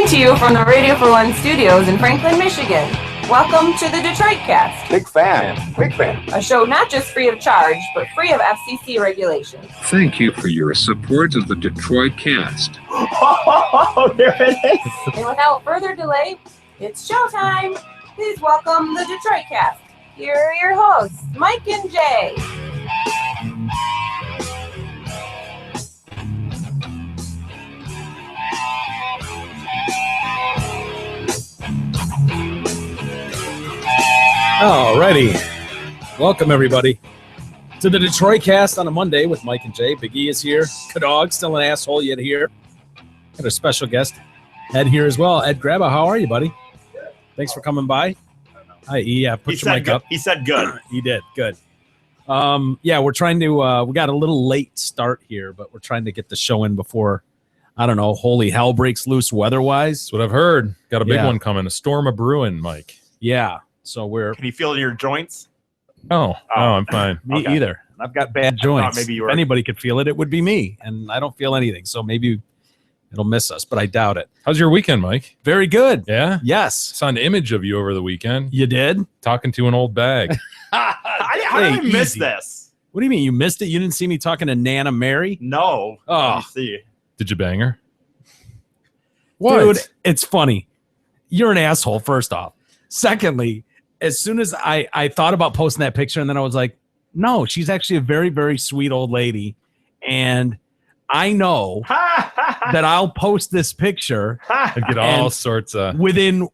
Coming to you from the Radio for One studios in Franklin, Michigan. Welcome to the Detroit Cast. Big fan. A show not just free of charge, but free of FCC regulations. Thank you for your support of the Detroit Cast. Oh, there it is. And without further delay, it's showtime. Please welcome the Detroit Cast. Here are your hosts, Mike and Jay. Alrighty. Welcome, everybody, to the Detroit Cast on a Monday with Mike and Jay. Big E is here. Kadog, still an asshole yet here. Got a special guest, Ed, here as well. Ed Grabba, how are you, buddy? Thanks for coming by. Hi, E. Yeah, put your mic up. He said good. He did. Good. Yeah, we're trying to, we got a little late start here, but we're trying to get the show in before, I don't know, holy hell breaks loose weather-wise. That's what I've heard. Got a big one coming. A storm of brewing, Mike. Yeah. So we're... Can you feel it in your joints? Oh, I'm fine. Me either. I've got bad joints. Maybe you were... If anybody could feel it, it would be me. And I don't feel anything. So maybe it'll miss us, but I doubt it. How's your weekend, Mike? Very good. Yeah? Yes. Saw an image of you over the weekend. You did? Talking to an old bag. How did I miss this? What do you mean? You missed it? You didn't see me talking to Nana Mary? No. Oh. Let me see. Did you bang her? What? Dude, it's funny. You're an asshole, first off. Secondly, as soon as I thought about posting that picture, and then I was like, no, she's actually a very, very sweet old lady. And I know that I'll post this picture and get all sorts of... Within,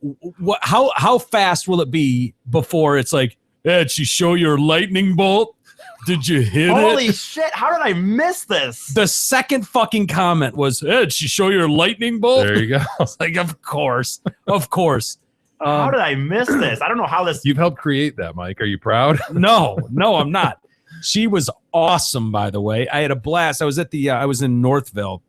how fast will it be before it's like, did she show your lightning bolt? Did you hit it? Holy shit, how did I miss this? The second fucking comment was, did she show your lightning bolt? There you go. I was like, of course. Of course. How did I miss this? I don't know how this... You've helped create that, Mike. Are you proud? No, I'm not. She was awesome, by the way. I had a blast. I was at the I was in Northville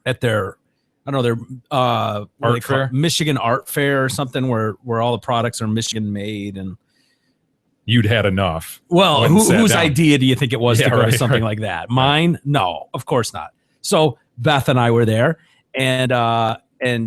at their, I don't know, their art fair? Michigan Art Fair or something where all the products are Michigan made. And you'd had enough. Well, whose idea do you think it was to go to something like that? Mine? No, of course not. So Beth and I were there, and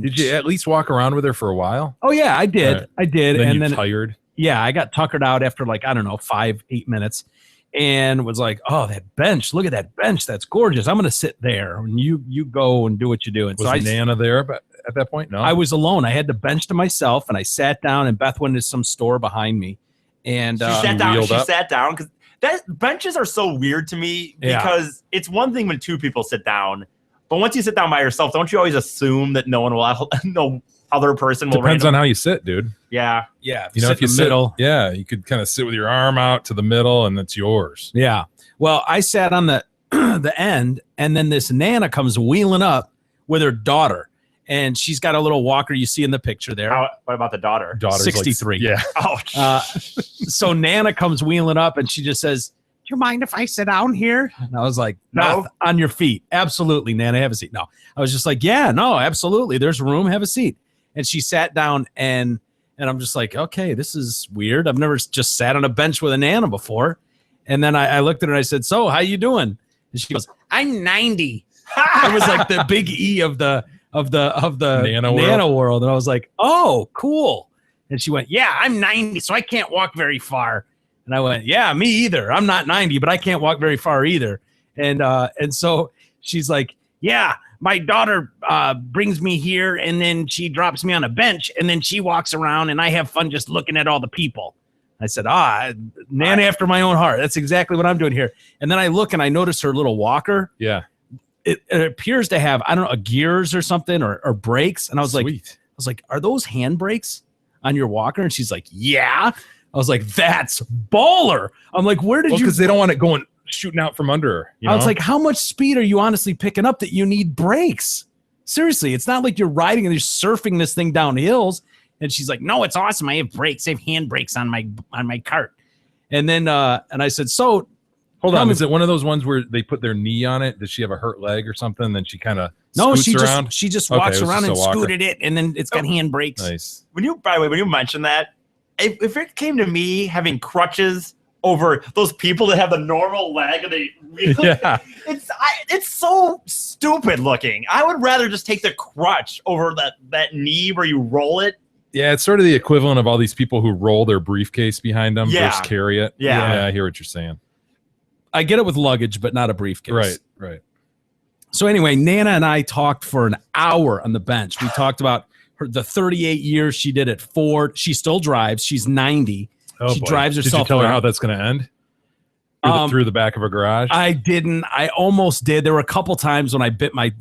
did you at least walk around with her for a while? Oh yeah, I did. Right. I did. And then tired? Yeah, I got tuckered out after 5-8 minutes, and was like, "Oh, that bench! Look at that bench! That's gorgeous! I'm going to sit there, and you go and do what you do." And was Nana there? But at that point, no, I was alone. I had the bench to myself, and I sat down. And Beth went to some store behind me, and she sat down. She sat down because benches are so weird to me because it's one thing when two people sit down. But once you sit down by yourself, don't you always assume that no other person will? Depends on how you sit, dude. Yeah. If you sit middle, you could kind of sit with your arm out to the middle, and it's yours. Yeah. Well, I sat on the the end, and then this Nana comes wheeling up with her daughter, and she's got a little walker you see in the picture there. What about the daughter? Daughter's 63. Yeah. Oh. So Nana comes wheeling up, and she just says, "Do you mind if I sit down here?" And I was like, "No, on your feet. Absolutely, Nana, have a seat." No, I was just like, "Yeah, no, absolutely. There's room. Have a seat." And she sat down, and I'm just like, "Okay, this is weird. I've never just sat on a bench with a Nana before." And then I looked at her and I said, "So, how you doing?" And she goes, "I'm 90." It was like the big E of the Nana world. And I was like, "Oh, cool." And she went, "Yeah, I'm 90, so I can't walk very far." And I went, "Yeah, me either. I'm not 90, but I can't walk very far either." And so she's like, "Yeah, my daughter brings me here, and then she drops me on a bench, and then she walks around, and I have fun just looking at all the people." I said, Nana after my own heart. That's exactly what I'm doing here. And then I look, and I notice her little walker. Yeah. It appears to have, I don't know, gears or something or brakes. And I was like, "Are those hand brakes on your walker?" And she's like, "Yeah." I was like, "That's baller." I'm like, "Where did you?" Because they don't want it going shooting out from under her. I was like, "How much speed are you honestly picking up that you need brakes?" Seriously, it's not like you're riding and you're surfing this thing down hills. And she's like, "No, it's awesome. I have brakes. I have hand brakes on my cart." And then and I said, "So, hold on. Is it one of those ones where they put their knee on it? Does she have a hurt leg or something? Then she kind of around? She just walks around and scooted it, and then it's got hand brakes." Nice. By the way, when you mentioned that, if it came to me having crutches over those people that have the normal leg and they it's so stupid looking. I would rather just take the crutch over that knee where you roll it. Yeah, it's sort of the equivalent of all these people who roll their briefcase behind them versus carry it. Yeah, I hear what you're saying. I get it with luggage, but not a briefcase. Right. So anyway, Nana and I talked for an hour on the bench. We talked about the 38 years she did at Ford. She still drives. She's 90. She drives herself. Did you tell her how that's going to end? Through the back of a garage? I didn't. I almost did. There were a couple times when I bit my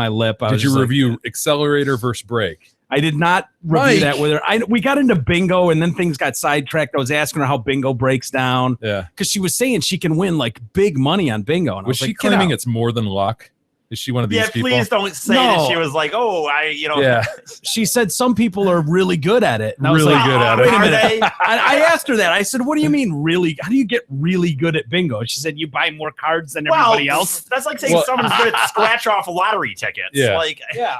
lip. Did you review accelerator versus brake? I did not review that with her. We got into bingo and then things got sidetracked. I was asking her how bingo breaks down. Yeah. Because she was saying she can win like big money on bingo. And was she claiming it's more than luck? Is she one of these people? Yeah, please don't say that she was like, Yeah. She said some people are really good at it. And I was really like, good at it. Wait a minute. I asked her that. I said, what do you mean really? How do you get really good at bingo? She said, you buy more cards than everybody else. That's like saying someone's good at scratch off lottery tickets. Yeah.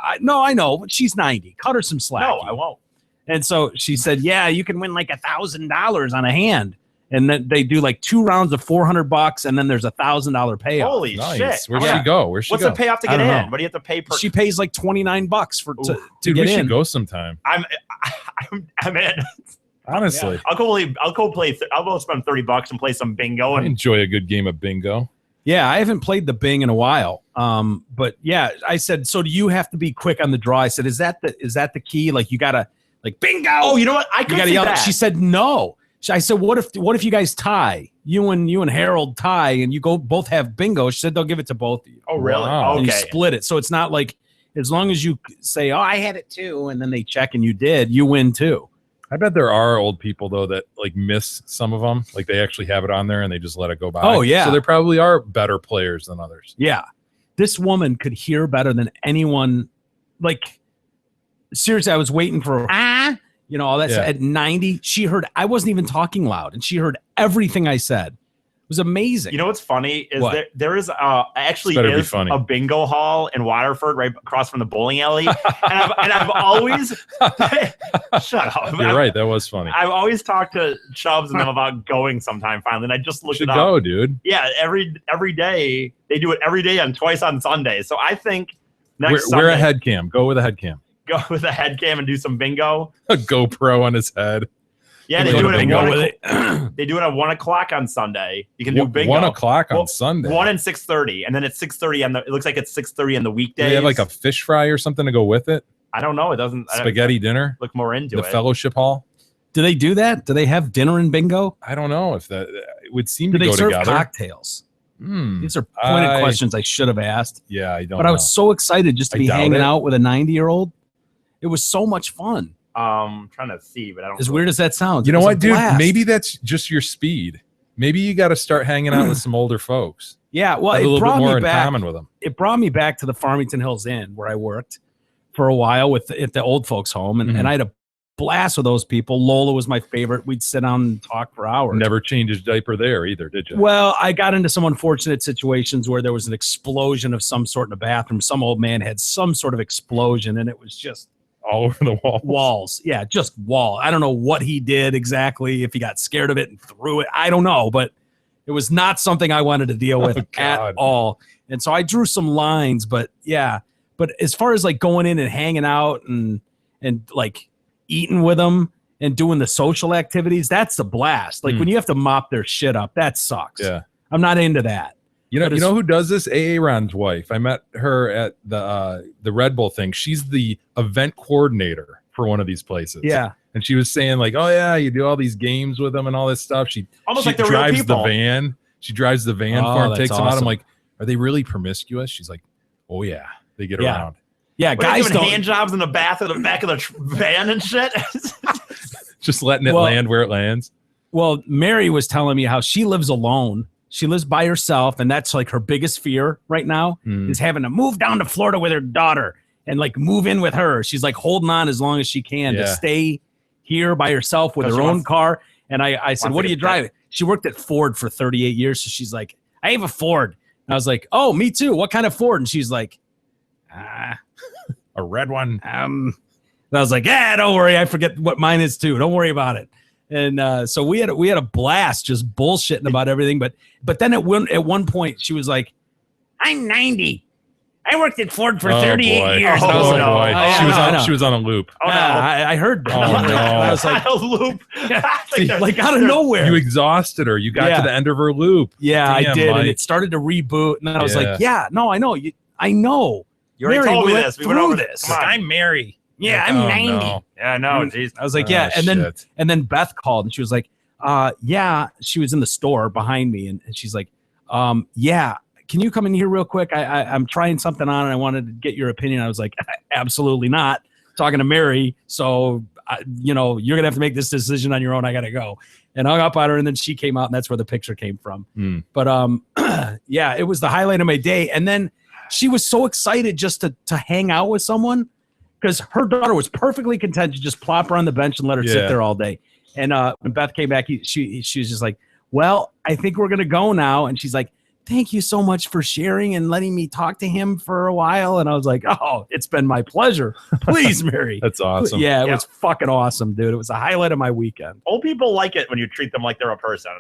I know, but she's 90. Cut her some slack. No, I won't. And so she said, yeah, you can win like $1,000 on a hand. And then they do like 2 rounds of $400, and then there's $1,000 payoff. Holy shit! Where'd she go? What's the payoff to get in? What do you have to pay per? She pays like $29 to Dude, get we in. should go sometime. I'm in. Honestly, I'll go play. I'll go spend $30 and play some bingo. I And enjoy a good game of bingo. Yeah, I haven't played the Bing in a while. But yeah, I said, so do you have to be quick on the draw? I said, is that the key? Like you gotta like bingo. Oh, you know what? I you gotta yell. She said no. I said, what if you guys tie? You and Harold tie, and you both have bingo. She said they'll give it to both of you. Oh, really? Wow. Okay. And you split it, so it's not like as long as you say, oh, I had it too, and then they check and you did, you win too. I bet there are old people though that like miss some of them. Like they actually have it on there and they just let it go by. Oh yeah. So there probably are better players than others. Yeah, this woman could hear better than anyone. Like seriously, I was waiting for all that at 90. She heard I wasn't even talking loud, and she heard everything I said. It was amazing. You know what's funny is there is actually a bingo hall in Waterford right across from the bowling alley, and I've always shut up. You're right. That was funny. I've always talked to Chubbs and them about going sometime finally, and I just looked it up. Go, dude. Yeah, every day they do it every day and twice on Sunday. So I think next wear a Sunday, head cam. Go with a head cam. Go with a head cam and do some bingo. A GoPro on his head. Yeah, they do it at they do it at 1 o'clock on Sunday. You can do bingo. 1 o'clock on Sunday. 1 and 6:30, and then it's 6:30 it looks like it's 6:30 on the weekdays. Do they have like a fish fry or something to go with it? I don't know. It doesn't spaghetti dinner. Look more into the fellowship hall. Do they do that? Do they have dinner and bingo? I don't know if that it would seem do to they go serve together. Cocktails? These are pointed questions I should have asked. Yeah, I don't. But I was so excited just to be hanging out with a 90-year-old. It was so much fun. Trying to see, but I don't. As weird as that sounds, you know what, dude? Maybe that's just your speed. Maybe you got to start hanging out with some older folks. Yeah, well, have a little bit more in common with them. It brought me back to the Farmington Hills Inn where I worked for a while at the old folks' home, and I had a blast with those people. Lola was my favorite. We'd sit down and talk for hours. Never changed his diaper there either, did you? Well, I got into some unfortunate situations where there was an explosion of some sort in the bathroom. Some old man had some sort of explosion, and it was just all over the walls. Yeah, just wall. I don't know what he did exactly, if he got scared of it and threw it. I don't know, but it was not something I wanted to deal with at all. And so I drew some lines, but yeah. But as far as like going in and hanging out and like eating with them and doing the social activities, that's the blast. Like when you have to mop their shit up, that sucks. Yeah. I'm not into that. You know who does this? Aaron's wife. I met her at the Red Bull thing. She's the event coordinator for one of these places. Yeah. And she was saying like, oh yeah, you do all these games with them and all this stuff. She like they're real people. The van. She drives the van for him, takes them out. I'm awesome. like, are they really promiscuous? She's like, oh yeah, they get around. Yeah, guys doing hand jobs in the back of the van and shit. Just letting it land where it lands. Well, Mary was telling me how she lives alone. She lives by herself, and that's like her biggest fear right now is having to move down to Florida with her daughter and like move in with her. She's like holding on as long as she can to stay here by herself with her own car. And I said, what are you driving? She worked at Ford for 38 years. So she's like, I have a Ford. And I was like, oh, me too. What kind of Ford? And she's like, a red one. And I was like, yeah, don't worry. I forget what mine is too. Don't worry about it. And so we had a blast just bullshitting about everything. But then at one point she was like, I'm 90. I worked at Ford for 38 years. Oh, And I was like, boy. She was on a loop. Oh, no. I heard that. Oh, no. I was like, a loop. like out of nowhere. You exhausted her. You got to the end of her loop. Yeah, I Damn, did. Mike. And it started to reboot. And then I was like, I know. I know. You already Mary, told me went this. We went through over this. Come on. I'm Mary. Yeah, I'm 90. No. Yeah, no, jeez. I was like, Shit. and then Beth called and she was like, she was in the store behind me and she's like, can you come in here real quick? I'm trying something on and I wanted to get your opinion. I was like, absolutely not. Talking to Mary, so you're gonna have to make this decision on your own. I gotta go. And hung up on her, and then she came out, and that's where the picture came from. But it was the highlight of my day. And then she was so excited just to hang out with someone because her daughter was perfectly content to just plop her on the bench and let her sit there all day. And when Beth came back, she was just like, well, I think we're gonna go now. And she's like, thank you so much for sharing and letting me talk to him for a while. And I was like, oh, it's been my pleasure. Please, Mary. That's awesome. Yeah, it was fucking awesome, dude. It was a highlight of my weekend. Old people like it when you treat them like they're a person.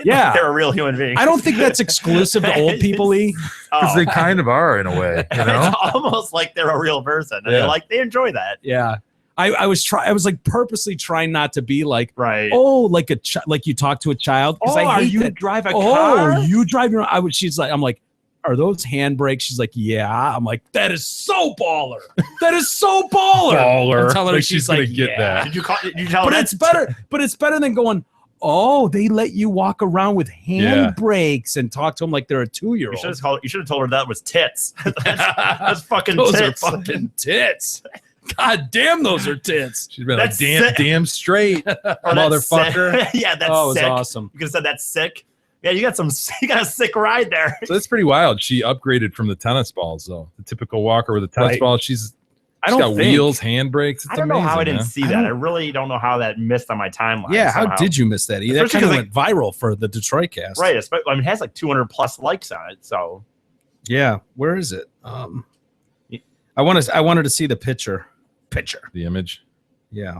Yeah. They're a real human being. I don't think that's exclusive to old people, Lee. Because they kind of are in a way, you know? It's almost like they're a real person. And they enjoy that. Yeah. I was like purposely trying not to be like, right. Oh, like like you talk to a child. Oh, I hate you that. drive a car? Oh, you drive your I'm like, are those handbrakes? She's like, yeah. I'm like, that is so baller. That is so baller. Baller. I'm telling her, Like, she's gonna like, get that. Did you tell But her it's better. But it's better than going, oh, they let you walk around with handbrakes and talk to them like they're a 2-year-old. You should have told her that was tits. that's fucking Those tits. are fucking tits. God damn, those are tits. She's been That's like, damn straight, motherfucker. Yeah, that's Oh, it was sick. awesome. You could have said that's sick. Yeah, you got a sick ride there. So that's pretty wild. She upgraded from the tennis balls, though. The typical walker with a tennis Right. ball. She's don't got think- wheels, handbrakes. It's I don't know how I didn't man. see that. I really don't know how that missed on my timeline. Yeah, somehow. how did you miss that? That Especially kind of 'cause, went viral for the Detroit cast. Right. I mean, it has like 200 plus likes on it. So Yeah. Where is it? I wanted to see the picture. The image. Yeah.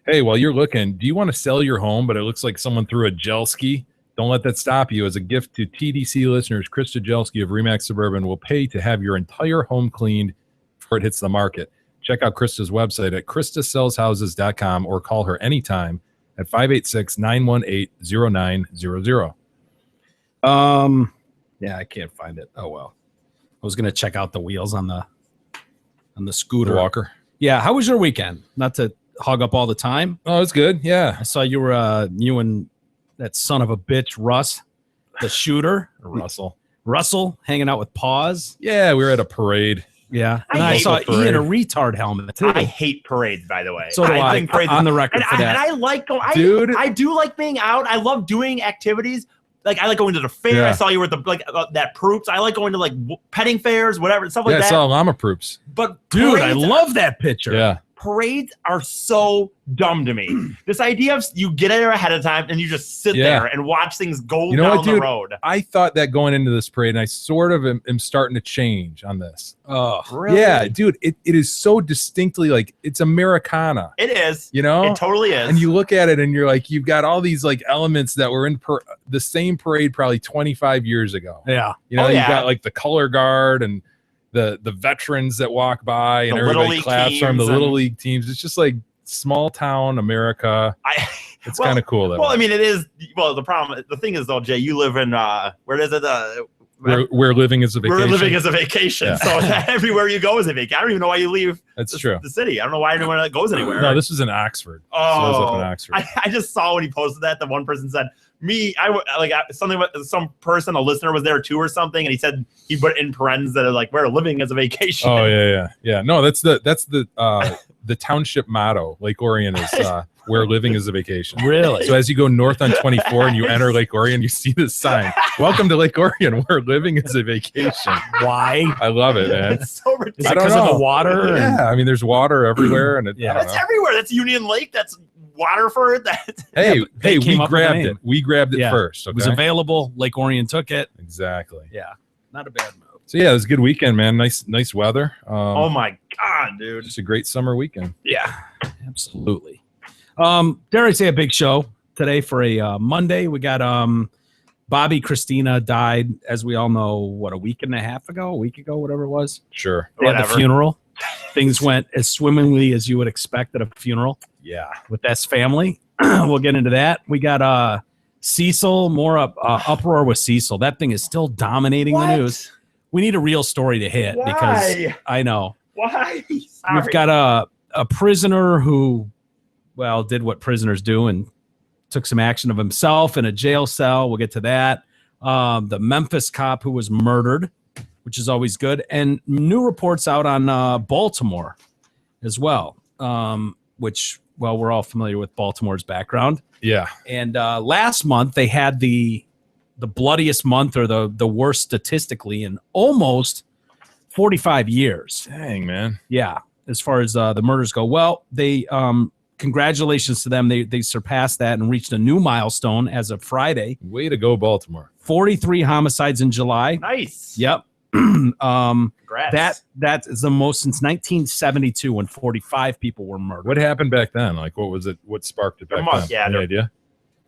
Hey, while you're looking, do you want to sell your home, but it looks like someone threw a gel ski? Don't let that stop you. As a gift to TDC listeners, Krista Jelski of Remax Suburban will pay to have your entire home cleaned before it hits the market. Check out Krista's website at kristasellshouses.com or call her anytime at 586-918-0900. Yeah, I can't find it. Oh well. I was gonna check out the wheels on the scooter. Walker. Yeah. How was your weekend? Not to hog up all the time. Oh, it's good. Yeah. I saw you were you and that son of a bitch, Russ, the shooter. Russell hanging out with Paws. Yeah, we were at a parade. Yeah. And I I hate saw the parade. Ian a retard helmet too. I hate parades, by the way. So do I. think parades On the record for that. And I like going. Dude. I do like being out. I love doing activities. Like I like going to the fair. Yeah. I saw you were at the that Proops. I like going to like petting fairs, whatever stuff like Yeah, I that. saw llama proops. But Dude, I parades- love that picture. Yeah. Parades are so dumb to me. This idea of you get there ahead of time and you just sit Yeah. there and watch things go You know down what, the dude? road. I thought that going into this parade, and I sort of am starting to change on this. Oh, Really? Yeah, dude, it is so distinctly like it's Americana, It is. you know? It totally is. And you look at it and you're like, you've got all these like elements that were in the same parade probably 25 years ago. yeah. You know, Oh, you've yeah. got like the color guard and the veterans that walk by and The Little everybody League claps for them, the teams little and- league teams. It's just like small town America. It's Well- kind of cool. That Well, way. I mean, it is. Well, the thing is though, Jay, you live in where is it? Where living is a vacation. We're living as a vacation, Yeah. so everywhere you go is a vacation. I don't even know why you leave That's the, true. the city. I don't know why anyone goes anywhere. No, this was in Oxford. So I was up in Oh, Oxford. I just saw when he posted that. The one person said, something. Some person, a listener, was there too, or something, and he said he put in parentheses that are like, "We're living as a vacation." Oh yeah. No, that's the township motto. Lake Orion is where living is a vacation. Really? So as you go north on 24 and you enter Lake Orion, you see this sign: "Welcome to Lake Orion, where living is a vacation." Why? I love it, man. It's so Is ridiculous. it I don't because of know. the water? Yeah, I mean, there's water everywhere, and Yeah. I don't That's know. everywhere. That's Union Lake. That's Waterford. That's Hey, but they we came up with the grabbed name. it. We grabbed it Yeah. first. It was okay? available. Lake Orion took it. Exactly. Yeah. Not a bad move. So yeah, it was a good weekend, man. Nice weather. oh my god, dude. Just a great summer weekend. Yeah. Absolutely. Dare I say a big show today for a Monday. We got Bobby Christina died, as we all know, what, a week and a week ago, whatever it was. Sure. They had the funeral. Things went as swimmingly as you would expect at a funeral. Yeah. With that's family. We'll get into that. We got Cecil, more uproar with Cecil. That thing is still dominating the news. We need a real story to hit because I know. Why? We've got a prisoner who, well, did what prisoners do and took some action of himself in a jail cell. We'll get to that. The Memphis cop who was murdered, which is always good. And new reports out on Baltimore as well, which, well, we're all familiar with Baltimore's background. Yeah. And last month they had the bloodiest month or the worst statistically in almost 45 years. Dang, man. Yeah, as far as the murders go. Well, they congratulations to them. They surpassed that and reached a new milestone as of Friday. Way to go, Baltimore. 43 homicides in July. Nice. Yep. Congrats. That is the most since 1972 when 45 people were murdered. What happened back then? Like, what was it? What sparked it back then? Yeah, Any idea?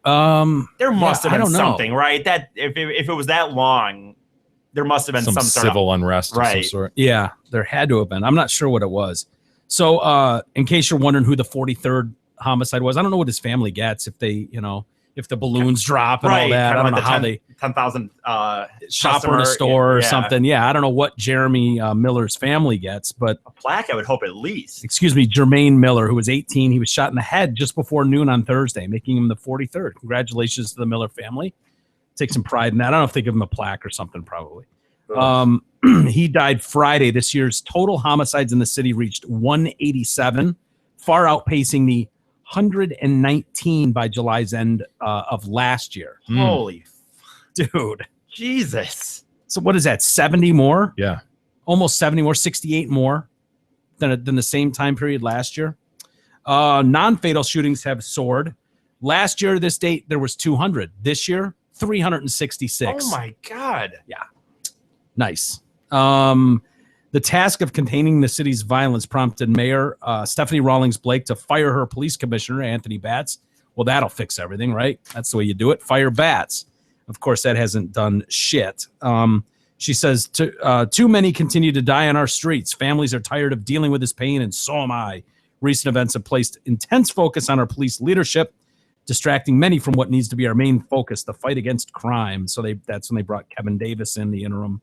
There must have I been don't know. something, right? That if it was that long, there must have been some sort civil unrest of some Right. sort. Yeah, there had to have been. I'm not sure what it was. So, in case you're wondering who the 43rd homicide was, I don't know what his family gets if they, if the balloons drop and all that. I don't know how they 10,000 shopper in a store or something. Yeah, I don't know what Jeremy Miller's family gets, but A plaque, I would hope at least. excuse me, Jermaine Miller, who was 18, he was shot in the head just before noon on Thursday, making him the 43rd. Congratulations to the Miller family. Take some pride in that. I don't know if they give him a plaque or something, probably. He died Friday. This year's total homicides in the city reached 187, far outpacing the 119 by July's end of last year. Holy Dude. Jesus. So what is that, 70 more? Yeah. Almost 70 more, 68 more than the same time period last year. Non-fatal shootings have soared. Last year, this date, there was 200. This year, 366. Oh, my God. Nice. The task of containing the city's violence prompted Mayor Stephanie Rawlings Blake to fire her police commissioner, Anthony Batts. Well, that'll fix everything, right? That's the way you do it. Fire Batts. Of course, that hasn't done shit. She says, too many continue to die on our streets. Families are tired of dealing with this pain, and so am I. Recent events have placed intense focus on our police leadership, distracting many from what needs to be our main focus, the fight against crime. So that's when they brought Kevin Davis in, the interim.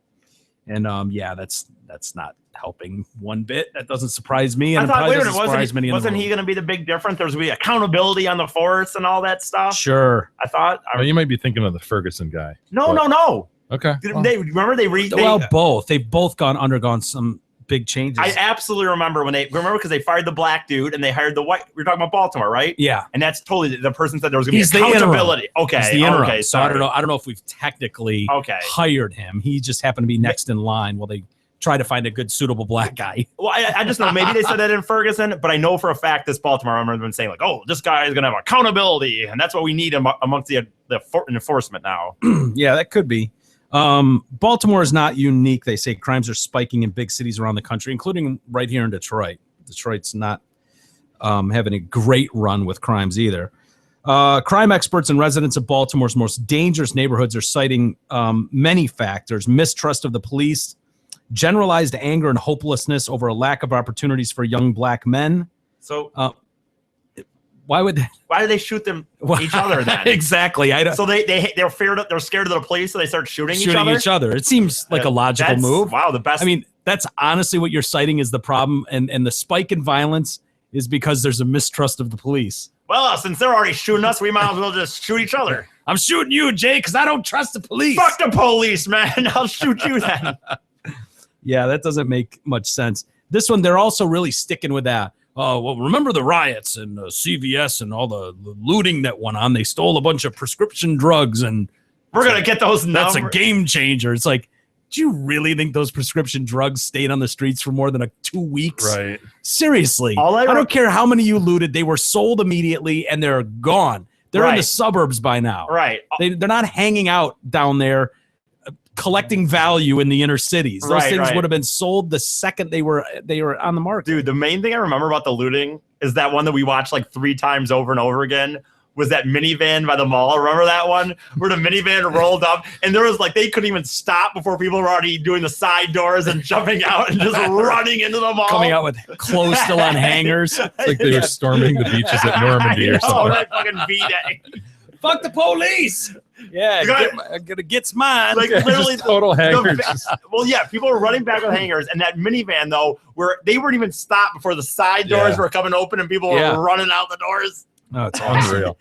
And that's not helping one bit. That doesn't surprise me. And wasn't he going to be the big difference? There's going to be accountability on the force and all that stuff. Sure. I thought. Oh, you might be thinking of the Ferguson guy. No. Okay. Both. They've both undergone some big changes. I absolutely remember because they fired the black dude and they hired the white. We were talking about Baltimore, right? Yeah. And that's totally the person said there was going to be He's accountability. He's the interim. Okay. So I don't know if we've technically hired him. He just happened to be next in line while they try to find a good, suitable black guy. Well, I just know maybe they said that in Ferguson, but I know for a fact this Baltimore, I remember them saying like, "Oh, this guy is going to have accountability," and that's what we need amongst the enforcement now. Yeah, that could be. Baltimore is not unique. They say crimes are spiking in big cities around the country, including right here in Detroit. Detroit's not having a great run with crimes either. Crime experts and residents of Baltimore's most dangerous neighborhoods are citing many factors: mistrust of the police, generalized anger and hopelessness over a lack of opportunities for young black men. So why do they shoot each other then? Exactly. So they're scared of the police, so they start shooting each other. It seems like a logical move. Wow, the best. I mean, that's honestly what you're citing is the problem, and the spike in violence is because there's a mistrust of the police. Well, since they're already shooting us, we might as well just shoot each other. I'm shooting you, Jay, because I don't trust the police. Fuck the police, man. I'll shoot you then. Yeah, that doesn't make much sense. This one, they're also really sticking with that. Oh, well, remember the riots and CVS and all the looting that went on? They stole a bunch of prescription drugs, and we're going to get those numbers. That's a game changer. It's like, do you really think those prescription drugs stayed on the streets for more than 2 weeks? Right. Seriously. I don't care how many you looted. They were sold immediately, and they're gone. They're in the suburbs by now. Right. They're not hanging out down there collecting value in the inner cities. Those things would have been sold the second they were on the market. Dude, the main thing I remember about the looting is that one that we watched like 3 times over and over again. Was that minivan by the mall? Remember that one where the minivan rolled up and there was like they couldn't even stop before people were already doing the side doors and jumping out and just running into the mall, coming out with clothes still on hangers. It's like they were storming the beaches at Normandy or something. That fucking V-Day. Fuck the police. Yeah, I'm gonna get mine. Like literally total hangers. Well, yeah, people were running back with hangers, and that minivan though, where they weren't even stopped before the side doors were coming open and people were running out the doors. No, it's unreal.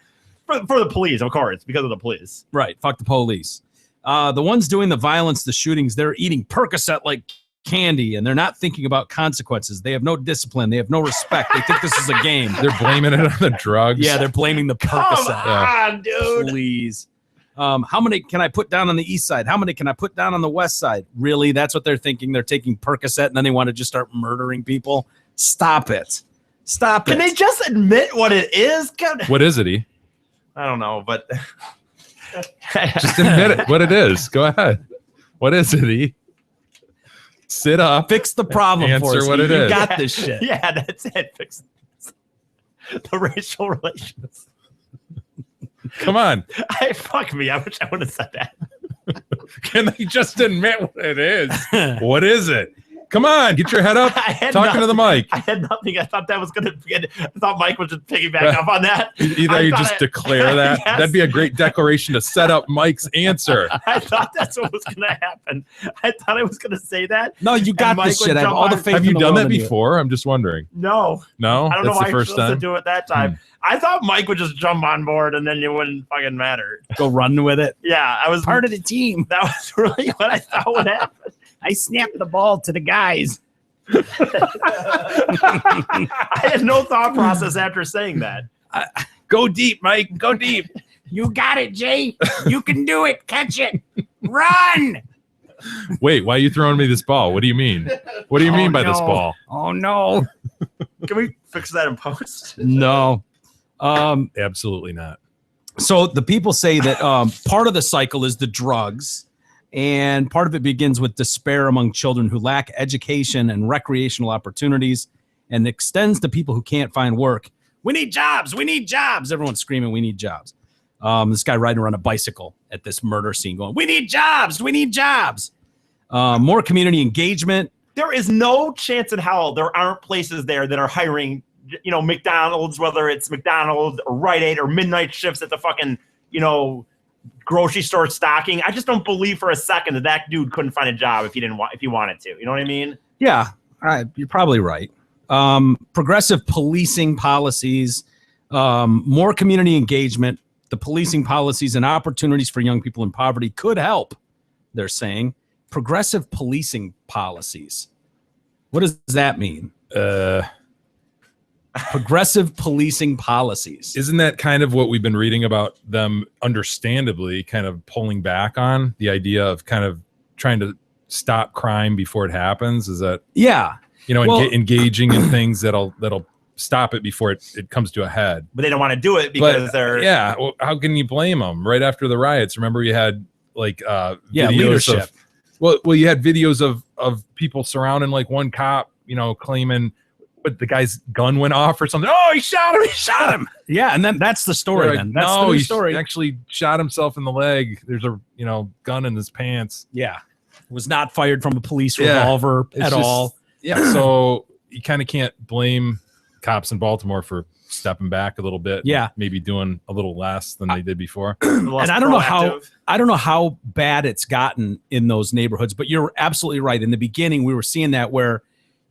For the police, of course, because of the police. Right. Fuck the police. The ones doing the violence, the shootings, they're eating Percocet like candy, and they're not thinking about consequences. They have no discipline. They have no respect. They think this is a game. They're blaming it on the drugs. Yeah, they're blaming the Percocet. Come on, dude. Please. How many can I put down on the east side? How many can I put down on the west side? Really? That's what they're thinking. They're taking Percocet, and then they want to just start murdering people. Stop it. Stop it. Can they just admit what it is? What is it, E? I don't know, but just admit it. What it is. Go ahead. What is it, E? Sit up. Fix the problem Answer for us. what it You is. got this shit. Yeah, that's it. Fix the racial relations. Come on. Fuck me. I wish I would have said that. Can they just admit what it is? What is it? Come on, get your head up. Talking to the mic. I had nothing. I thought that was going to get. I thought Mike was just piggyback up on that. Either you just declare that. Yes. That'd be a great declaration to set up Mike's answer. I thought that's what was going to happen. I thought I was going to say that. No, you got this shit. I have all the faith. Have you in the done world that in you. before? I'm just wondering. No. No? I don't know That's why the first I was supposed time? to do it that time. I thought Mike would just jump on board and then it wouldn't fucking matter. Go run with it. Yeah, I was Part of the team. That was really what I thought would happen. I snapped the ball to the guys. I had no thought process after saying that. Go deep, Mike. Go deep. You got it, Jay. You can do it. Catch it. Run. Wait, why are you throwing me this ball? What do you mean? What do you mean by this ball? Oh, no. Can we fix that in post? No. Absolutely not. So the people say that part of the cycle is the drugs, and part of it begins with despair among children who lack education and recreational opportunities, and extends to people who can't find work. We need jobs. We need jobs. Everyone's screaming, we need jobs. This guy riding around a bicycle at this murder scene going, we need jobs. We need jobs. More community engagement. There is no chance in hell there aren't places there that are hiring, you know, McDonald's, whether it's McDonald's or Rite Aid or midnight shifts at the fucking, you know, grocery store stocking. I just don't believe for a second that that dude couldn't find a job if he didn't want, if he wanted to. You know what I mean? Yeah, you're probably right. Progressive policing policies, more community engagement. The policing policies and opportunities for young people in poverty could help, they're saying. Progressive policing policies. What does that mean? Progressive policing policies. Isn't that kind of what we've been reading about them understandably kind of pulling back on the idea of kind of trying to stop crime before it happens? Is that, yeah, you know, engaging in things that'll stop it before it comes to a head. But they don't want to do it because they're well, how can you blame them? Right after the riots, remember you had like videos leadership. of well you had videos of people surrounding like one cop, you know, claiming but the guy's gun went off or something. Oh, he shot him. Yeah, and then that's the story. Like, then that's no, the he story. actually shot himself in the leg. There's a gun in his pants. Yeah, was not fired from a police revolver at all. Yeah, so you kind of can't blame cops in Baltimore for stepping back a little bit. Yeah, maybe doing a little less than they did before. And I don't know how bad it's gotten in those neighborhoods, but you're absolutely right. In the beginning, we were seeing that where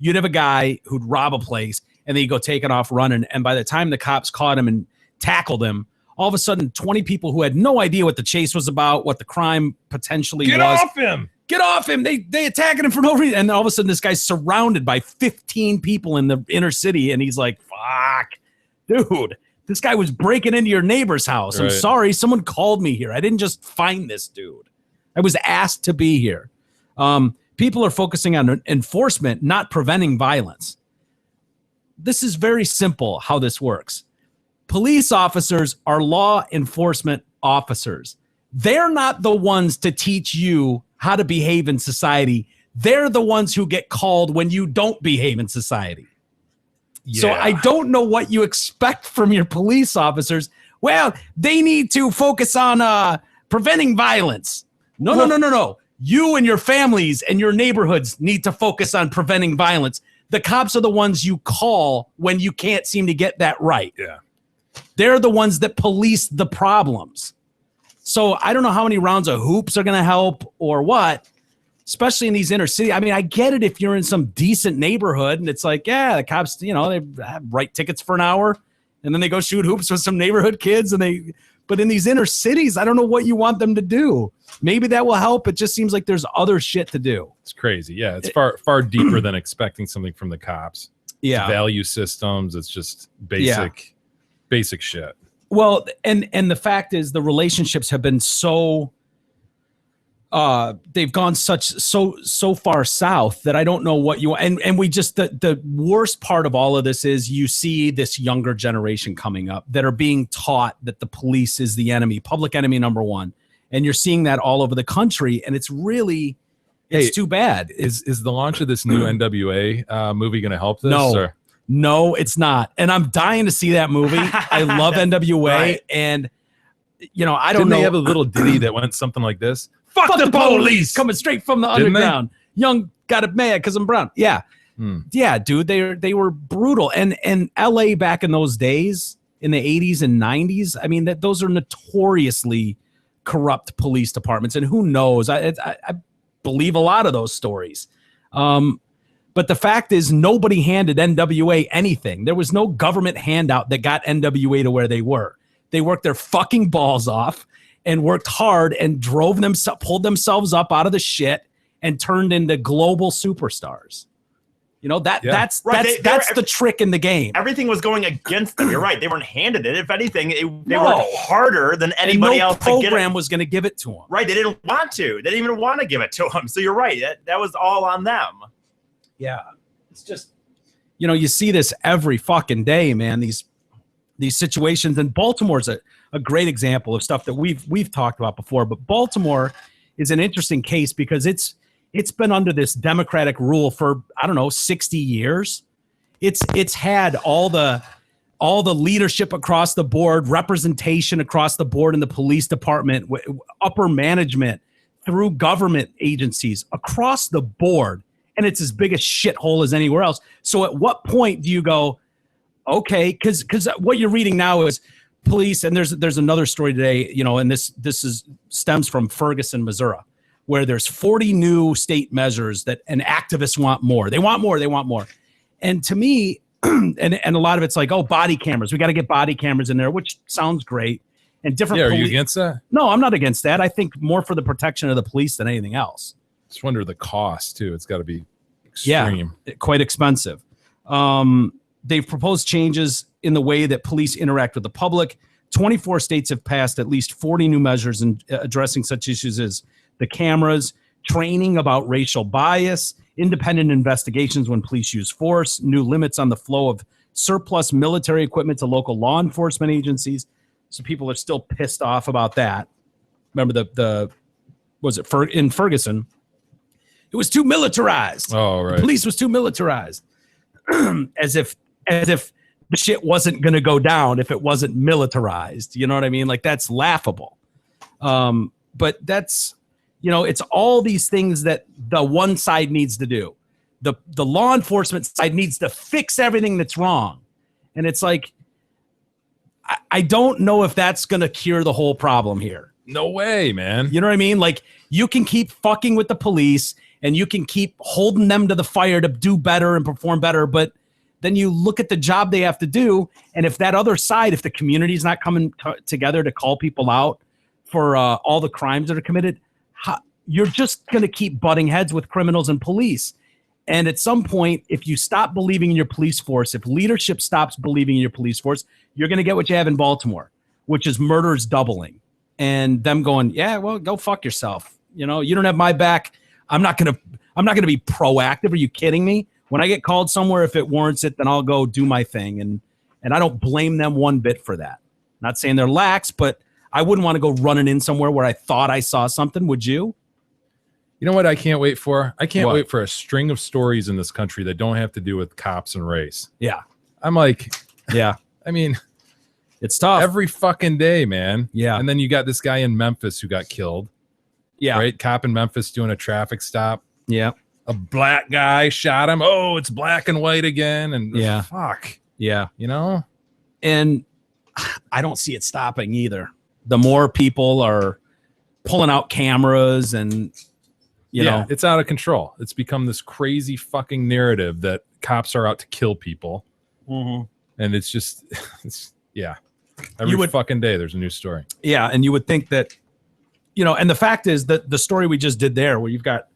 you'd have a guy who'd rob a place and then you go taking off running, and by the time the cops caught him and tackled him, all of a sudden 20 people who had no idea what the chase was about, what the crime potentially was. Get off him. They attacking him for no reason. And all of a sudden this guy's surrounded by 15 people in the inner city, and he's like, fuck, dude, this guy was breaking into your neighbor's house. I'm sorry, someone called me here. I didn't just find this dude. I was asked to be here. People are focusing on enforcement, not preventing violence. This is very simple how this works. Police officers are law enforcement officers. They're not the ones to teach you how to behave in society. They're the ones who get called when you don't behave in society. So I don't know what you expect from your police officers. Well, they need to focus on preventing violence. No. You and your families and your neighborhoods need to focus on preventing violence. The cops are the ones you call when you can't seem to get that right. Yeah. They're the ones that police the problems. So I don't know how many rounds of hoops are going to help or what, especially in these inner city. I mean, I get it if you're in some decent neighborhood and it's like, yeah, the cops, they write tickets for an hour and then they go shoot hoops with some neighborhood kids. But in these inner cities, I don't know what you want them to do. Maybe that will help. It just seems like there's other shit to do. It's crazy. Yeah, it's far deeper than expecting something from the cops. Yeah. It's value systems. It's just basic shit. Well, and the fact is the relationships have been so they've gone so far south that I don't know what you and we just the worst part of all of this is you see this younger generation coming up that are being taught that the police is the enemy, public enemy number one. And you're seeing that all over the country, and it's really too bad. Is the launch of this new NWA movie going to help this? No, it's not. And I'm dying to see that movie. I love NWA, right. And I don't know. They have a little ditty that went something like this? Fuck the police, coming straight from the underground. Young got it mad because I'm brown. Yeah, yeah, dude. They were brutal, and LA back in those days in the 80s and 90s. I mean, those are notoriously corrupt police departments, and who knows? I believe a lot of those stories. But the fact is, nobody handed NWA anything. There was no government handout that got NWA to where they were. They worked their fucking balls off and worked hard and pulled themselves up out of the shit and turned into global superstars. That's the trick in the game. Everything was going against them. You're right. They weren't handed it. If anything, they worked harder than anybody else. No program was going to give it to them. Right. They didn't want to. They didn't even want to give it to them. So you're right. That was all on them. Yeah. It's just, you see this every fucking day, man. These situations. And Baltimore's a great example of stuff that we've talked about before. But Baltimore is an interesting case because it's been under this Democratic rule for, 60 years. It's had all the leadership across the board, representation across the board in the police department, upper management, through government agencies across the board. And it's as big a shithole as anywhere else. So at what point do you go, okay, because what you're reading now is police, and there's another story today, and this stems from Ferguson, Missouri, where there's 40 new state measures and activists want more. They want more. And to me, and a lot of it's like, body cameras. We got to get body cameras in there, which sounds great. And different. Yeah, are you against that? No, I'm not against that. I think more for the protection of the police than anything else. Just wonder the cost too. It's got to be extreme. Yeah, quite expensive. They've proposed changes in the way that police interact with the public. 24 states have passed at least 40 new measures in addressing such issues as the cameras, training about racial bias, independent investigations when police use force, new limits on the flow of surplus military equipment to local law enforcement agencies. So people are still pissed off about that. Remember in Ferguson? It was too militarized. Oh, right. The police was too militarized. as if the shit wasn't going to go down if it wasn't militarized. You know what I mean? Like, that's laughable. But that's, it's all these things that the one side needs to do. The law enforcement side needs to fix everything that's wrong. And it's like, I don't know if that's going to cure the whole problem here. No way, man. You know what I mean? Like, you can keep fucking with the police and you can keep holding them to the fire to do better and perform better. But then you look at the job they have to do. And if that other side, if the community's not coming together to call people out for all the crimes that are committed, you're just going to keep butting heads with criminals and police. And at some point, if you stop believing in your police force, if leadership stops believing in your police force, you're going to get what you have in Baltimore, which is murders doubling. And them going, yeah, well, go fuck yourself. You don't have my back. I'm not going to be proactive. Are you kidding me? When I get called somewhere, if it warrants it, then I'll go do my thing. And I don't blame them one bit for that. Not saying they're lax, but I wouldn't want to go running in somewhere where I thought I saw something. Would you? You know what I can't wait for? I can't wait for a string of stories in this country that don't have to do with cops and race. Yeah. I'm like, Yeah. I mean, It's tough. every fucking day, man. Yeah. And then you got this guy in Memphis who got killed. Yeah. Right? Cop in Memphis doing a traffic stop. Yeah. A black guy shot him. Oh, it's black and white again. And Yeah. fuck. Yeah. You know? And I don't see it stopping either. The more people are pulling out cameras and, you know, it's out of control. It's become this crazy fucking narrative that cops are out to kill people. Mm-hmm. And it's just, every fucking day there's a new story. Yeah. And you would think that, you know, and the fact is that the story we just did there, where you've got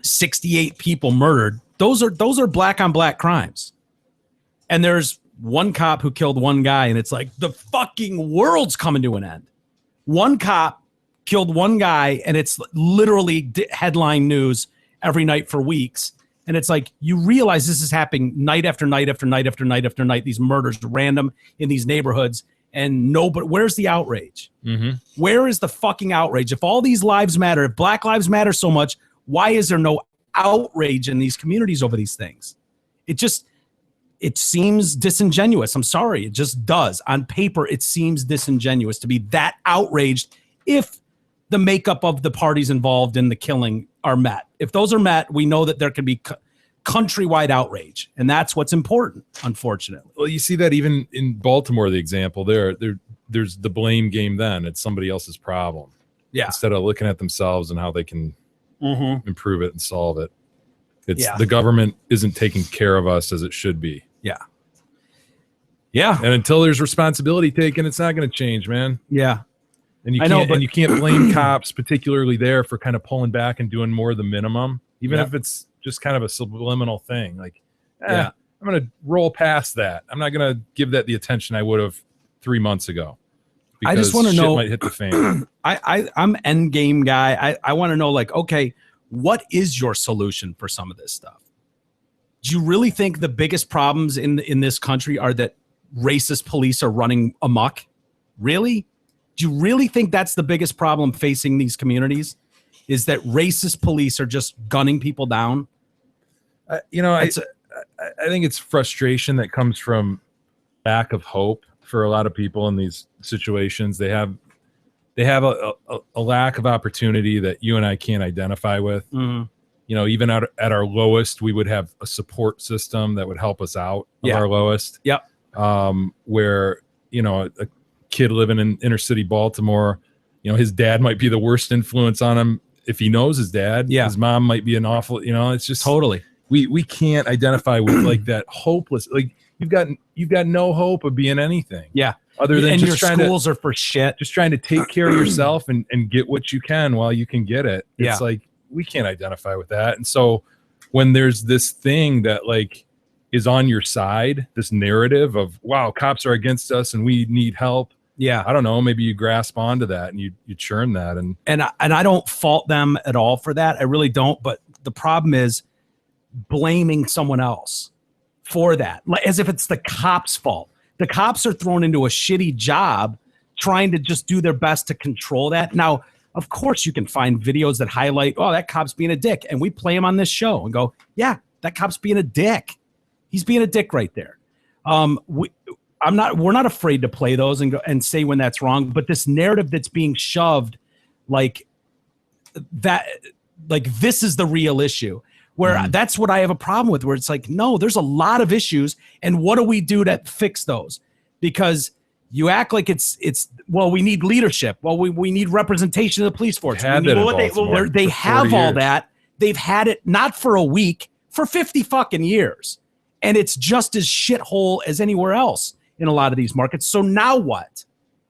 68 people murdered, those are black on black crimes. And there's one cop who killed one guy, and it's like the fucking world's coming to an end. One cop killed one guy, and it's literally headline news every night for weeks. And it's like, you realize this is happening night after night after night after night after night, these murders random in these neighborhoods, and nobody, where's the outrage? Mm-hmm. Where is the fucking outrage? If all these lives matter, if Black lives matter so much, why is there no outrage in these communities over these things? It seems disingenuous. I'm sorry. It just does. On paper, it seems disingenuous to be that outraged if the makeup of the parties involved in the killing are met. If those are met, we know that there can be countrywide outrage. And that's what's important, unfortunately. Well, you see that even in Baltimore, the example there's the blame game then. It's somebody else's problem. Yeah. Instead of looking at themselves and how they can improve it and solve it. It's Yeah. the government isn't taking care of us as it should be. Yeah. Yeah. And until there's responsibility taken, it's not going to change, man. Yeah. And you I can't, know, but- and you can't blame cops, particularly there, for kind of pulling back and doing more of the minimum, even if it's just kind of a subliminal thing. Like, I'm going to roll past that. I'm not going to give that the attention I would have 3 months ago. I just want to shit know. might hit the fan. I'm end game guy. I want to know, like, okay, what is your solution for some of this stuff? Do you really think the biggest problems in this country are that racist police are running amok? Really? Do you really think that's the biggest problem facing these communities? Is that racist police are just gunning people down? I think it's frustration that comes from lack of hope for a lot of people in these situations. They have a lack of opportunity that you and I can't identify with. Mm-hmm. You know, even at our lowest, we would have a support system that would help us out of our lowest. Yep. Where, you know, a kid living in inner city Baltimore, you know, his dad might be the worst influence on him if he knows his dad. Yeah. His mom might be an awful, you know, it's just Totally. we can't identify with like that hopeless, like you've got no hope of being anything. Yeah. Other than and just your trying schools are for shit. just trying to take care of yourself and get what you can while you can get it. It's Yeah. like, we can't identify with that. And so when there's this thing that like is on your side, this narrative of, wow, cops are against us and we need help. Yeah. I don't know. Maybe you grasp onto that and you churn that. And I don't fault them at all for that. I really don't. But the problem is blaming someone else for that, like as if it's the cops' fault. The cops are thrown into a shitty job trying to just do their best to control that. Now, of course, you can find videos that highlight, oh, that cop's being a dick. And we play him on this show and go, yeah, that cop's being a dick. He's being a dick right there. We're not afraid to play those and go and say when that's wrong. But this narrative that's being shoved like that, like this is the real issue, where that's what I have a problem with, where it's like, no, there's a lot of issues. And what do we do to fix those? Because you act like it's well, we need leadership. Well, we need representation of the police force. They have all that. They've had it not for a week, for 50 fucking years. And it's just as shithole as anywhere else in a lot of these markets. So now what?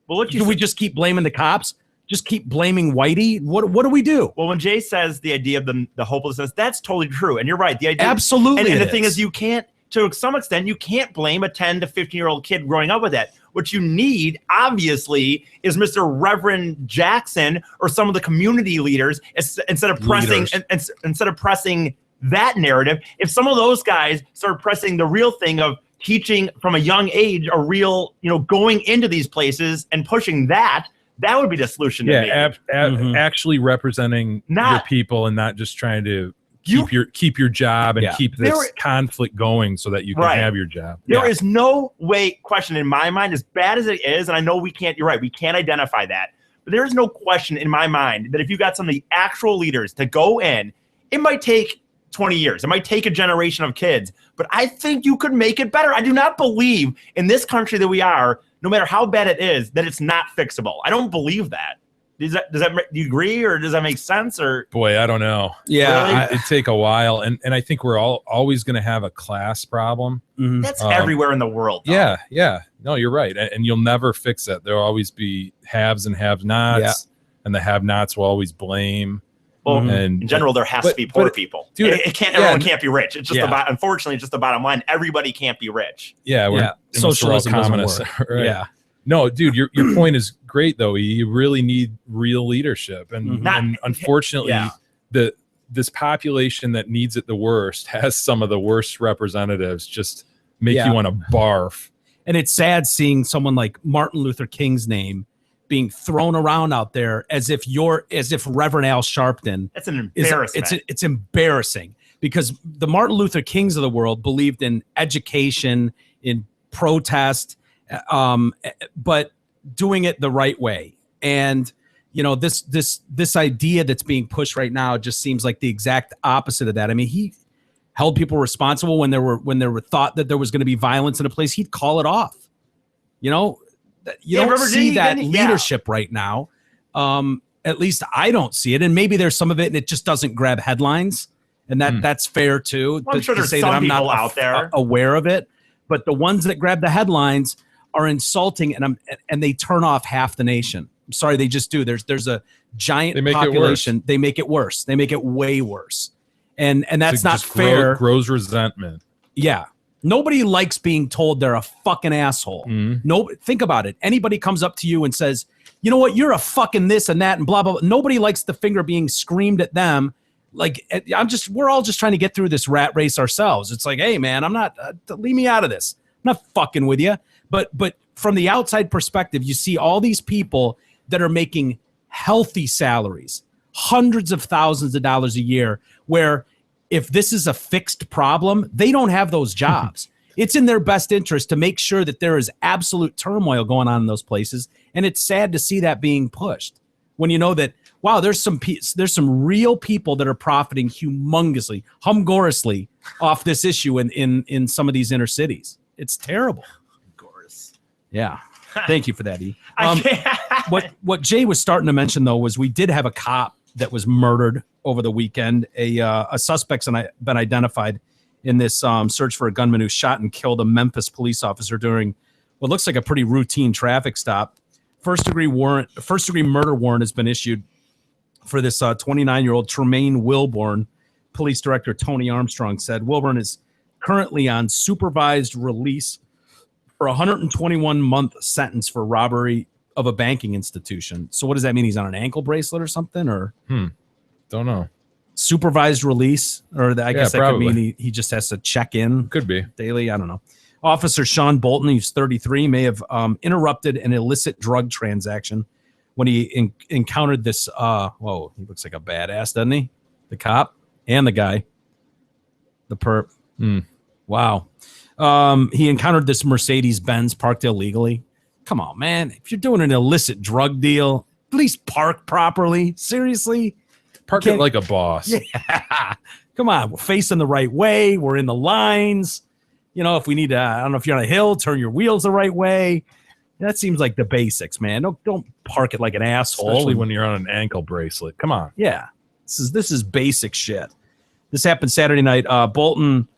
Well, do we just keep blaming the cops? Just keep blaming Whitey? What do we do? Well, when Jay says the idea of the hopelessness, that's totally true. And you're right. The idea, absolutely. And the thing is, you can't, to some extent, you can't blame a 10 to 15-year-old kid growing up with that. What you need, obviously, is Mr. Reverend Jackson or some of the community leaders instead of pressing that narrative. If some of those guys start pressing the real thing of teaching from a young age, a real, going into these places and pushing that would be the solution. Yeah, actually representing your people and not just trying to keep your job and Yeah. keep this conflict going so that you can have your job. There is no question in my mind, as bad as it is, and I know you're right, we can't identify that, but there is no question in my mind that if you got some of the actual leaders to go in, it might take 20 years. It might take a generation of kids, but I think you could make it better. I do not believe in this country that we are, no matter how bad it is, that it's not fixable. I don't believe that. Do you agree, or does that make sense? Or boy, I don't know. Yeah, Really? It'd take a while, and I think we're always going to have a class problem. That's everywhere in the world. Though. Yeah. No, you're right, and you'll never fix it. There'll always be haves and have-nots, and the have-nots will always blame. Well, and in general, there has to be poor people. Dude, everyone can't be rich. It's just unfortunately, just the bottom line. Everybody can't be rich. Socialism doesn't work. Right? Yeah. No, dude, your point is great though. You really need real leadership, and unfortunately, this population that needs it the worst has some of the worst representatives. Just make you want to barf. And it's sad seeing someone like Martin Luther King's name being thrown around out there as if Reverend Al Sharpton. That's an embarrassment. It's embarrassing because the Martin Luther Kings of the world believed in education, in protest, but doing it the right way. And this idea that's being pushed right now just seems like the exact opposite of that. I mean, he held people responsible when there were thought that there was going to be violence in a place. He'd call it off. You don't see that leadership right now. At least I don't see it. And maybe there's some of it and it just doesn't grab headlines. And that's fair too. Well, I'm sure there's some people out there aware of it. But the ones that grab the headlines are insulting and they turn off half the nation. I'm sorry, they just do. There's a giant population. They make it worse. They make it way worse. And that's not fair. Grows resentment. Yeah. Nobody likes being told they're a fucking asshole. No, think about it. Anybody comes up to you and says, you know what, you're a fucking this and that and blah, blah, blah. Nobody likes the finger being screamed at them. Like, we're all just trying to get through this rat race ourselves. It's like, hey man, I'm not, leave me out of this. I'm not fucking with you. But from the outside perspective, you see all these people that are making healthy salaries, hundreds of thousands of dollars a year, where if this is a fixed problem, they don't have those jobs. It's in their best interest to make sure that there is absolute turmoil going on in those places. And it's sad to see that being pushed when you know that, wow, there's some real people that are profiting humongorously off this issue in some of these inner cities. It's terrible. Yeah. Thank you for that, E. What Jay was starting to mention, though, was we did have a cop that was murdered over the weekend. A suspect's been identified in this search for a gunman who shot and killed a Memphis police officer during what looks like a pretty routine traffic stop. First degree murder warrant has been issued for this 29-year-old Tremaine Wilborn. Police Director Tony Armstrong said Wilborn is currently on supervised release for a 121-month sentence for robbery of a banking institution. So what does that mean? He's on an ankle bracelet or something, or don't know. Supervised release, or I guess that probably. could mean he just has to check in. Could be daily. I don't know. Officer Sean Bolton, he's 33, may have interrupted an illicit drug transaction when he encountered this. Whoa, he looks like a badass, doesn't he? The cop and the guy, the perp. Wow. He encountered this Mercedes-Benz parked illegally. Come on, man. If you're doing an illicit drug deal, at least park properly. Seriously? Park it like a boss. Yeah. Come on. We're facing the right way. We're in the lines. If we need to, I don't know if you're on a hill, turn your wheels the right way. That seems like the basics, man. Don't park it like an asshole. Especially when you're on an ankle bracelet. Come on. Yeah. This is basic shit. This happened Saturday night. Bolton,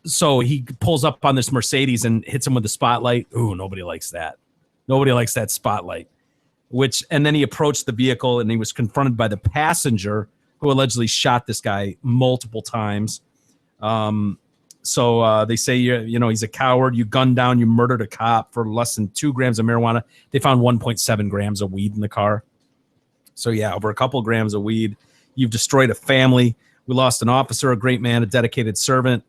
so he pulls up on this Mercedes and hits him with the spotlight. Ooh, nobody likes that. Nobody likes that spotlight. And then he approached the vehicle and he was confronted by the passenger who allegedly shot this guy multiple times. So they say, he's a coward. You gunned down, you murdered a cop for less than 2 grams of marijuana. They found 1.7 grams of weed in the car. So yeah, over a couple grams of weed. You've destroyed a family. We lost an officer, a great man, a dedicated servant.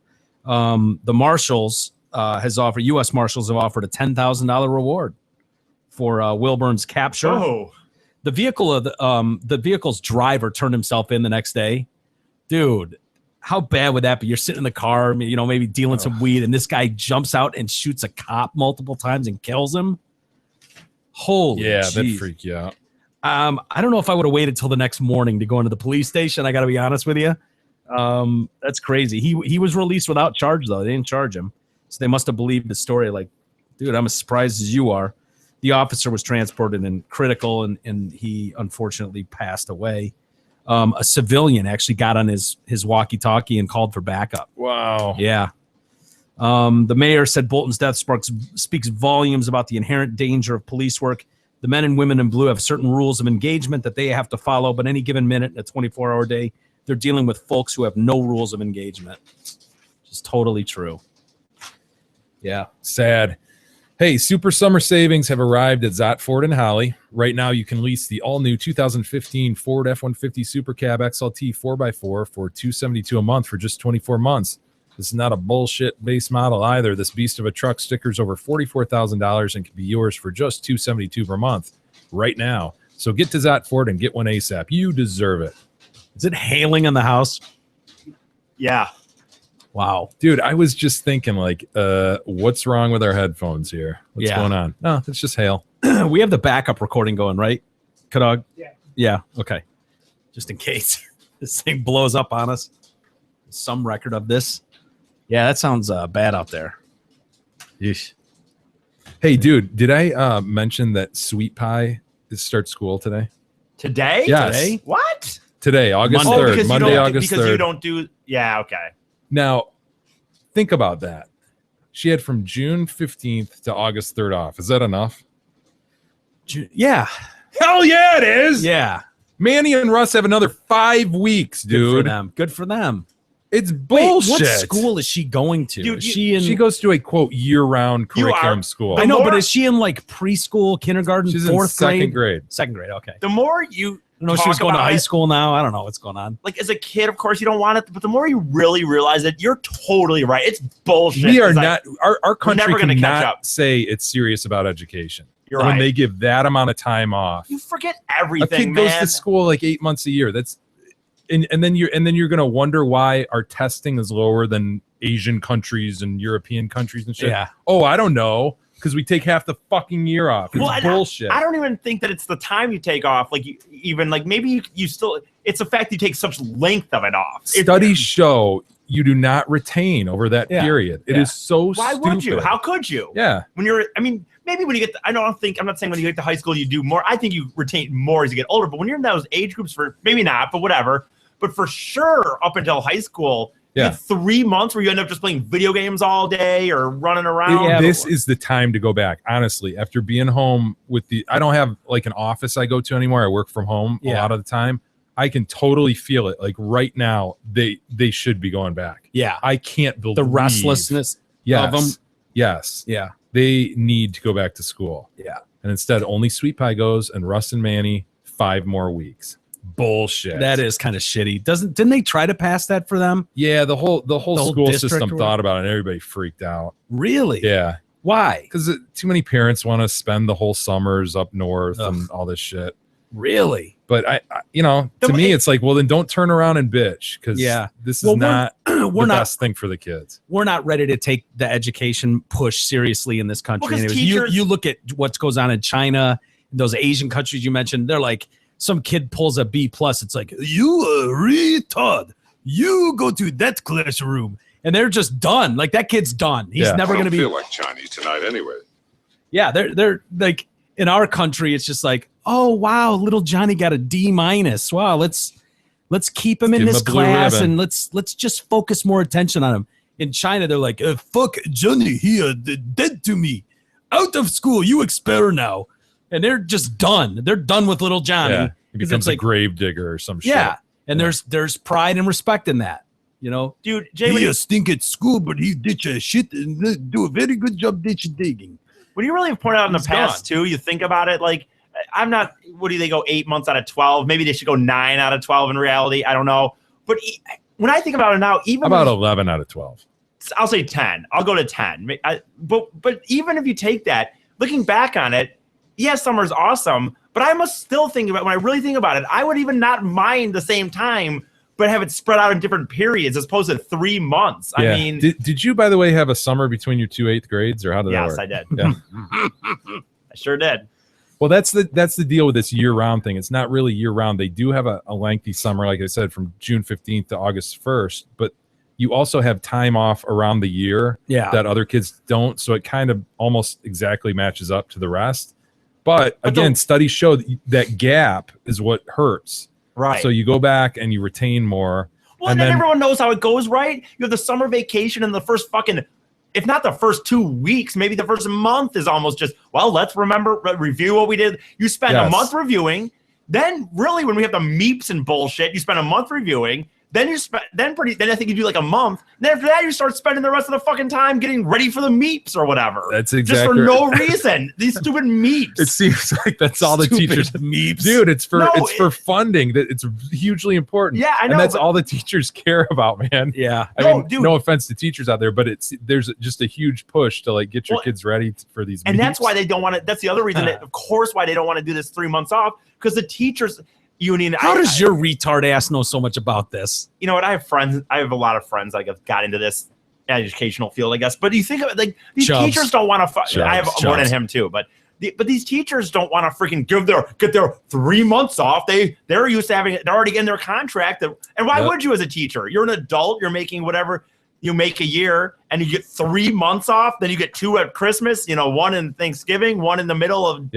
The Marshals U.S. Marshals have offered a $10,000 reward for Wilburn's capture. Oh. The vehicle's driver turned himself in the next day, Dude, how bad would that be? You're sitting in the car, maybe dealing some weed, and this guy jumps out and shoots a cop multiple times and kills him. Holy that'd freak you out. I don't know if I would have waited till the next morning to go into the police station. I got to be honest with you. That's crazy. He was released without charge, though. They didn't charge him. So they must have believed the story. Like, dude, I'm as surprised as you are. The officer was transported in critical, and he unfortunately passed away. A civilian actually got on his walkie-talkie and called for backup. Wow. Yeah. The mayor said Bolton's death speaks volumes about the inherent danger of police work. The men and women in blue have certain rules of engagement that they have to follow, but any given minute in a 24-hour day, they're dealing with folks who have no rules of engagement. Just totally true. Yeah. Sad. Hey, super summer savings have arrived at Zott Ford in Holly. Right now, you can lease the all-new 2015 Ford F-150 Super Cab XLT 4x4 for $272 a month for just 24 months. This is not a bullshit base model either. This beast of a truck stickers over $44,000 and can be yours for just $272 per month right now. So get to Zott Ford and get one ASAP. You deserve it. Is it hailing in the house? Yeah. Wow. Dude, I was just thinking, like, what's wrong with our headphones here? What's going on? No, it's just hail. We have the backup recording going, right, Kadog? Yeah. Yeah, okay. Just in case this thing blows up on us. Some record of this. Yeah, that sounds bad out there. Yeesh. Hey, dude, did I mention that Sweet Pie starts school today? Today? Yes. Today? What? Today, August 3rd. Monday, August 3rd. Because you don't do... Yeah, okay. Now, think about that. She had from June 15th to August 3rd off. Is that enough? Yeah. Hell yeah, it is. Yeah. Manny and Russ have another 5 weeks, dude. Good for them. It's bullshit. Wait, what school is she going to? Dude, she goes to a, quote, year-round curriculum school. I know, but is she in, like, preschool, kindergarten, She's fourth in second grade? Second grade, okay. The more you No, she's going to high school now. I don't know what's going on. Like, as a kid, of course, you don't want it, but the more you really realize it, you're totally right. It's bullshit. We are not, our country never gonna catch cannot up. say it's serious about education. You're when right. they give that amount of time off. You forget A everything, kid man. goes to school like 8 months a year. That's and then you're gonna wonder why our testing is lower than Asian countries and European countries and shit. Yeah. Oh, I don't know. Because we take half the fucking year off. It's bullshit. I don't even think that it's the time you take off. Like, maybe you still, it's the fact you take such length of it off. Studies show you do not retain over that period. It is so Why stupid. would you? How could you? Yeah. When you're, maybe when you get, I'm not saying when you get to high school, you do more. I think you retain more as you get older. But when you're in those age groups maybe not, but whatever. But for sure, up until high school, you had 3 months where you end up just playing video games all day or running around. This is the time to go back. Honestly, after being home I don't have like an office I go to anymore. I work from home a lot of the time. I can totally feel it. Like right now, they should be going back. Yeah. I can't believe the restlessness of them. Yes. Yeah. They need to go back to school. Yeah. And instead, only Sweet Pie goes and Russ and Manny 5 more weeks. Bullshit. That is kind of shitty. Didn't they try to pass that for them? Yeah, the whole school system or thought about it and everybody freaked out. Really? Yeah. Why? Because too many parents want to spend the whole summers up north and all this shit. Really? But I to me, it's like, well, then don't turn around and bitch because this is not the best thing for the kids. We're not ready to take the education push seriously in this country. Well, anyways, you look at what goes on in China, those Asian countries you mentioned. They're like, some kid pulls a B+. It's like, you a retard. You go to that classroom. And they're just done. Like, that kid's done. He's never going to be. I don't feel like Chinese tonight anyway. Yeah, they're like, in our country, it's just like, oh, wow, little Johnny got a D-. Wow, let's keep him in this class and let's just focus more attention on him. In China, they're like, fuck Johnny, he dead to me. Out of school, you expel now. And they're just done. They're done with little Johnny. Yeah, he becomes a grave digger or some shit. Yeah, and there's pride and respect in that. You know, dude, Jay, he stink at school, but he ditch a shit and do a very good job ditch digging. When you really point out in the past too, you think about it. Like, I'm not. What do they go 8 months out of 12? Maybe they should go 9 out of 12 in reality. I don't know. But when I think about it now, even about 11 out of 12. I'll say 10. I'll go to 10. But even if you take that, looking back on it. Yes, summer's awesome, but I must still think about when I really think about it, I would even not mind the same time but have it spread out in different periods as opposed to 3 months. Yeah. I mean, did you, by the way, have a summer between your 2 8th grades, or how did that work? yes, I did. Yeah. I sure did. Well, that's the deal with this year-round thing. It's not really year-round. They do have a lengthy summer, like I said, from June 15th to August 1st, but you also have time off around the year that other kids don't, so it kind of almost exactly matches up to the rest. But again, studies show that gap is what hurts. Right. So you go back and you retain more. Well, and then everyone knows how it goes, right? You have the summer vacation, and the first if not the first 2 weeks, maybe the first month is almost just, well, let's review what we did. You spend a month reviewing. Then really when we have the meeps and bullshit, you spend a month reviewing. Then then I think you do like a month. Then after that, you start spending the rest of the fucking time getting ready for the meeps or whatever. That's exactly just for no reason. These stupid meeps. It seems like that's all the teachers meeps, dude. It's for funding. That it's hugely important. Yeah, I know. And that's all the teachers care about, man. Yeah, I mean, dude, no offense to teachers out there, but there's just a huge push to like get your kids ready for these. And meeps. That's why they don't want to. That's the other reason, of course, why they don't want to do this 3 months off, because the teachers. Union. How does your retard ass know so much about this? You know what? I have friends. I have a lot of friends like have got into this educational field, I guess. But you think of it like these teachers don't want to. I have more than him too, but these teachers don't want to freaking get their 3 months off. They're used to having. They're already in their contract. And why would you, as a teacher? You're an adult. You're making whatever you make a year, and you get 3 months off. Then you get 2 at Christmas. You know, 1 in Thanksgiving, 1 in the middle of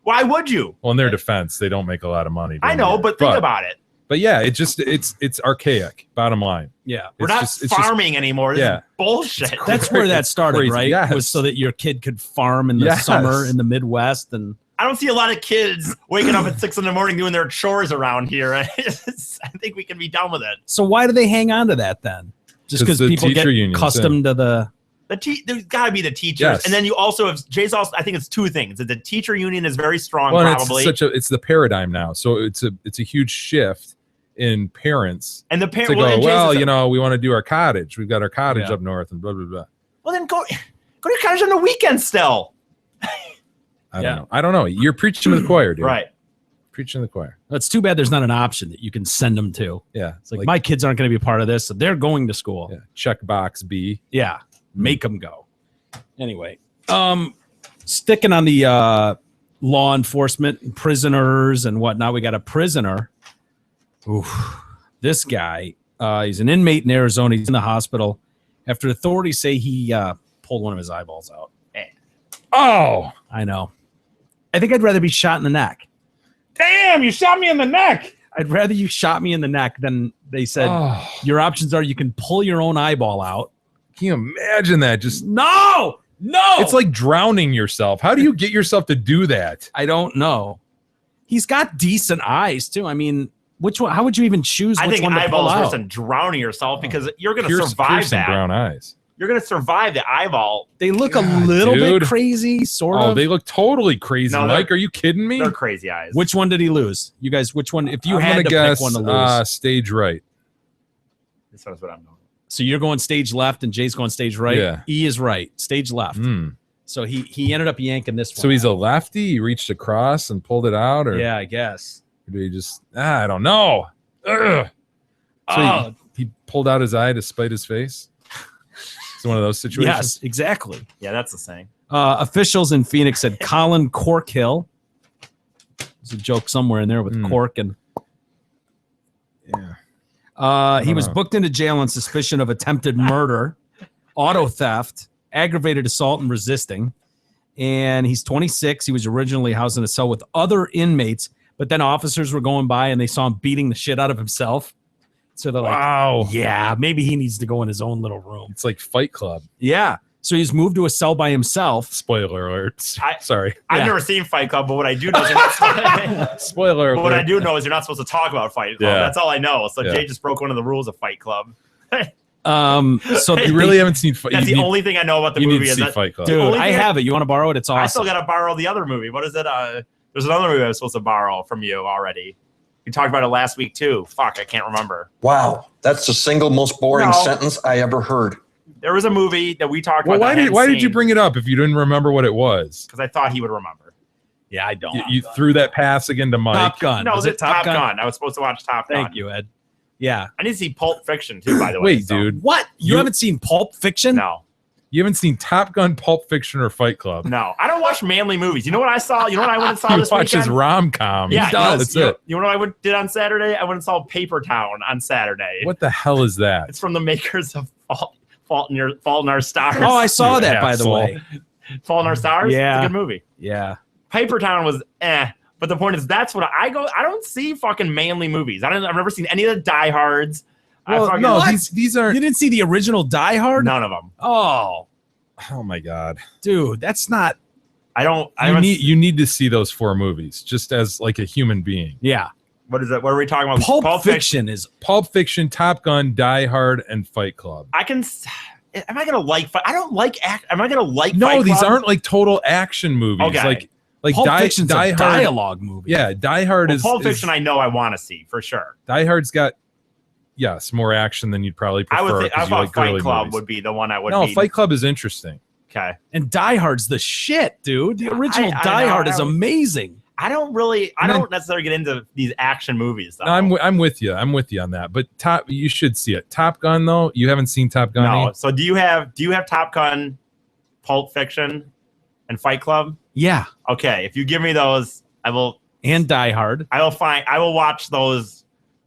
Why would you? Well, in their defense, they don't make a lot of money. I know, but think about it. But yeah, it's archaic. Bottom line. Yeah, we're not farming anymore. This is bullshit. That's where that started, right? Yes. Was so that your kid could farm in the summer in the Midwest. And I don't see a lot of kids waking up at 6 a.m. doing their chores around here. I think we can be done with it. So why do they hang on to that then? Just because people get accustomed to the. There's got to be the teachers, and then you also have Jay's. Also, I think it's 2 things. The teacher union is very strong. Well, probably it's the paradigm now. So it's a huge shift in parents and the parents to go. Well, you know, we want to do our cottage. We've got our cottage up north and blah blah blah. Well, then go to your cottage on the weekend still. I don't know. You're preaching to the choir, dude. Right. Preaching to the choir. It's too bad there's not an option that you can send them to. Yeah. It's like my kids aren't going to be a part of this, so they're going to school. Yeah. Check box B. Yeah. Make them go. Anyway, sticking on the law enforcement and prisoners and whatnot, we got a prisoner. Oof. This guy, he's an inmate in Arizona. He's in the hospital after authorities say he pulled one of his eyeballs out. Oh, I know. I think I'd rather be shot in the neck. Damn, you shot me in the neck. I'd rather you shot me in the neck than they said your options are you can pull your own eyeball out. Can you imagine that? Just no. It's like drowning yourself. How do you get yourself to do that? I don't know. He's got decent eyes too. I mean, which one? How would you even choose? I which think one to pull eyeballs out? worse than drowning yourself because you're going to survive that. Brown eyes. You're going to survive the eyeball. They look a little bit crazy, sort of. Oh, they look totally crazy. No, Mike, are you kidding me? They're crazy eyes. Which one did he lose? You guys, which one? If you had to pick one to lose, stage right. This is what I'm doing. So you're going stage left and Jay's going stage right. Yeah. E is right, stage left. So he ended up yanking this one. So he's a lefty. He reached across and pulled it out, or yeah, I guess. Or did he just? I don't know. Ugh. So he pulled out his eye to spite his face. It's one of those situations. Yes, exactly. Yeah, that's the saying. Officials in Phoenix said Colin Corkhill. There's a joke somewhere in there with Cork and. Yeah. He was booked into jail on suspicion of attempted murder, auto theft, aggravated assault, and resisting. And he's 26. He was originally housed in a cell with other inmates, but then officers were going by and they saw him beating the shit out of himself. So they're like, wow, yeah, maybe he needs to go in his own little room. It's like Fight Club. Yeah. So he's moved to a cell by himself. Spoiler alert. Sorry. I've never seen Fight Club, but what I do know is you're not spoiler alert. What I do know is you're not supposed to talk about Fight Club. Yeah. That's all I know. So Jay just broke one of the rules of Fight Club. So you really haven't seen Fight. That's the only thing I know about the you movie. Need to see Fight Club. Dude, I have it. You want to borrow it? It's awesome. I still got to borrow the other movie. What is it? There's another movie I was supposed to borrow from you already. We talked about it last week too. Fuck, I can't remember. Wow, that's the single most boring sentence I ever heard. There was a movie that we talked about. Why did you bring it up if you didn't remember what it was? Because I thought he would remember. Yeah, I don't. You threw that pass again to Mike. Top Gun. No, was it Top Gun? I was supposed to watch Top Gun. Thank you, Ed. Yeah. I need to see Pulp Fiction too, by the way. Wait, dude. What? You haven't seen Pulp Fiction? No. You haven't seen Top Gun, Pulp Fiction, or Fight Club? No. I don't watch manly movies. You know what I saw? You know what I went and saw He this watches weekend? rom-com. Yeah, He does. That's it. You know what I did on Saturday? I went and saw Paper Town on Saturday. What the hell is that? It's from the makers of Fault in Our Stars. Oh, I saw that, by the asshole. way. Fault in Our Stars? Yeah. It's a good movie. Yeah. Paper Town was but the point is that's what I don't see fucking manly movies. I've never seen any of the Die Hards. Well, no, these aren't. You didn't see the original Die Hard? None of them. Oh, my God, dude, that's not. You need to see those 4 movies just as like a human being. Yeah. What is it? What are we talking about? Pulp Fiction is Pulp Fiction, Top Gun, Die Hard, and Fight Club. Am I gonna like? I don't like act. Am I gonna like? No, Fight these Club? aren't like total action movies. Okay. Like Pulp Die Fiction's Die a Hard dialogue movie. Yeah, Die Hard is Pulp Fiction. I know I want to see for sure. Die Hard's got more action than you'd probably prefer. I would think. I thought like Fight Club would be the one I would. No, Fight Club is interesting. Okay. And Die Hard's the shit, dude. The original I Die know, Hard is amazing. I don't necessarily get into these action movies though. No, I'm with you. I'm with you on that. But you should see it. Top Gun though, you haven't seen Top Gun. No. So do you have Top Gun, Pulp Fiction, and Fight Club? Yeah. Okay. If you give me those, I will. And Die Hard. I will watch those.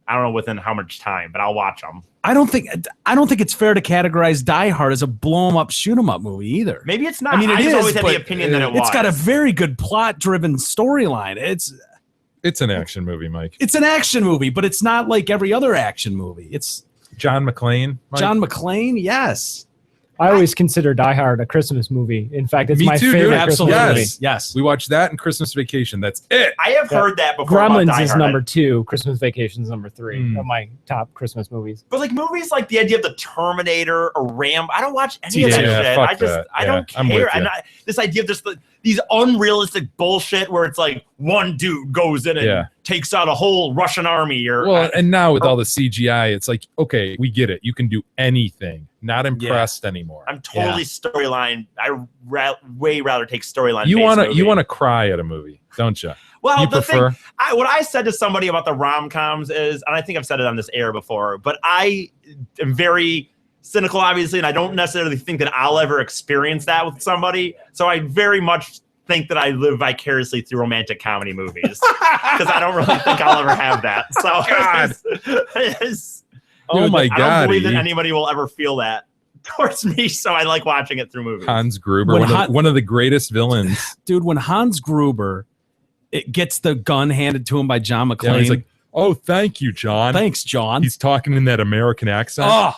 I don't know within how much time, but I'll watch them. I don't think it's fair to categorize Die Hard as a blow 'em up, shoot 'em up movie either. Maybe it's not. I mean, I always had the opinion that it was. It's got a very good plot-driven storyline. It's an action movie, Mike. It's an action movie, but it's not like every other action movie. It's John McClane. Mike? John McClane, yes. I always consider Die Hard a Christmas movie. In fact, it's Me my too, favorite dude. Christmas Yes. movie. Yes. We watched that in Christmas Vacation. That's it. I have heard that before. about Gremlins Die is Hard. number 2. Christmas Vacation is number 3 Mm. of my top Christmas movies. But like movies like the idea of the Terminator or Rambo, I don't watch any of that Yeah, shit. fuck I just that. I don't Yeah, I'm with care. you. This idea of just these unrealistic bullshit where it's like one dude goes in and takes out a whole Russian army or and now with all the CGI, it's like, okay, we get it. You can do anything. Not impressed anymore. I'm totally storyline. I way rather take storyline. You want to cry at a movie, don't you? Well, you the prefer? thing, what I said to somebody about the rom-coms is, and I think I've said it on this air before, but I am very cynical, obviously, and I don't necessarily think that I'll ever experience that with somebody. So I very much think that I live vicariously through romantic comedy movies because I don't really think I'll ever have that. So, God. Dude, my I God, don't believe that E. anybody will ever feel that towards me. So I like watching it through movies. Hans Gruber, one of the greatest villains. Dude, when Hans Gruber gets the gun handed to him by John McClane. Yeah, he's like, "Oh, thank you, John." Thanks, John. He's talking in that American accent. Oh,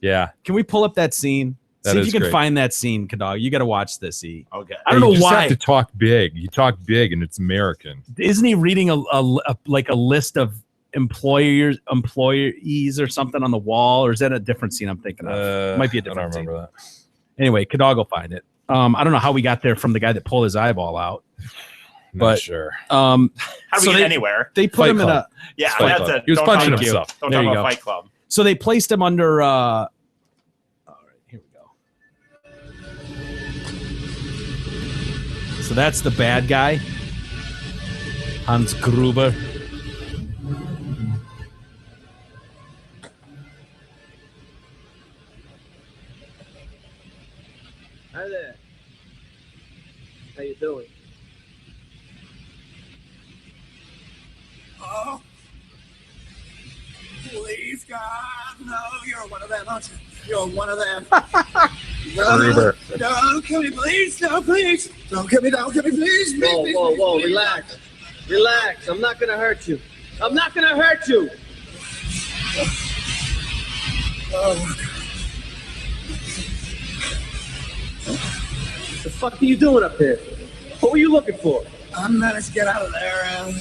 yeah. Can we pull up that scene? That See if is you can great. find that scene, Kadog. You got to watch this, E. Okay. I don't You know just why. have to talk big. You talk big, and it's American. Isn't he reading a list of employees or something on the wall, or is that a different scene I'm thinking of? Might be a different I don't remember scene. Anyway, Kadog will find it. I don't know how we got there from the guy that pulled his eyeball out. Not sure. How do we get anywhere? They put Fight him Club. in a Yeah, Fight that's Club. it. He was Don't punching talk- himself. Don't There talk you about go. Fight Club. So they placed him under. All right, here we go. So that's the bad guy, Hans Gruber. Hi there. How you doing? Oh, please, God, no, you're one of them, aren't you? You're one of them. Gruber. No, don't kill me, please. No, please. Don't kill me, please. Whoa, whoa, whoa, relax. Relax. I'm not gonna hurt you. I'm not gonna hurt you. Oh, The fuck are you doing up here? What were you looking for? I managed to get out of there.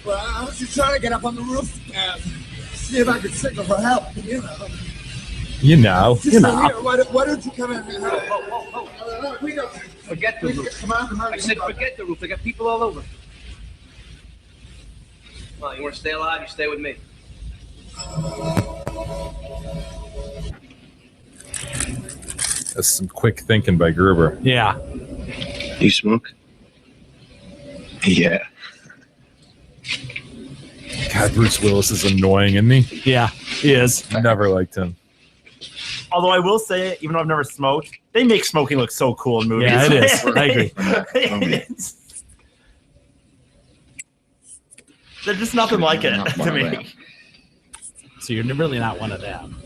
Well, I was just trying to get up on the roof and see if I could signal for help, you know. You know. Just here, why don't you come in and help? We don't. Forget the roof. Come on. I said forget the roof. I got people all over. Well, you want to stay alive? You stay with me. That's some quick thinking by Gruber. Yeah. You smoke? Yeah. God, God, Bruce Willis is annoying, isn't he? Yeah, he is. I never liked him. Although I will say, even though I've never smoked, they make smoking look so cool in movies. Yeah, it is. I agree. There's just nothing like it to me. So you're really not one of them.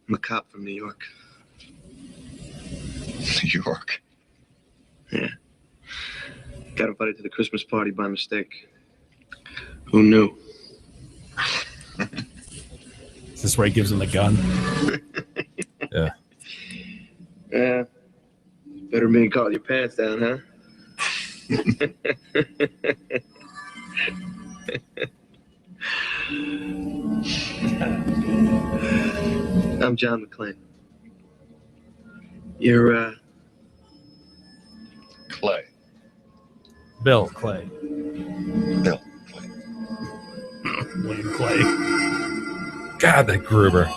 I'm a cop from New York. New York. Yeah. Got invited to the Christmas party by mistake. Who knew? Is this where he gives him the gun? Yeah. Yeah. Better me call your pants down, huh? I'm John McClane. You're, Clay. Bill Clay. Bill Clay. William Clay. God, that Gruber.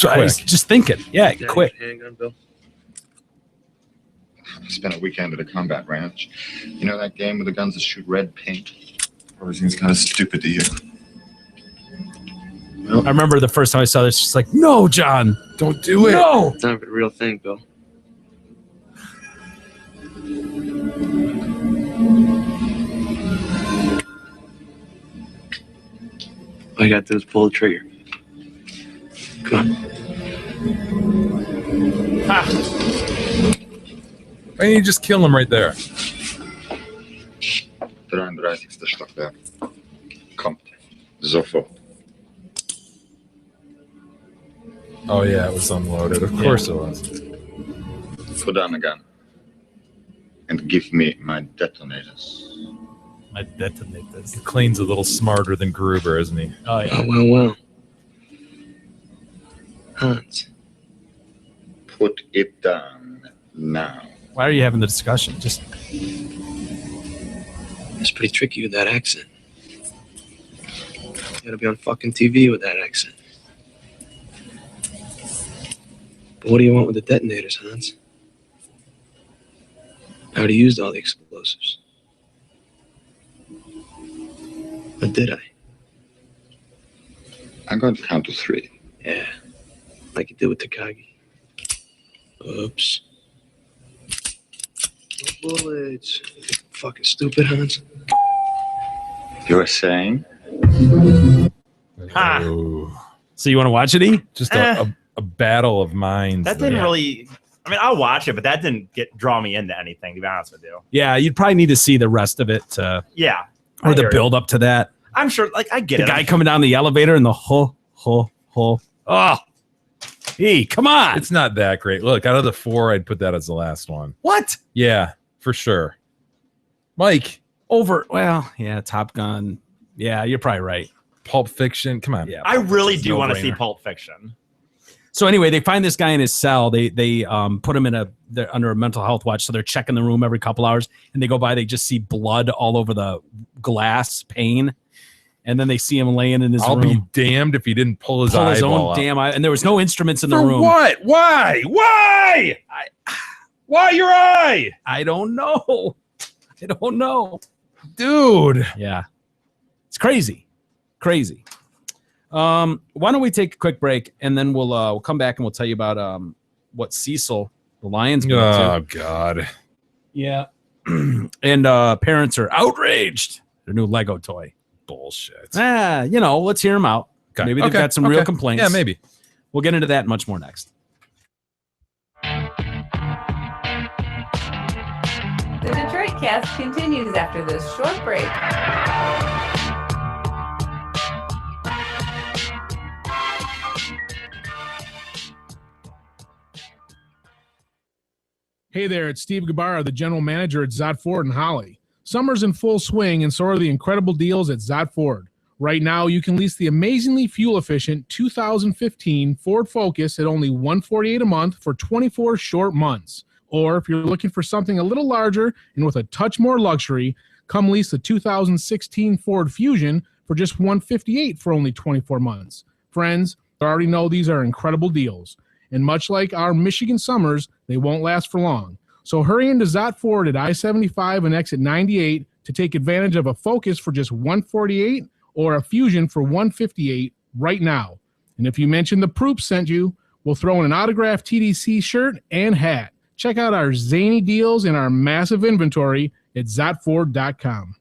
I was just thinking. Yeah, quick. Handgun, Bill. I spent a weekend at a combat ranch. You know that game with the guns that shoot red paint? Or seems kind of stupid to you. I remember the first time I saw this, just like, no, John, Don't do it. no. It's not a real thing, Bill. All you got to do is pull the trigger. Come on. Ha! Why don't you just kill him right there? 33. Stockwerk. Kommt. Sofort. Oh, yeah, it was unloaded. Of course it was. Put down the gun. And give me my detonators. I detonate this. McClane's a little smarter than Gruber, isn't he? Oh, yeah. Oh, well. Hans. Put it down now. Why are you having the discussion? Just It's pretty tricky with that accent. You gotta be on fucking TV with that accent. But what do you want with the detonators, Hans? I already used all the explosives. Or did I? I'm going to count to 3. Yeah. Like you did with Takagi. Oops. No bullets. Fucking stupid, Hans. You're saying? Ha! Oh. so you want to watch it, E? Just a battle of minds. That there. didn't really. I mean, I'll watch it, but that didn't draw me into anything. To be honest with you. Yeah, you'd probably need to see the rest of it, Yeah. or I the hear build up to that. I'm sure. Like I get The it. guy coming down the elevator and the ho. Oh, E, come on. It's not that great. Look, out of the 4, I'd put that as the last one. What? Yeah, for sure. Mike, Well, yeah, Top Gun. Yeah, you're probably right. Pulp Fiction. Come on. Yeah, I really do want to no-brainer. see Pulp Fiction. So anyway, they find this guy in his cell. They put him they're under a mental health watch. So they're checking the room every couple hours, and they go by. They just see blood all over the glass pane, and then they see him laying in his I'll room. be damned if he didn't pull his Pull his eyeball own out. damn eye, and there was no instruments in the For room. what? Why? Why your eye? I don't know. Dude. Yeah, it's crazy. Why don't we take a quick break, and then we'll come back and we'll tell you about what Cecil the Lion's going to Oh, God. Yeah. And parents are outraged. Their new Lego toy. Bullshit. Let's hear them out. Okay. Maybe they've Okay. got some real Okay. complaints. Yeah, maybe. We'll get into that and much more next. The Detroit Cast continues after this short break. Hey there, it's Steve Gabarra, the general manager at Zott Ford in Holly. Summer's in full swing, and so are the incredible deals at Zott Ford. Right now, you can lease the amazingly fuel-efficient 2015 Ford Focus at only $148 a month for 24 short months. Or if you're looking for something a little larger and with a touch more luxury, come lease the 2016 Ford Fusion for just $158 for only 24 months. Friends, I already know these are incredible deals. And much like our Michigan summers, they won't last for long. So hurry into Zott Ford at I-75 and exit 98 to take advantage of a Focus for just $148 or a Fusion for $158 right now. And if you mention the Proops sent you, we'll throw in an autographed TDC shirt and hat. Check out our zany deals and our massive inventory at zotford.com.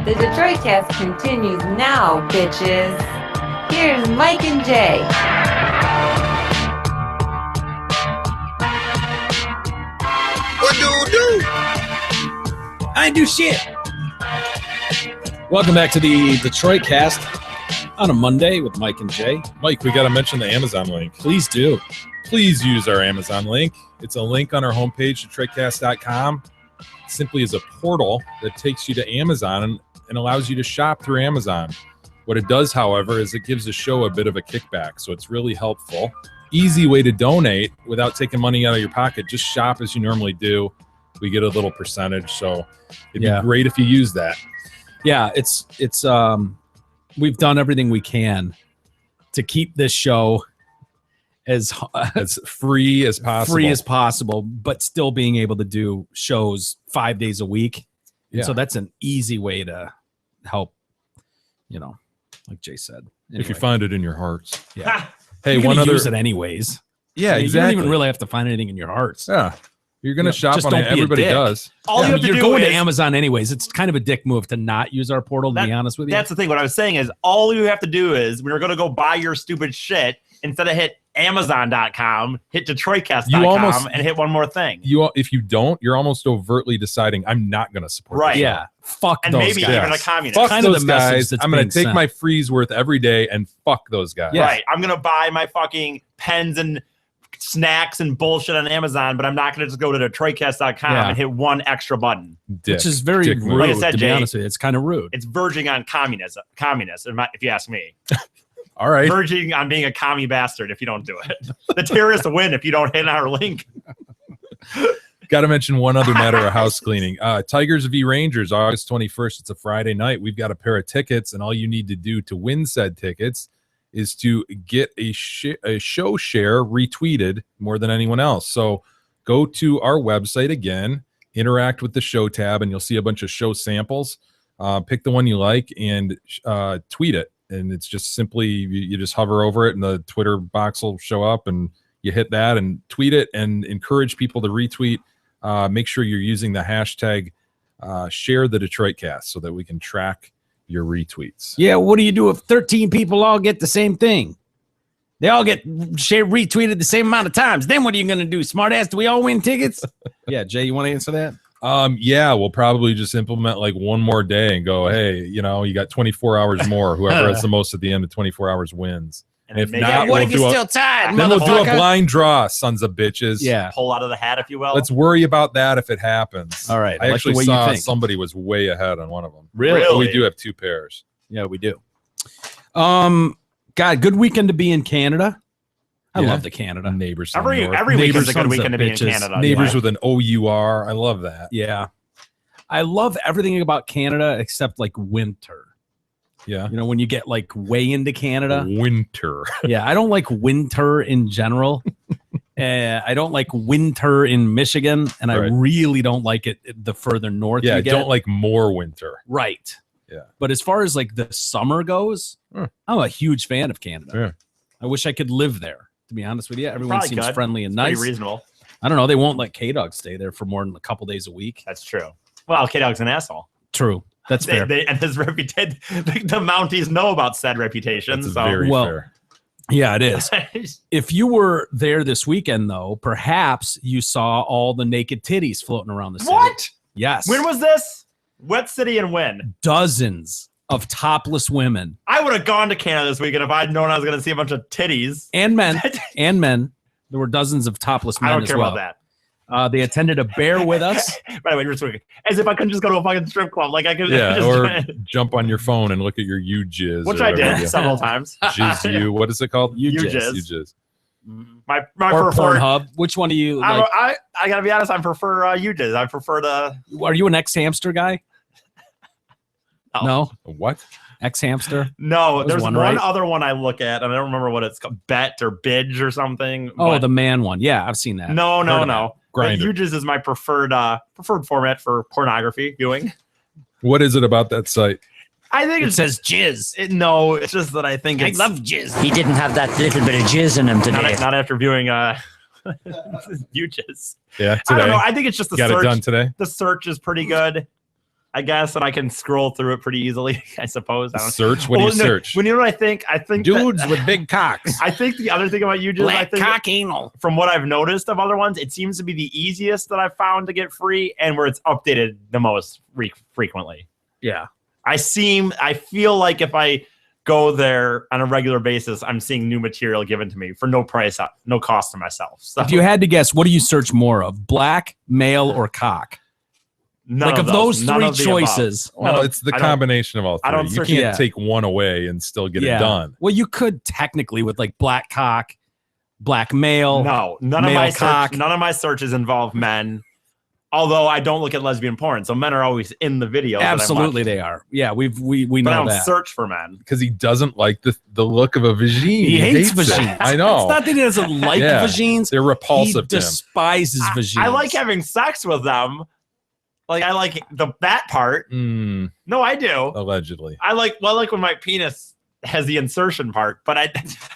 The Detroit Cast continues now, bitches. Here's Mike and Jay. What do? I ain't do shit. Welcome back to the Detroit Cast on a Monday with Mike and Jay. Mike, we got to mention the Amazon link. Please do. Please use our Amazon link. It's a link on our homepage, DetroitCast.com. It simply is a portal that takes you to Amazon and allows you to shop through Amazon. What it does, however, is it gives the show a bit of a kickback, so it's really helpful. Easy way to donate without taking money out of your pocket. Just shop as you normally do. We get a little percentage, so it'd be great if you use that. Yeah, it's we've done everything we can to keep this show as free as possible, but still being able to do shows 5 days a week. Yeah. So that's an easy way to help, like Jay said. Anyway. If you find it in your hearts. Yeah. Hey, one other use it anyways. Yeah, exactly. You don't even really have to find anything in your hearts. Yeah. You're going to shop on it. Everybody does. All you have to you're do going is, to Amazon anyways. It's kind of a dick move to not use our portal, to be honest with you. That's the thing. What I was saying is all you have to do is when you're going to go buy your stupid shit, instead of hit Amazon.com, hit DetroitCast.com and hit one more thing. If you don't, you're almost overtly deciding I'm not going to support right. Yeah. Fuck and those maybe guys. even a communist. Fuck kind those of the guys. that's I'm going to take sent. my freeze worth every day and fuck those guys. Yeah. Right. I'm going to buy my fucking pens and snacks and bullshit on Amazon, but I'm not going to just go to DetroitCast.com and hit one extra button. Which is very rude, like I said, to Jay, be honest with you. It's kind of rude. It's verging on communist, if you ask me. All right. Verging on being a commie bastard if you don't do it. The terrorists win if you don't hit our link. Got to mention one other matter of house cleaning. Tigers v. Rangers, August 21st. It's a Friday night. We've got a pair of tickets, and all you need to do to win said tickets is to get a show share retweeted more than anyone else. So go to our website again, interact with the show tab, and you'll see a bunch of show samples. Pick the one you like and tweet it. And it's just simply, you just hover over it and the Twitter box will show up and you hit that and tweet it and encourage people to retweet. Make sure you're using the hashtag share the Detroit Cast so that we can track your retweets. Yeah, what do you do if 13 people all get the same thing? They all get retweeted the same amount of times. Then what are you going to do, smartass? Do we all win tickets? Yeah, Jay, you want to answer that? Yeah, we'll probably just implement like one more day and go, hey, you got 24 hours more. Whoever has the most at the end of 24 hours wins. And if not, what if you're still tied, then we'll do a blind draw, sons of bitches. Yeah. Pull out of the hat, if you will. Let's worry about that if it happens. All right. I actually saw somebody was way ahead on one of them. Really? But we do have two pairs. Yeah, we do. God, good weekend to be in Canada. I love the Canada. Neighbors. Every weekend's a good weekend to be in Canada. Neighbors with an O-U-R. I love that. Yeah. I love everything about Canada except like winter. Yeah. When you get like way into Canada. Winter. Yeah. I don't like winter in general. I don't like winter in Michigan. And I really don't like it the further north you get. I don't like more winter. Right. Yeah. But as far as like the summer goes, I'm a huge fan of Canada. Yeah. I wish I could live there, to be honest with you. Everyone Probably seems good. friendly and It's nice. pretty reasonable. I don't know. They won't let K-Dog stay there for more than a couple days a week. That's true. Well, K-Dog's an asshole. True. That's fair. And his reputation, the Mounties know about said reputation. That's so very fair. Yeah, it is. If you were there this weekend, though, perhaps you saw all the naked titties floating around the city. What? Yes. When was this? What city and when? Dozens of topless women. I would have gone to Canada this weekend if I'd known I was going to see a bunch of titties. And men. And men. There were dozens of topless men I don't as care well. about that. They attended a bear with us. By the way, you're speaking as if I couldn't just go to a fucking strip club. Like I could or jump on your phone and look at your U-Jizz. Which I did several times. Jizz you. What is it called? U-Jizz. U-Jizz. My or preferred Pornhub. Which one do you like? I gotta be honest, I prefer U-Jizz. I prefer the. Are you an ex-hamster guy? No. What? Ex-hamster? No, there's one right? other one I look at, and I don't remember what it's called. Bet or Bidge or something. Oh, the man one. Yeah, I've seen that. No. Grindr. U-Jizz is my preferred format for pornography viewing. What is it about that site? I think it says jizz. No, it's just that I think I love jizz. He didn't have that little bit of jizz in him today. Not after viewing U-Jizz. Yeah, today. I don't know. I think it's just the Got search. it done today. The search is pretty good. I guess, and I can scroll through it pretty easily. I suppose. I don't Search. What do you search? When you know what I think? I think dudes with big cocks. I think the other thing about you, Jill, I think cock anal. From what I've noticed of other ones, it seems to be the easiest that I've found to get free, and where it's updated the most frequently. Yeah, I feel like if I go there on a regular basis, I'm seeing new material given to me for no price, no cost to myself. So, if you had to guess, what do you search more of, black, male, or cock? None of those three choices. Well, it's the combination of all three. You can't take one away and still get it done. Well, you could technically with like black cock, black male. No, none of my searches involve men. Although I don't look at lesbian porn, so men are always in the video. Absolutely, they are. Yeah, we know but I don't that. search for men because he doesn't like the look of a vagine. He hates vagines. It. I know. It's not that he doesn't like vagines. They're repulsive. He despises vagines. I like having sex with them. Like I like that part. No, I do. Allegedly, I like when my penis has the insertion part, but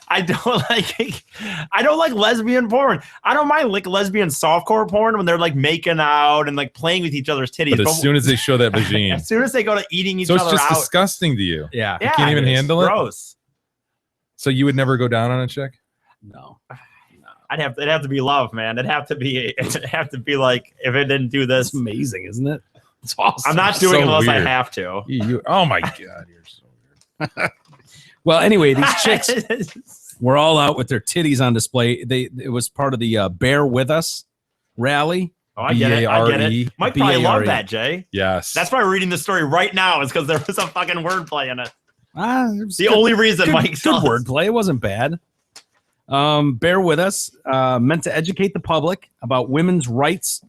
I don't like lesbian porn. I don't mind like lesbian softcore porn when they're like making out and like playing with each other's titties. But as soon as they show that vagine, as soon as they go to eating each other out, so it's just disgusting to you. Yeah, you can't even handle it. Gross. So you would never go down on a chick? No. It'd have to be love, man. It'd have to be like if it didn't do this. It's amazing, isn't it? It's awesome. I'm not doing it unless I have to. Oh my god, you're so weird. Well, anyway, these chicks were all out with their titties on display. It was part of the Bear With Us rally. Oh, I get it. Mike probably loved that, Jay. Yes. That's why we're reading the story right now, is because there was a fucking wordplay in it. The only reason Mike good wordplay. It wasn't bad. Bear With Us, meant to educate the public about women's rights,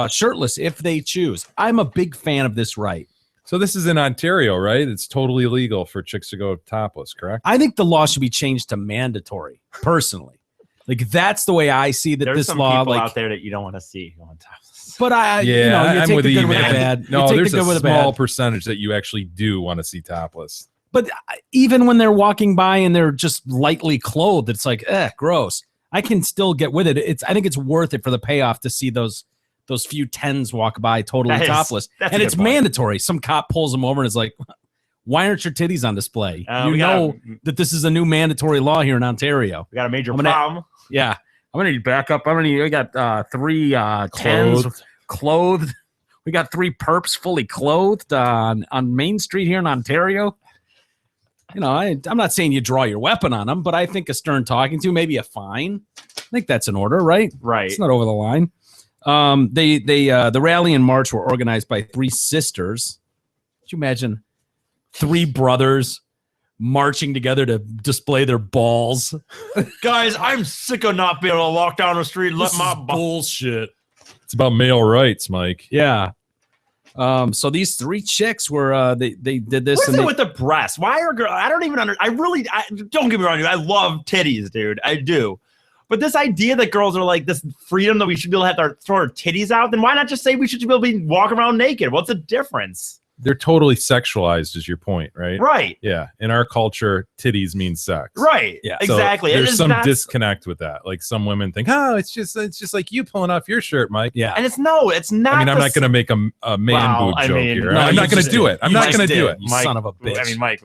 shirtless if they choose. I'm a big fan of this right. So this is in Ontario, right? It's totally illegal for chicks to go topless, correct? I think the law should be changed to mandatory, personally. Like, that's the way I see that. There's this law, people like, out there that you don't want to see going topless. But I'm take with the you, good with the man. bad. No, there's a small small percentage that you actually do want to see topless. But even when they're walking by and they're just lightly clothed, it's like, gross. I can still get with it. I think it's worth it for the payoff to see those few tens walk by totally topless. And it's mandatory. Some cop pulls them over and is like, why aren't your titties on display? You know that this is a new mandatory law here in Ontario. We got a major problem. Yeah. I'm going to back up. We got 3 tens clothed. We got 3 perps fully clothed on Main Street here in Ontario. You know, I'm not saying you draw your weapon on them, but I think a stern talking to, maybe a fine. I think that's in order, right? Right. It's not over the line. The rally and march were organized by 3 sisters. Could you imagine 3 brothers marching together to display their balls? Guys, I'm sick of not being able to walk down the street and let my bullshit. It's about male rights, Mike. Yeah. So these 3 chicks were they did this. What's it with the breasts? Why are girls? I don't even don't get me wrong, dude. I love titties, dude. I do. But this idea that girls are like this freedom that we should be able to have to throw our titties out, then why not just say we should be able to walk around naked? What's the difference? They're totally sexualized, is your point, right? Right. Yeah. In our culture, titties mean sex. Right. Yeah. Exactly. So there's some disconnect with that. Like some women think, oh, it's just like you pulling off your shirt, Mike. Yeah. And it's not. I mean, I'm not going to make a man boob joke here. No, I'm not going to do it. I'm not going to do it. You son of a bitch. I mean, Mike.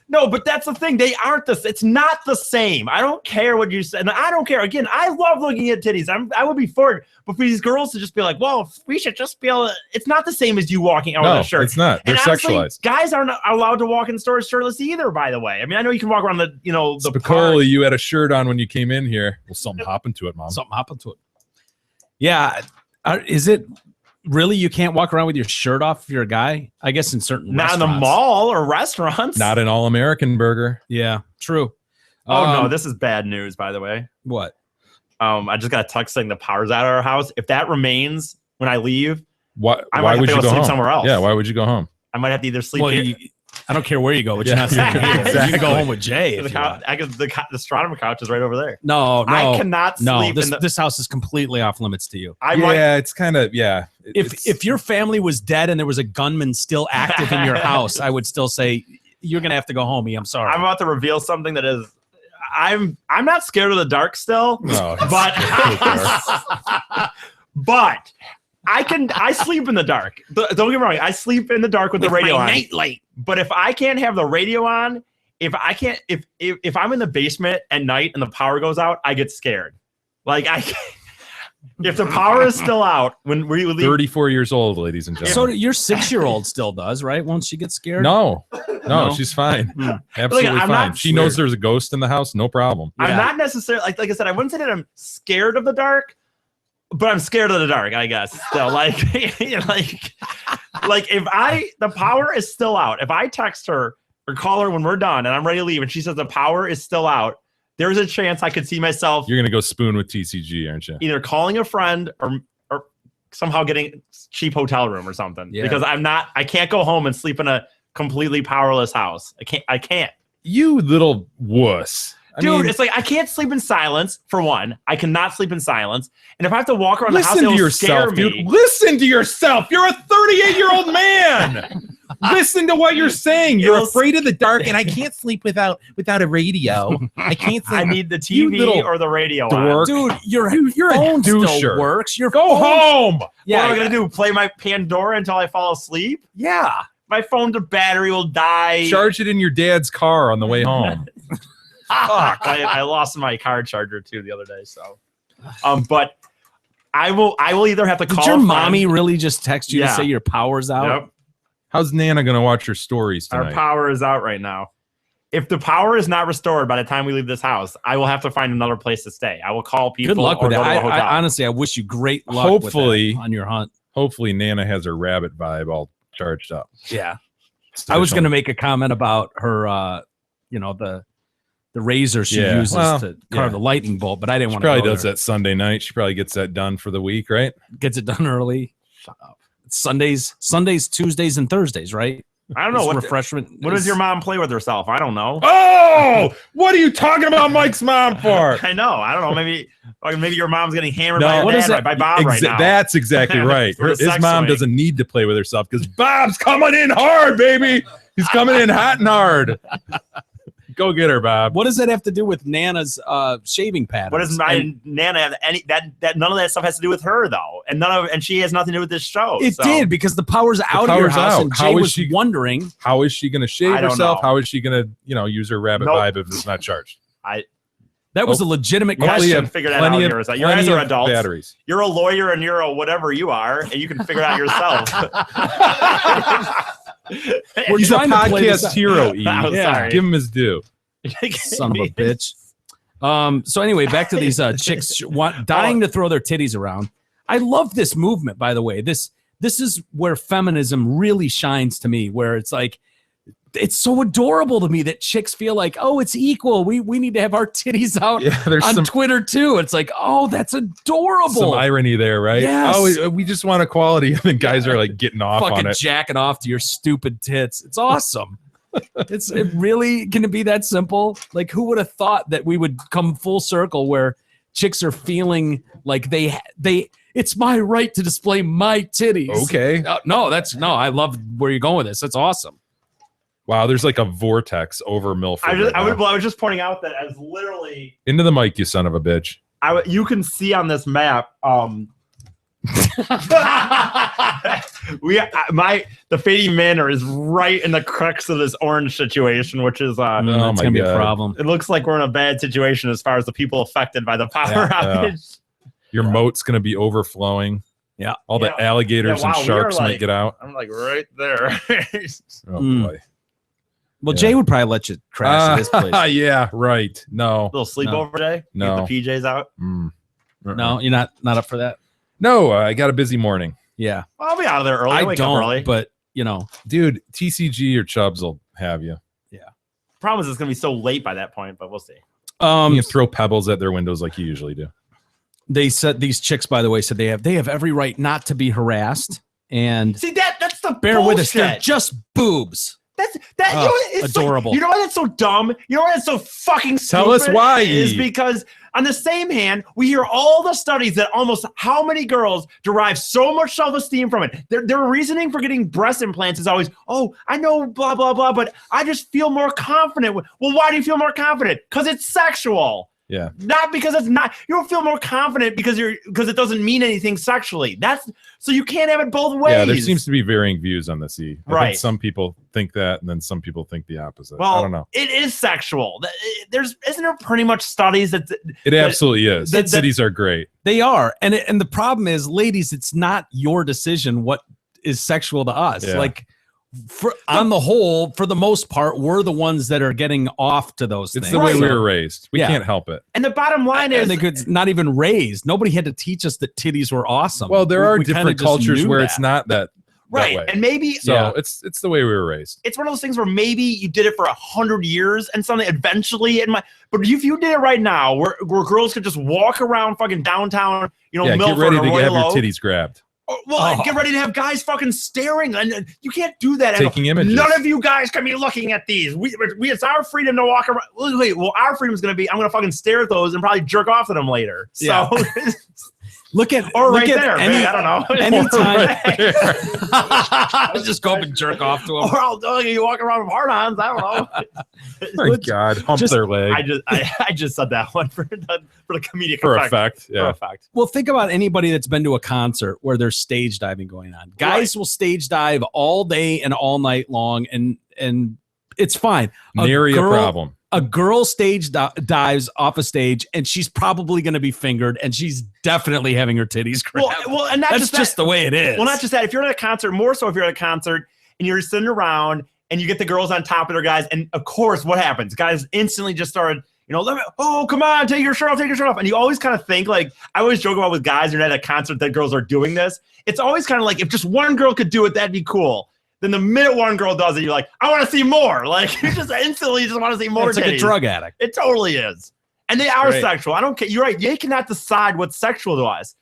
No, but that's the thing. They aren't it's not the same. I don't care what you said. And I don't care. Again, I love looking at titties. I would be for it. But for these girls to just be like, well, we should just be able to, it's not the same as you walking out with a shirt. It's not. They're sexualized. Guys aren't allowed to walk in stores shirtless either, by the way. I mean, I know you can walk around the Spicoli, you had a shirt on when you came in here. Well, something happened to it, Mom. Something happened to it. Yeah. Is it really you can't walk around with your shirt off if you're a guy? I guess in certain not restaurants. in the mall or restaurants. Not an all-American burger. Yeah, true. Oh no, this is bad news, by the way. What? I just got a text saying the power's out of our house. If that remains when I leave, why would you go home? Somewhere else? Yeah, why would you go home? I might have to either sleep. Well, I don't care where you go, but you're not sleeping here. Exactly. You can go home with Jay. The astronomer couch is right over there. No, I cannot sleep. This house is completely off limits to you. It's kind of If your family was dead and there was a gunman still active in your house, I would still say you're gonna have to go home. I'm sorry. I'm about to reveal something that is. I'm not scared of the dark still, no, but I sleep in the dark. Don't get me wrong. I sleep in the dark with the radio on. Night light. But if I can't have the radio on, if I'm in the basement at night and the power goes out, I get scared. Like if the power is still out when we leave. 34 years old, ladies and gentlemen. So your 6-year-old still does, right? Won't she get scared? No, she's fine. Absolutely fine. She knows there's a ghost in the house. No problem. I'm not necessarily like I said. I wouldn't say that I'm scared of the dark, but I'm scared of the dark. I guess still like if the power is still out. If I text her or call her when we're done and I'm ready to leave, and she says the power is still out, there's a chance I could see myself. You're gonna go spoon with TCG, aren't you? Either calling a friend or somehow getting a cheap hotel room or something. Because I can't go home and sleep in a completely powerless house. I can't. You little wuss. Dude, it's like I can't sleep in silence, for one. I cannot sleep in silence. And if I have to walk around the house, listen to it'll yourself, scare me. dude. Listen to yourself. You're a 38-year-old man. Listen to what you're saying. You're afraid of the dark, and I can't sleep without a radio. I can't sleep. I need the TV or the radio on. Dude, your phone still works. Go home. Yeah, what am I gonna do? Play my Pandora until I fall asleep? Yeah. My phone's battery will die. Charge it in your dad's car on the way home. Fuck. I lost my car charger too the other day. So, but I will either have to call. Did your mommy really just text you to Yeah. say your power's out? Yep. How's Nana gonna watch your stories tonight? Our power is out right now. If the power is not restored by the time we leave this house, I will have to find another place to stay. I will call people. Good luck or with go that. to a hotel. I honestly, I wish you great luck. Hopefully, with that on your hunt. Hopefully, Nana has her rabbit vibe all charged up. Yeah. I was going to make a comment about her, the razor she uses to carve the lightning bolt, but I didn't want to. Probably does that Sunday night. She probably gets that done for the week, right? Gets it done early. Shut up. It's Sundays, Tuesdays, and Thursdays, right? I don't know what refreshment. What does your mom play with herself? I don't know. Oh, what are you talking about Mike's mom for? I know. I don't know. Maybe your mom's getting hammered by Bob right now. That's exactly right. His mom swing. doesn't need to play with herself because Bob's coming in hard, baby. He's coming in hot and hard. Go get her, Bob. What does that have to do with Nana's shaving pattern? What does Nana have any that none of that stuff has to do with her though, and she has nothing to do with this show. It did because the power's out of your house, and Jay was wondering how is she going to shave herself? know. How is she going to use her rabbit vibe if it's not charged? That was a legitimate question. question. Figure that out. You guys are adults. Batteries. You're a lawyer and you're a whatever you are, and you can figure it out yourself. He's a podcast hero. E. Sorry. Give him his due. Son of a bitch. So anyway, back to these chicks dying to throw their titties around. I love this movement, by the way. This is where feminism really shines to me, where it's like, it's so adorable to me that chicks feel like, oh, it's equal. We need to have our titties out on Twitter too. It's like, oh, that's adorable. Some irony there, right? Yes. Oh, we just want equality. And then guys are like getting off fucking on it. jacking off to your stupid tits. It's awesome. It really can it be that simple? Like, who would have thought that we would come full circle where chicks are feeling like they it's my right to display my titties. Okay. I love where you're going with this. That's awesome. Wow, there's like a vortex over Milford. I was just pointing out that as literally into the mic, you son of a bitch. You can see on this map. The Fading Manor is right in the crux of this orange situation, which is that's gonna be a problem. It looks like we're in a bad situation as far as the people affected by the power outage. Your moat's gonna be overflowing. Yeah, all the alligators and sharks might get out. I'm like right there. Oh boy. Well, Jay would probably let you crash at his place. Yeah, right. No. Little sleepover day. No. Get the PJs out. No, you're not up for that. No, I got a busy morning. Yeah. Well, I'll be out of there early. I don't, early. but dude, TCG or Chubbs will have you. Yeah. Problem is, it's gonna be so late by that point, but we'll see. You can throw pebbles at their windows like you usually do. They said these chicks, by the way, said they have every right not to be harassed. And see that's the bear bullshit. with us. They're just boobs. It's adorable. Like, you know why that's so dumb? You know why that's so fucking stupid? Tell us why. Is because on the same hand, we hear all the studies that almost how many girls derive so much self-esteem from it. Their reasoning for getting breast implants is always, oh, I know blah, blah, blah, but I just feel more confident. Well, why do you feel more confident? Because it's sexual. Yeah. Not because it's not. You don't feel more confident because it doesn't mean anything sexually. So you can't have it both ways. Yeah, there seems to be varying views on this. I Right. think some people think that, and then some people think the opposite. Well, I don't know. It is sexual. Isn't there pretty much studies that It absolutely is. Cities are great. They are, and the problem is, ladies, it's not your decision what is sexual to us. Yeah. Like, on the whole, for the most part, we're the ones that are getting off to those It's things. the way we were raised. We can't help it. And the bottom line is, it's not even raised. Nobody had to teach us that titties were awesome. Well, there are We kinda different just cultures knew where that. it's not that right. way. And maybe So it's the way we were raised. it's one of those things where maybe you did it for 100 years and something eventually but if you did it right now where girls could just walk around fucking downtown, Yeah, Milford get ready or to have your Royal Oak, titties grabbed. get ready to have guys fucking staring, and you can't do that. Taking images. None of you guys can be looking at these. We it's our freedom to walk around. Wait, well, our freedom is going to be I'm going to fucking stare at those and probably jerk off at them later. So Yeah. Look at there, maybe, I don't know. Anytime, just go up and jerk off to them. Or I'll you walk around with hard-ons. I don't know. Oh my God, hump their leg. I just said that one for the comedic For effect. effect, yeah. For effect. Well, think about anybody that's been to a concert where there's stage diving going on. Guys will stage dive all day and all night long, and it's fine. Nary a problem. A girl stage dives off a stage, and she's probably going to be fingered, and she's definitely having her titties grabbed. Well, and that's just the way it is. Well, not just that. If you're at a concert, more so if you're at a concert and you're sitting around and you get the girls on top of their guys, and of course, what happens? Guys instantly just started, come on, take your shirt off. And you always kind of think, like, I always joke about with guys, you're at a concert that girls are doing this. It's always kind of like, if just one girl could do it, that'd be cool. Then the minute one girl does it, you're like, I want to see more. Like, you just instantly just want to see more. It's like a drug addict. It totally is. And they are Right. sexual. I don't care. You're right. They cannot decide what's sexual to us.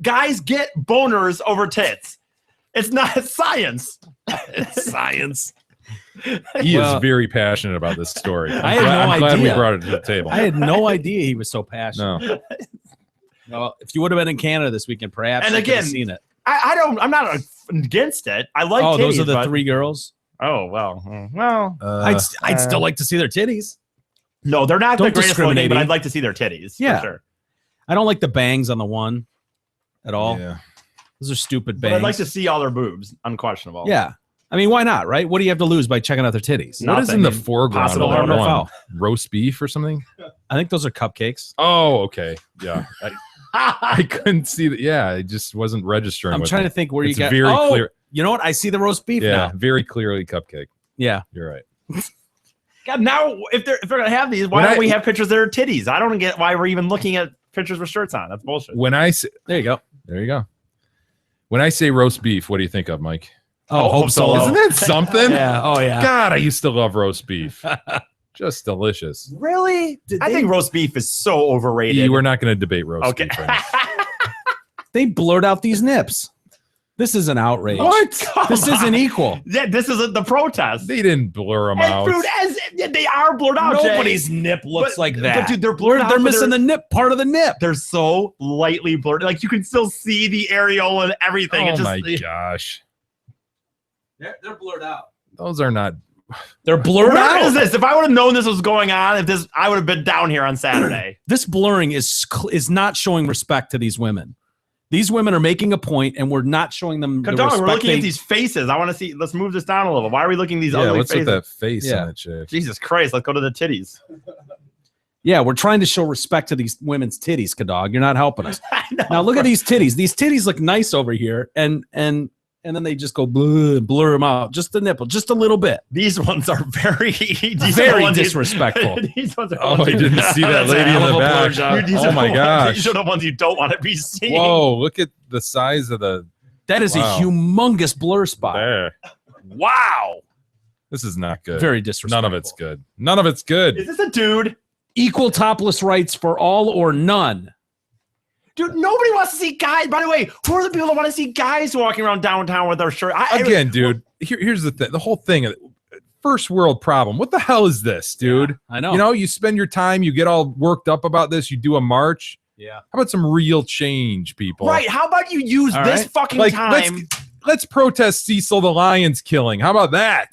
Guys get boners over tits. It's not science. It's science. He is very passionate about this story. I had no I'm glad we idea. brought it to the table. I had no idea he was so passionate. No. Well, if you would have been in Canada this weekend, perhaps And you could have again, seen it. I'm not against it. I like titties. Those are the but- three girls. Oh, well. I'd still like to see their titties. No, they're not the Don't greatest looking, discriminate but me. I'd like to see their titties. Yeah. For sure. I don't like the bangs on the one at all. Yeah. Those are stupid But bangs. I'd like to see all their boobs. Unquestionable. Yeah. I mean, why not, right? What do you have to lose by checking out their titties? What is in the foreground Possible of that harm or one? foul. Roast beef or something? I think those are cupcakes. Oh, okay. Yeah. I couldn't see that. Yeah, it just wasn't registering. I'm with trying me. to think where It's you got. very clear. You know what? I see the roast beef Yeah, now. very clearly cupcake. Yeah. You're right. God, now if they're gonna have these, why don't we have pictures of their titties? I don't get why we're even looking at pictures with shirts on. That's bullshit. When I say, there you go. There you go. When I say roast beef, what do you think of, Mike? Oh, Hope Solo. Isn't that something? Yeah. Oh, yeah. God, I used to love roast beef. Just delicious. Really? I think roast beef is so overrated. We're not going to debate roast beef right now. They blurred out these nips. This is an outrage. What? This isn't equal. Yeah, this isn't the protest. They didn't blur them out. Dude, they are blurred out. Nobody's Jay. nip looks like that. But dude, they're blurred out. They're but missing the nip part of the nip. They're so lightly blurred. Like you can still see the areola and everything. Oh It just, my gosh. They're blurred out. Those are not. They're blurred Where out. is this? If I would have known this was going on, I would have been down here on Saturday. This blurring is not showing respect to these women. These women are making a point, and we're not showing them the Kadong, respect. we're looking at these faces. I want to see. Let's move this down a little. Why are we looking at these Yeah, ugly what's faces? with that face Yeah. on that chick? Jesus Christ! Let's go to the titties. Yeah, we're trying to show respect to these women's titties, Kadog. You're not helping us. Now look at these titties. These titties look nice over here, and then they just go blur them out, just the nipple, just a little bit. These ones are very Very disrespectful. These ones are Oh, I didn't see that lady in the back. Oh my gosh. These are the ones you don't want to be seeing. Whoa, look at the size of the. That is Wow. a humongous blur spot. There. Wow. This is not good. Very disrespectful. None of it's good. None of it's good. Is this a dude? Equal topless rights for all or none. Dude, nobody wants to see guys. By the way, who are the people that want to see guys walking around downtown with their shirt? Again, dude, here's the thing. The whole thing, first world problem. What the hell is this, dude? Yeah, I know. You know, you spend your time, you get all worked up about this, you do a march. Yeah. How about some real change, people? Right. How about you use All this right? fucking Like, time? Let's protest Cecil the Lion's killing. How about that?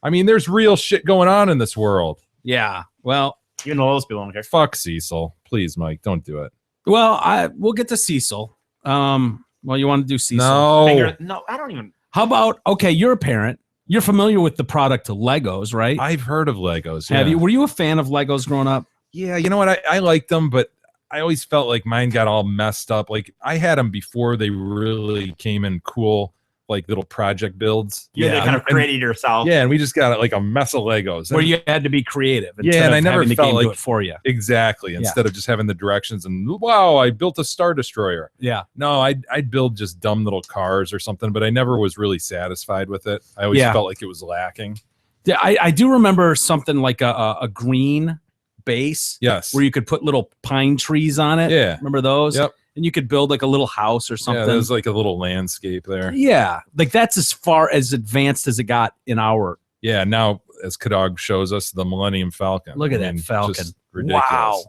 I mean, there's real shit going on in this world. Yeah. Well, Even though those people don't care. Fuck Cecil. Please, Mike, don't do it. Well, we'll get to Cecil. Well, you want to do Cecil? No. No, I don't even. How about, okay, you're a parent. You're familiar with the product Legos, right? I've heard of Legos. Have you? Were you a fan of Legos growing up? Yeah, you know what? I liked them, but I always felt like mine got all messed up. Like I had them before they really came in cool, like little project builds. Yeah, they kind of created yourself. Yeah, and we just got like a mess of Legos. Where you had to be creative. Yeah, and I never having the felt game like do it for you. Exactly. Instead of just having the directions and wow, I built a Star Destroyer. Yeah. No, I'd build just dumb little cars or something, but I never was really satisfied with it. I always felt like it was lacking. Yeah, I do remember something like a green base. Yes. Where you could put little pine trees on it. Yeah. Remember those? Yep. And you could build like a little house or something. Yeah, there's like a little landscape there. Yeah. Like that's as far as advanced as it got in our. Yeah. Now, as Kadog shows us, the Millennium Falcon. Look at that Falcon. Just ridiculous. Wow.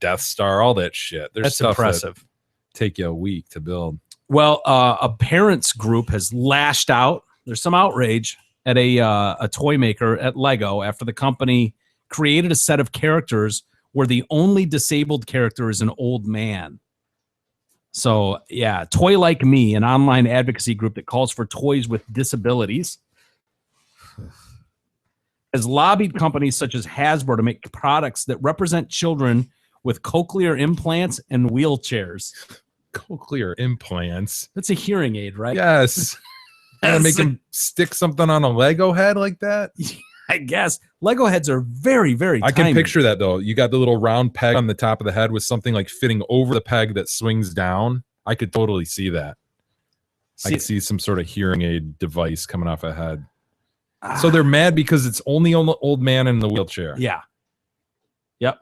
Death Star, all that shit. There's That's stuff impressive. that take you a week to build. Well, a parents group has lashed out. There's some outrage at a toy maker at Lego after the company created a set of characters where the only disabled character is an old man. So, yeah, Toy Like Me, an online advocacy group that calls for toys with disabilities, has lobbied companies such as Hasbro to make products that represent children with cochlear implants and wheelchairs. Cochlear implants? That's a hearing aid, right? Yes. Gotta make him stick something on a Lego head like that? I guess. Lego heads are very, very I can tiny. picture that, though. You got the little round peg on the top of the head with something like fitting over the peg that swings down. I could totally see that. I could see some sort of hearing aid device coming off a head. So they're mad because it's only on the old man in the wheelchair. Yeah. Yep.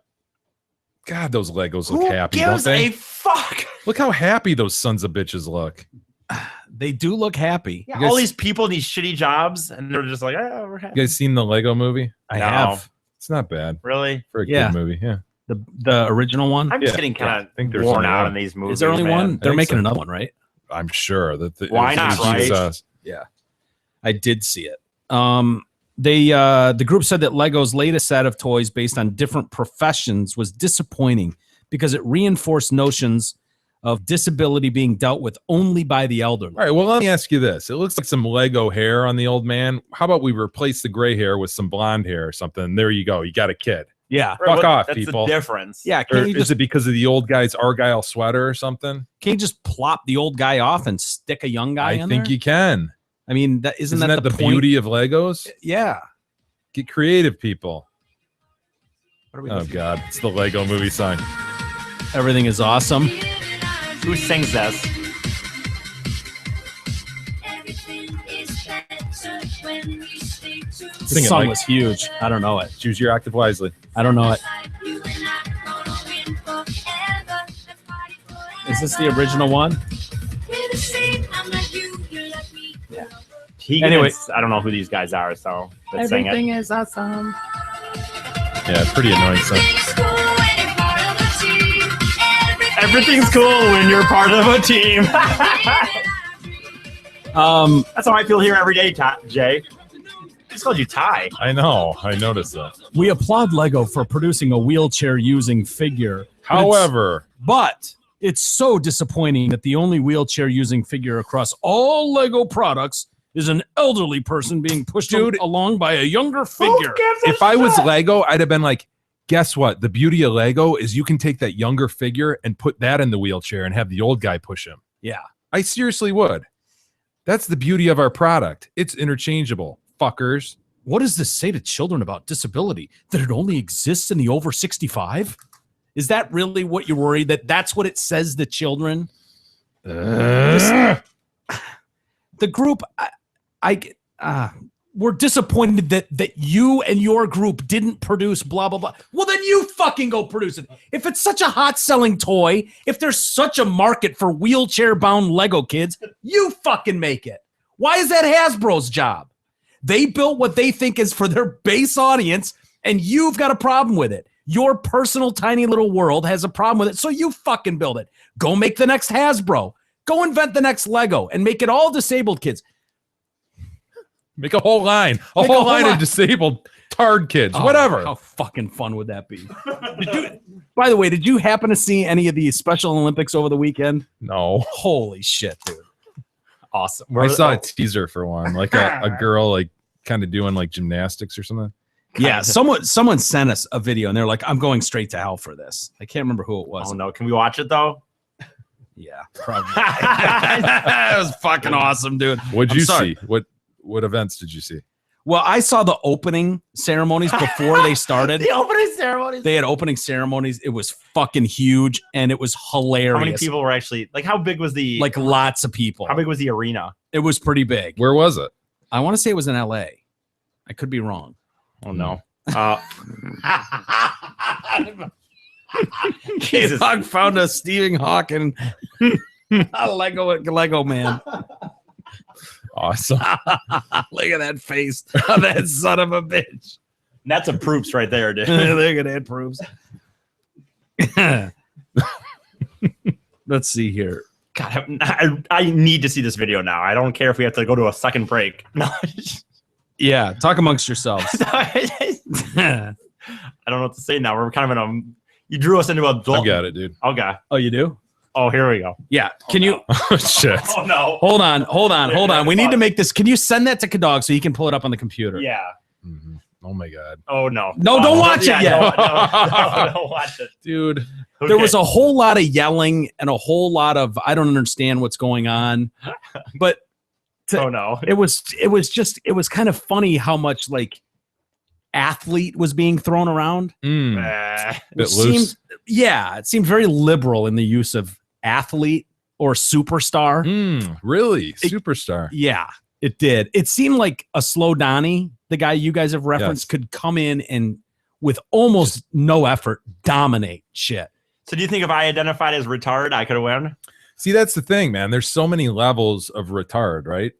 God, those Legos look Who happy, don't gives they? a fuck? Look how happy those sons of bitches look. They do look happy. Yeah, all these people in these shitty jobs, and they're just like, oh, we're happy. You guys seen the Lego movie? I have. It's not bad. Really? For a kid movie, yeah. The original one? I'm just getting kind of there's worn only out one. in these movies. Is there only man. one? They're making another one, right? I'm sure that. Why not, right? Yeah. I did see it. The group said that Lego's latest set of toys based on different professions was disappointing because it reinforced notions of disability being dealt with only by the elderly. All right, well, let me ask you this. It looks like some Lego hair on the old man. How about we replace the gray hair with some blonde hair or something? There you go. You got a kid. Yeah. Fuck off, that's people. the difference. Yeah. Or is it because of the old guy's Argyle sweater or something? Can you just plop the old guy off and stick a young guy in I think there? you can. I mean, isn't that the point? beauty of Legos? Yeah. Get creative, people. What are we Oh, God. It's the Lego movie song. Everything is awesome. Who sings this? This song was huge. I don't know it. Choose your octave wisely. I don't know it. Is this the original one? Yeah. Anyway, I don't know who these guys are, so let's sing it. is awesome. Yeah, pretty annoying song. Everything's cool when you're part of a team. That's how I feel here every day, Jay. I just called you Ty. I know. I noticed that. We applaud Lego for producing a wheelchair-using figure. However, but it's so disappointing that the only wheelchair-using figure across all Lego products is an elderly person being pushed along by a younger figure. If I was Lego, I'd have been like, guess what? The beauty of Lego is you can take that younger figure and put that in the wheelchair and have the old guy push him. Yeah. I seriously would. That's the beauty of our product. It's interchangeable. Fuckers. What does this say to children about disability? That it only exists in the over 65? Is that really what you're worried? That's what it says to children? The group, we're disappointed that you and your group didn't produce blah, blah, blah. Well, then you fucking go produce it. If it's such a hot selling toy, if there's such a market for wheelchair bound Lego kids, you fucking make it. Why is that Hasbro's job? They built what they think is for their base audience, and you've got a problem with it. Your personal tiny little world has a problem with it, so you fucking build it. Go make the next Hasbro. Go invent the next Lego and make it all disabled kids. Make a whole line. A whole line of disabled. Tard kids, Oh, whatever. How fucking fun would that be? By the way, did you happen to see any of the Special Olympics over the weekend? No. Holy shit, dude. Awesome. I saw a teaser for one, like a girl like kind of doing like gymnastics or something. Yeah, someone sent us a video and they're like, I'm going straight to hell for this. I can't remember who it was. Oh no, can we watch it though? Yeah, probably. That was fucking awesome, dude. What'd you see? What events did you see? Well, I saw the opening ceremonies before they started. The opening ceremonies. They had opening ceremonies. It was fucking huge and it was hilarious. How many people were actually like? How big was the? Like lots of people. How big was the arena? It was pretty big. Where was it? I want to say it was in LA. I could be wrong. Oh no. Jesus. Hawk found a Stephen Hawking a Lego man. Awesome. Look at that face of that son of a bitch. And that's a proofs right there, dude. Look at that proofs. Let's see here. God, I need to see this video now. I don't care if we have to go to a second break. No. Yeah, talk amongst yourselves. I don't know what to say now. We're kind of in a. You drew us into a. I got it, dude. Okay. Oh, you do? Oh, here we go. Yeah. Can you? Oh shit. Oh no. Hold on. We need to make this. Can you send that to Kadog so he can pull it up on the computer? Yeah. Mm-hmm. Oh my god. Oh no. No, don't watch it yet. No, don't watch it, dude. Okay. There was a whole lot of yelling and a whole lot of I don't understand what's going on, but. Oh no. It was kind of funny how much like athlete was being thrown around. It seemed very liberal in the use of athlete or superstar. Really? Superstar. Yeah, it did. It seemed like a Slow Donnie, the guy you guys have referenced, could come in and with almost no effort dominate shit. So do you think if I identified as retard, I could have won? See, that's the thing, man. There's so many levels of retard, right?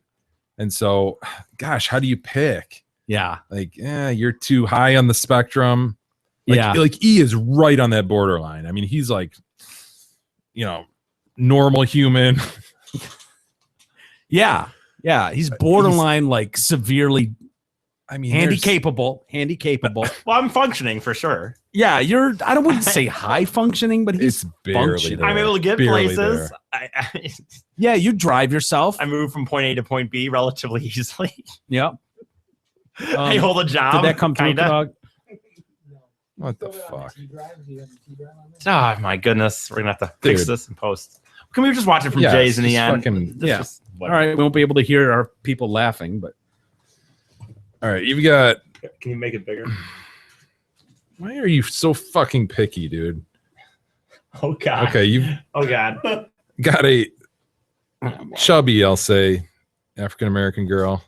And so, gosh, how do you pick? Yeah. Like, you're too high on the spectrum. Like, Like E is right on that borderline. I mean, he's like, normal human. Yeah. He's borderline, like severely handicapable. Well, I'm functioning for sure. Yeah, I wouldn't say high functioning, but he's functioning. I'm able to get places. Yeah, you drive yourself. I move from point A to point B relatively easily. Yep. I hold a job. Did that come through, dog? What the fuck? Oh my goodness, we're gonna have to fix this in post. Can we just watch it from Jay's in the end? All right, we won't be able to hear our people laughing, but all right, you've got. Can you make it bigger? Why are you so fucking picky, dude? Oh god. Okay, you've got a chubby, I'll say, African American girl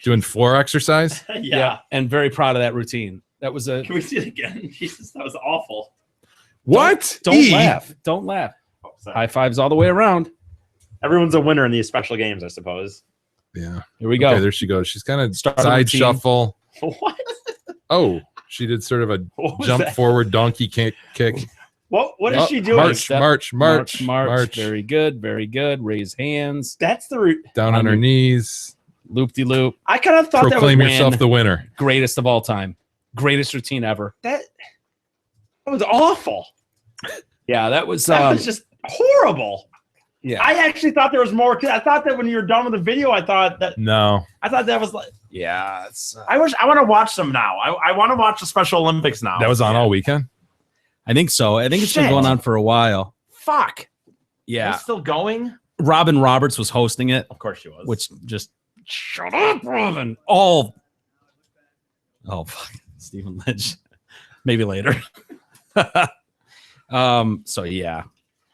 doing floor exercise. Yeah, and very proud of that routine. That was a. Can we see it again? Jesus, that was awful. What? Don't laugh. Don't laugh. Oh, high fives all the way around. Everyone's a winner in these special games, I suppose. Yeah. Here we go. Okay, there she goes. She's kind of side shuffle. What? Oh, she did sort of a jump forward donkey kick. What is she doing? March. Very good. Raise hands. That's the root. Down on her knees. Loop-de-loop. I kind of thought proclaim yourself the winner. Greatest of all time. Greatest routine ever. That was awful. Yeah, that was just horrible. Yeah, I actually thought there was more. I thought that when you were done with the video, I thought that was like. Yeah, it's. I want to watch them now. I want to watch the Special Olympics now. That was on all weekend. I think so. I think it's been going on for a while. Fuck. Yeah, it's still going. Robin Roberts was hosting it. Of course she was. Which just shut up, Robin. Oh, fuck, Stephen Lynch. Maybe later. So yeah.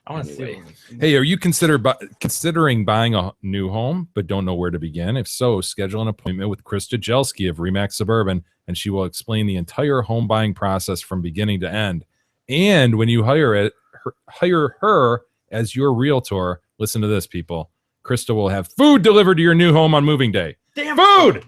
I want to see. Hey, are you considering buying a new home but don't know where to begin? If so, schedule an appointment with Krista Jelski of Remax Suburban, and she will explain the entire home buying process from beginning to end. And when you hire her as your realtor, listen to this, people. Krista will have food delivered to your new home on moving day. Damn food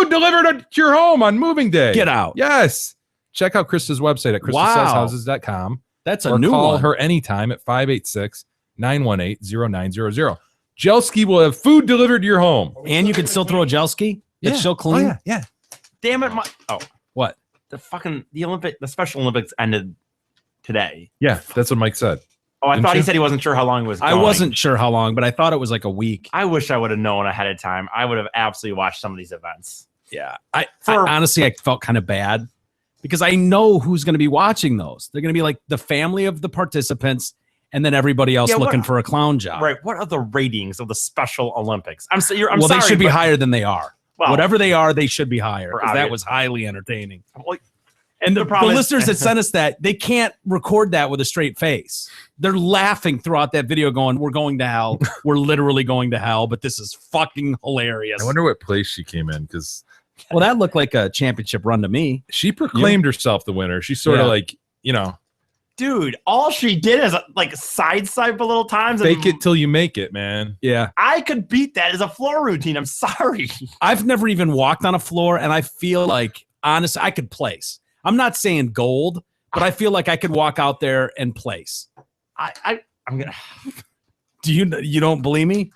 delivered to your home on moving day. Get out. Yes. Check out Krista's website at kristasellshouses.com. That's a new one. Call her anytime at 586-918-0900. Jelski will have food delivered to your home. And you can still throw a Jelski? It's still clean? Yeah. Damn it! What? The Special Olympics ended today. Yeah, that's what Mike said. Oh, I Didn't thought he you? said he wasn't sure how long it was going. I wasn't sure how long, but I thought it was like a week. I wish I would have known ahead of time. I would have absolutely watched some of these events. Yeah. I honestly, I felt kind of bad because I know who's going to be watching those. They're going to be like the family of the participants and then everybody else looking for a clown job. Right. What are the ratings of the Special Olympics? I'm sorry. They should be higher than they are. Well, whatever they are, they should be higher. For 'Cause that obvious- was highly entertaining. Well, And the problem is- listeners that sent us that, they can't record that with a straight face. They're laughing throughout that video going, we're going to hell. We're literally going to hell, but this is fucking hilarious. I wonder what place she came in because Well, that looked like a championship run to me. she proclaimed herself the winner. She's sort of like, dude, all she did is like sidestep a little times. fake it till you make it, man. Yeah. I could beat that as a floor routine. I'm sorry. I've never even walked on a floor, and I feel like, honestly, I could place. I'm not saying gold, but I feel like I could walk out there and place. I'm gonna. Do you don't believe me?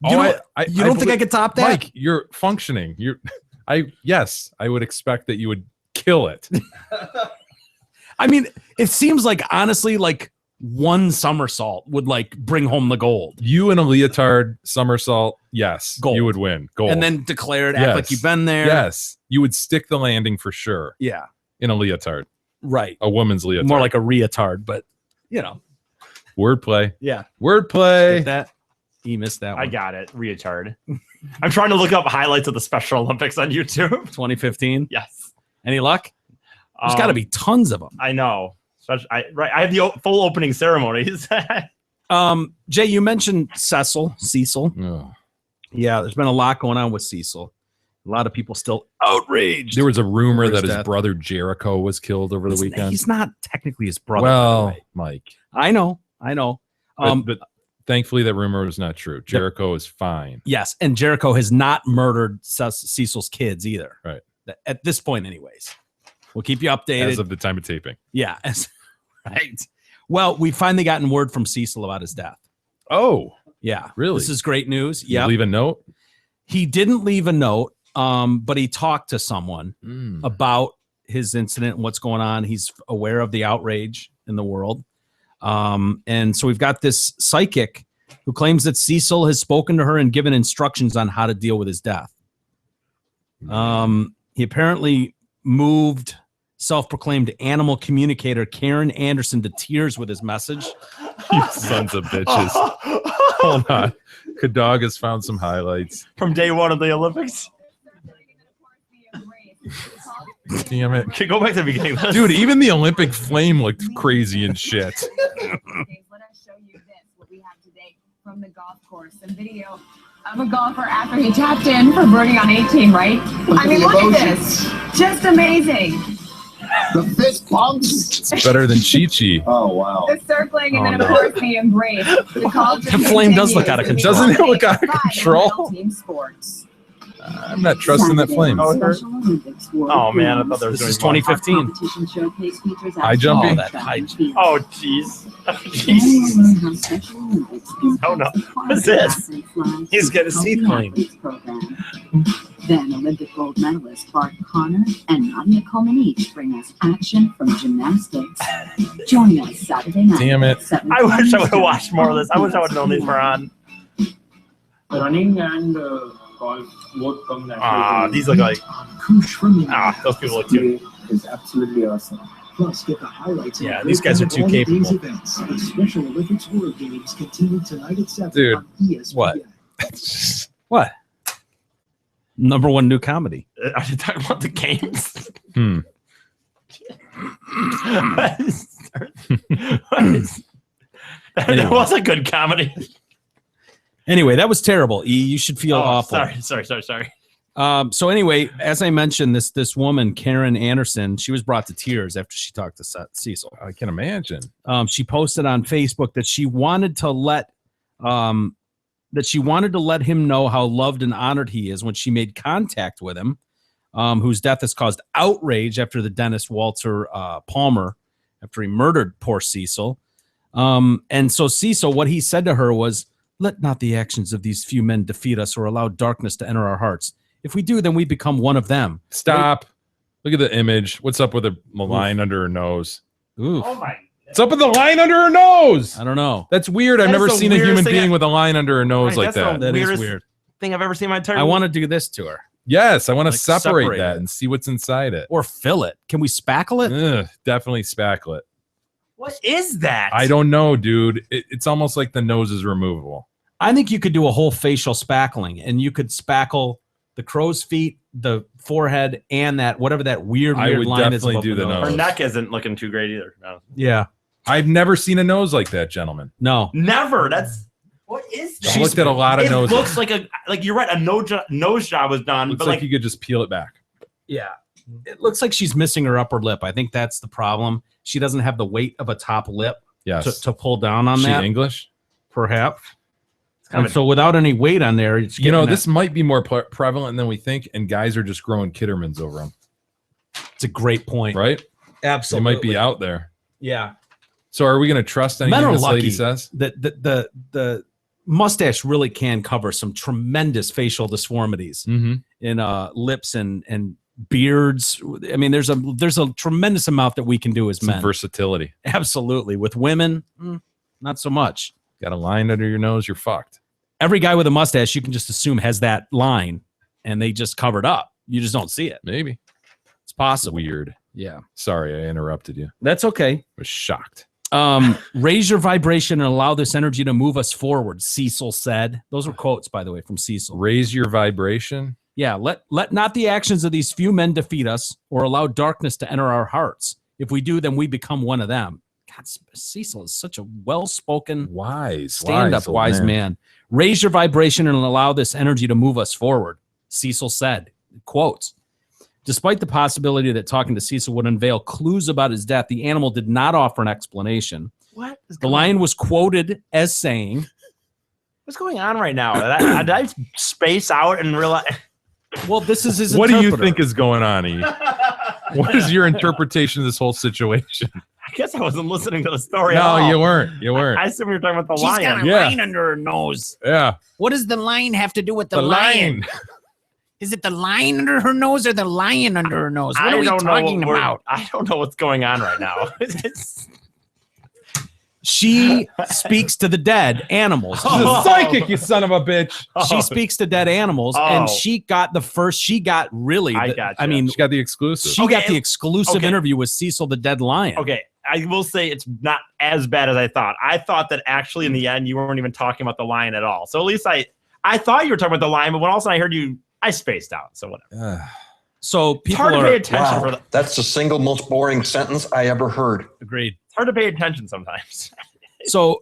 Oh, You don't, I you don't think I could top that? Mike, you're functioning. Yes, I would expect that you would kill it. I mean, it seems like honestly, like one somersault would like bring home the gold. You in a leotard somersault, yes, Gold. you would win. Gold. And then declare it, act like you've been there. Yes, you would stick the landing for sure. Yeah. In a leotard. Right. A woman's leotard. More like a reatard, but you know. Wordplay. Yeah. Wordplay. Get that? You missed that one. I got it. Retard. I'm trying to look up highlights of the Special Olympics on YouTube. 2015. Yes. Any luck? There's got to be tons of them. I know. I have the full opening ceremonies. Jay, you mentioned Cecil. Oh. Yeah, there's been a lot going on with Cecil. A lot of people still outraged. There was a rumor over that his death. brother Jericho was killed over the weekend. He's not technically his brother. Well, by the way. Mike. I know. But thankfully, that rumor was not true. Jericho is fine. Yes, and Jericho has not murdered Cecil's kids either. Right. At this point, anyways. We'll keep you updated. As of the time of taping. Yeah. Right. Well, we finally gotten word from Cecil about his death. Oh. Yeah. Really? This is great news. Yeah. Yeah. Leave a note? He didn't leave a note, but he talked to someone about his incident and what's going on. He's aware of the outrage in the world. And so we've got this psychic who claims that Cecil has spoken to her and given instructions on how to deal with his death. He apparently moved self-proclaimed animal communicator Karen Anderson to tears with his message. You sons of bitches. Hold on. Kadog has found some highlights. From day one of the Olympics. Damn it. Okay, go back to the beginning. Dude, even the Olympic flame looked crazy and shit. Let us show you this, what we have today from the golf course. A video of a golfer after he tapped in for birdie on 18, right? I mean, look at this. Just amazing. The fist pumps. It's better than Chi-Chi. Oh, wow. The circling and Oh, then, of no. course, the embrace. The culture The flame does look out of continues control. in the Doesn't it look out of five control? team sports. I'm not trusting that flame. Oh, man, I thought there was This is doing 2015. High jumping? Oh, that high jump. Oh, jeez. Jeez. Oh, no. What's this? He's got a seat claim. Then Olympic gold medalist Bart Connor and Nadia Comaneci bring us action from gymnastics. Join us Saturday night. Damn it. I wish I would have watched more of this. I wish I would have known these were on. Running and golf both come naturally. These look like. Those people look too. Is absolutely awesome. Plus, get the highlights. of Yeah, the these guys are breakdown too of all of these capable. events. The Special Olympics World Games continue tonight at 7 Dude, on ESPN. what? What? Number one new comedy. Are you talking about the games? That was a good comedy. Anyway, that was terrible. You should feel awful. Sorry. So anyway, as I mentioned, this woman, Karen Anderson, she was brought to tears after she talked to Cecil. I can imagine. She posted on Facebook that she wanted to let him know how loved and honored he is when she made contact with him, whose death has caused outrage after the dentist Walter Palmer, after he murdered poor Cecil. And so Cecil, what he said to her was, "Let not the actions of these few men defeat us or allow darkness to enter our hearts. If we do, then we become one of them. Stop. Look at the image. What's up with the line under her nose? Oof. Oh my. What's up with the line under her nose? I don't know. That's weird. I've never seen a human being with a line under her nose like that. That is weird. Thing I've ever seen in my entire I want to do this to her. Yes, I want to separate separate that it. and see what's inside it. Or fill it. Can we spackle it? Ugh, definitely spackle it. What is that? I don't know, dude. It's almost like the nose is removable. I think you could do a whole facial spackling, and you could spackle the crow's feet, the forehead, and that whatever that weird I would line is. definitely above do the nose. Her neck isn't looking too great either. No. Yeah. I've never seen a nose like that, gentlemen. No. Never. That's what is that? I looked at a lot of noses. It looks like you're right. A nose job was done, Looks but like you could just peel it back. Yeah. It looks like she's missing her upper lip. I think that's the problem. She doesn't have the weight of a top lip to pull down on Is she that. English? Perhaps. And so without any weight on there, it's this might be more prevalent than we think, and guys are just growing Kittermans over them. It's a great point. Right? Absolutely. They might be out there. Yeah. So are we going to trust anything this lady says? The mustache really can cover some tremendous facial deformities in lips and beards. I mean, there's a tremendous amount that we can do as Some men. versatility. Absolutely. With women, not so much. Got a line under your nose, you're fucked. Every guy with a mustache, you can just assume has that line, and they just covered up. You just don't see it. Maybe. It's possible. Weird. Yeah. Sorry, I interrupted you. That's okay. I was shocked. Raise your vibration and allow this energy to move us forward, Cecil said. Those were quotes, by the way, from Cecil. Raise your vibration. Yeah, let not the actions of these few men defeat us or allow darkness to enter our hearts. If we do, then we become one of them. God, Cecil is such a well-spoken, stand-up wise man. Raise your vibration and allow this energy to move us forward, Cecil said. Quotes. Despite the possibility that talking to Cecil would unveil clues about his death, the animal did not offer an explanation. What? The lion was quoted as saying, what's going on right now? Did I space out and realize? Well, this is his What do you interpreter. think is going on, E? What is your interpretation of this whole situation? I guess I wasn't listening to the story. No, at all. you weren't. You weren't. I assume you were talking about the She's lion. got a line under her nose. Yeah. What does the line have to do with the The lion? lion. Is it the line under her nose or the lion under her nose? What are we talking about? I don't know what's going on right now. It's- She speaks to the dead animals. She's a psychic, you son of a bitch. She speaks to dead animals, and she got the first. She got really. I mean, she got the exclusive. She got the exclusive interview with Cecil the Dead Lion. Okay, I will say it's not as bad as I thought. I thought that actually in the end you weren't even talking about the lion at all. So at least I thought you were talking about the lion, but when all of a sudden I heard you, I spaced out. So whatever. So It's people hard to are pay attention for the, That's the single most boring sentence I ever heard. Agreed. it's hard to pay attention sometimes. So